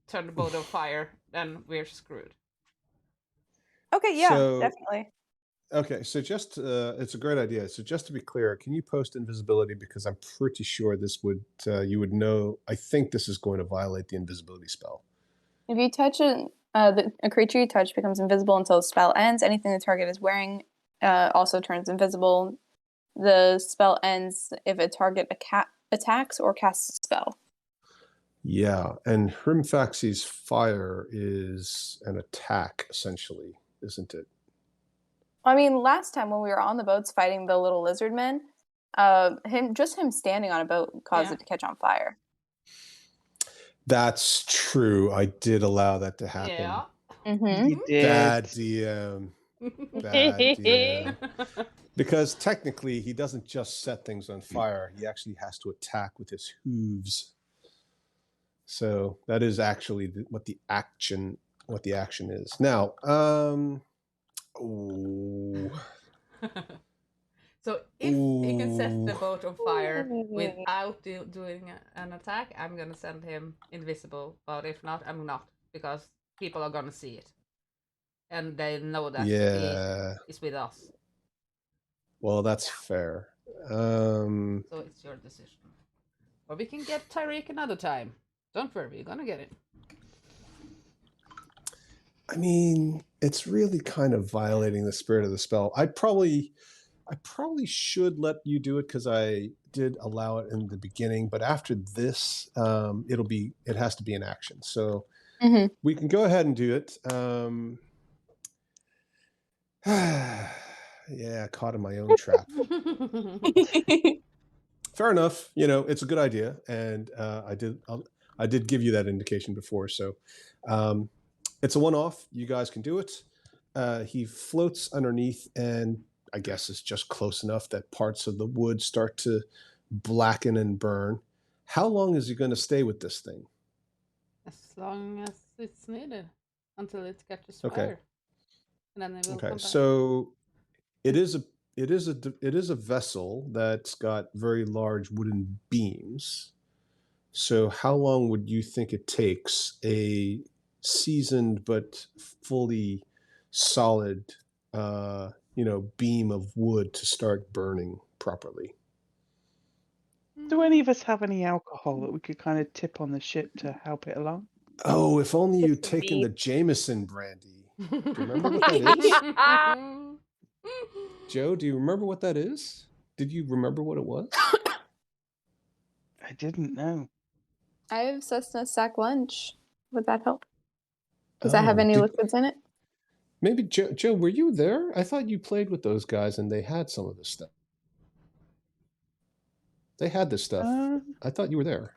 turn the boat on fire, then we're screwed. Okay. Yeah. So- Definitely. Okay, so just it's a great idea. So just to be clear, can you post invisibility, because I'm pretty sure this would you would know. I think this is going to violate the invisibility spell. If you touch a creature you touch becomes invisible until the spell ends. Anything the target is wearing also turns invisible. The spell ends if a target attacks or casts a spell. Yeah, and Hrimfaxi's fire is an attack, essentially, isn't it? I mean, last time when we were on the boats fighting the little lizard men, him standing on a boat caused Yeah. it to catch on fire. That's true. I did allow that to happen. Yeah. Mm-hmm. You did. Bad DM. Bad DM. Because technically, he doesn't just set things on fire. He actually has to attack with his hooves. So that is actually what the action is. Now, ooh. So if he can set the Ooh. boat on fire without doing an attack, I'm gonna send him invisible. But if not, I'm not, because people are gonna see it, and they know that Yeah. he is with us. Well, that's fair. So it's your decision. Or we can get Tyreek another time. Don't worry, we're gonna get it. I mean, it's really kind of violating the spirit of the spell. I probably should let you do it, because I did allow it in the beginning, but after this, it has to be an action. So Mhm. we can go ahead and do it. Yeah, caught in my own trap. Fair enough. You know, it's a good idea, and I did give you that indication before. So it's a one-off. You guys can do it. He floats underneath, and I guess it's just close enough that parts of the wood start to blacken and burn. How long is he going to stay with this thing? As long as it's needed, until it catches Okay. fire, and then they will Okay, come back. so it is a vessel that's got very large wooden beams. So how long would you think it takes a seasoned but fully solid beam of wood to start burning properly? Do any of us have any alcohol that we could kind of tip on the ship to help it along? Oh, if only you'd Just a taken the bead. Jameson brandy. Do you remember what that is? Joe, do you remember what that is? Did you remember what it was? I didn't know. I have Cessna sack lunch. Would that help? Does that have Oh, any liquids in it? maybe Joe, were you there? I thought you played with those guys and they had some of this stuff. They had this stuff. I thought you were there.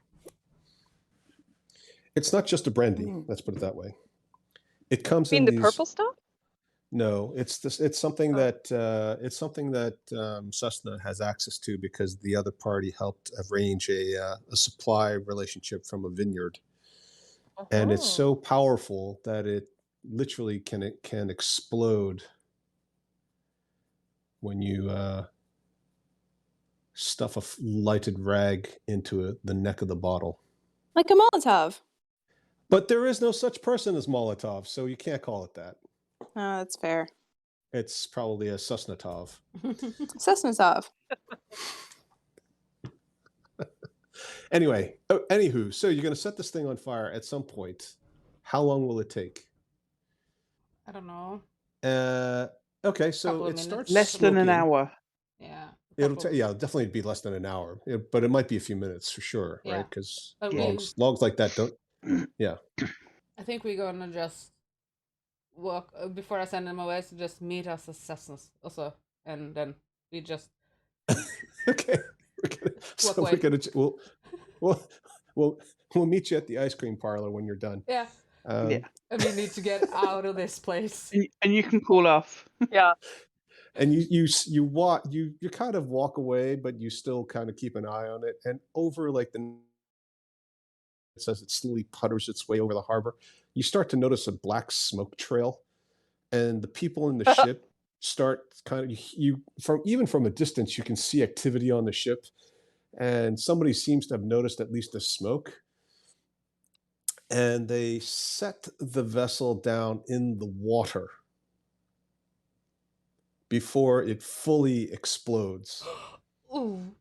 It's not just a brandy. Let's put it that way. It comes You in mean the these. purple stuff? No, it's something Oh. that Cessna has access to, because the other party helped arrange a supply relationship from a vineyard, and it's so powerful that it literally can explode when you stuff a lighted rag into the neck of the bottle. Like a Molotov. But there is no such person as Molotov, so you can't call it that. Oh, that's fair. It's probably a Cessnatov. Cessnatov. Anyway, anywho, so you're going to set this thing on fire at some point. How long will it take? I don't know. Okay, so Couple of it minutes. starts Less than an smoking. hour. Yeah. It'll couple. yeah, definitely be less than an hour, but it might be a few minutes for sure, Yeah. right? Because But logs like that don't. Yeah. I think we're gonna just walk before I send them away. So just meet us as Cessnas also, and then we just Okay. We're way? gonna we'll meet you at the ice cream parlor when you're done. Yeah. Yeah. And we need to get out of this place. And you can call off. Yeah. And you kind of walk away, but you still kind of keep an eye on it. And over like as it slowly putters its way over the harbor, you start to notice a black smoke trail, and the people in the ship start kind of from a distance you can see activity on the ship, and somebody seems to have noticed at least the smoke, and they set the vessel down in the water before it fully explodes, Ooh.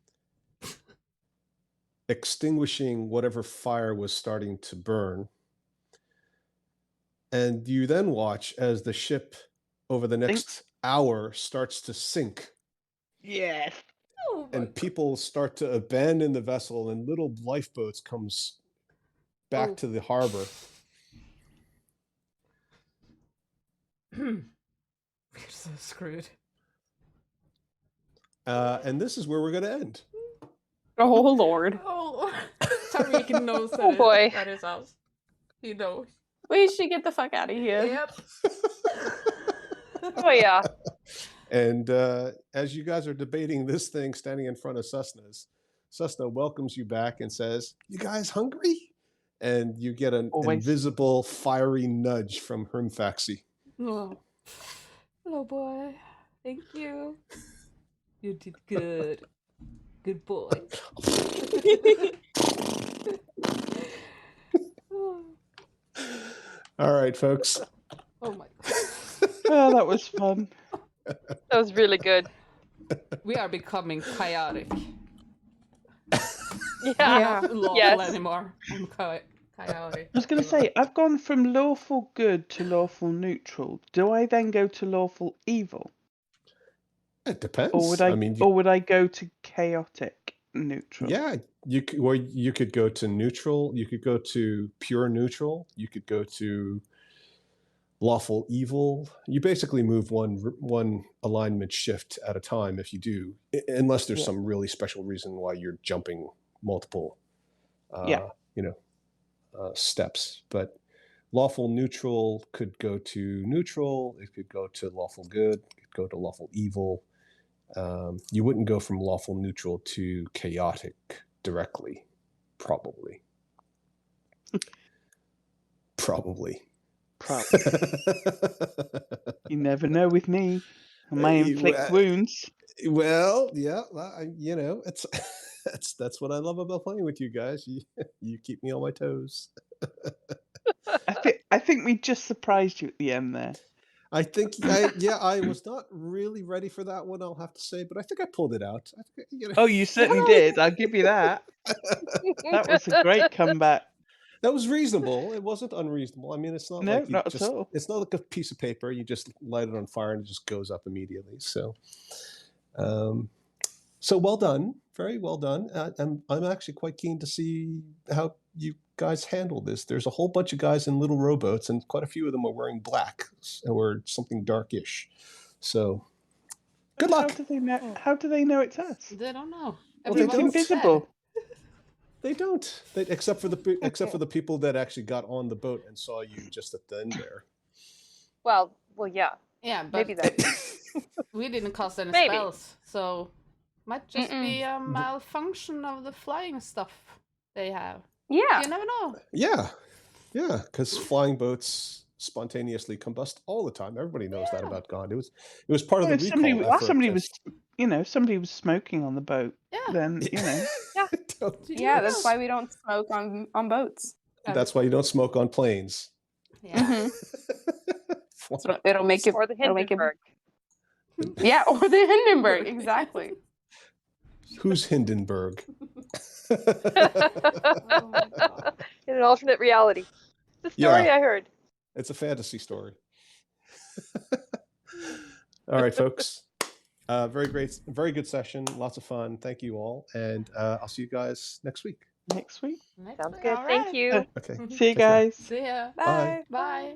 extinguishing whatever fire was starting to burn. And you then watch as the ship over the next hour starts to sink, Yes. Oh my and people start to abandon the vessel, and little lifeboats comes back Oh. to the harbor. We're so screwed. And this is where we're going to end. Oh Lord. Oh, Tariq knows that, Oh, boy. that is us. He knows. We should get the fuck out of here. Yep. Oh yeah. And as you guys are debating this thing standing in front of Cessna welcomes you back and says, "You guys hungry?" And you get an Always. invisible fiery nudge from Hermfaxi. Oh. Hello, boy. Thank you. You did good. Good boy. Oh. All right, folks. Oh my. Oh, that was fun. That was really good. We are becoming chaotic. Yeah. Not lawful Yes. anymore. I'm chaotic. I was going to say, I've gone from lawful good to lawful neutral. Do I then go to lawful evil, It depends. or would I go to chaotic neutral? Yeah, you could go to neutral. You could go to pure neutral. You could go to lawful evil. You basically move one alignment shift at a time if you do, unless there's Yeah. some really special reason why you're jumping multiple, Yeah. steps. But lawful neutral could go to neutral. It could go to lawful good. It could go to lawful evil. You wouldn't go from lawful neutral to chaotic directly, probably. Probably. You never know with me. I might inflict wounds. Well, yeah, it's that's what I love about playing with you guys. You keep me on my toes. I think we just surprised you at the end there. I think, I was not really ready for that one, I'll have to say, but I think I pulled it out. I think, Oh, you certainly did. I'll give you that. That was a great comeback. That was reasonable. It wasn't unreasonable. I mean, it's not No, like not at all. it's not like a piece of paper. You just light it on fire and it just goes up immediately. So, so well done, very well done. I'm actually quite keen to see how you guys handle this. There's a whole bunch of guys in little rowboats, and quite a few of them are wearing black or something darkish. So, good luck. How do they know it's us? They don't know. Well, they It's don't. invisible. They don't. Except for the people that actually got on the boat and saw you just at the end there. Well, yeah. Yeah, but Maybe that. we didn't cast any Maybe. spells, so might just be a malfunction of the flying stuff they have. Yeah. You never know. Yeah, because flying boats spontaneously combust all the time. Everybody knows that about God. It was part of the recall effort. Somebody was smoking on the boat. Yeah. Then Yeah, that's why we don't smoke on boats. That's why you don't smoke on planes. Yeah. So it'll make it. Or the It'll make it. Hindenburg. Yeah, or the Hindenburg. Exactly. Who's Hindenburg? Oh my God. In an alternate reality. The story Yeah. I heard. It's a fantasy story. All right, folks. Very great, very good session. Lots of fun. Thank you all, and I'll see you guys next week. next week. Next Sounds week. good. All Thank right. you. Okay. See you Take care. guys. See ya. Bye. Bye.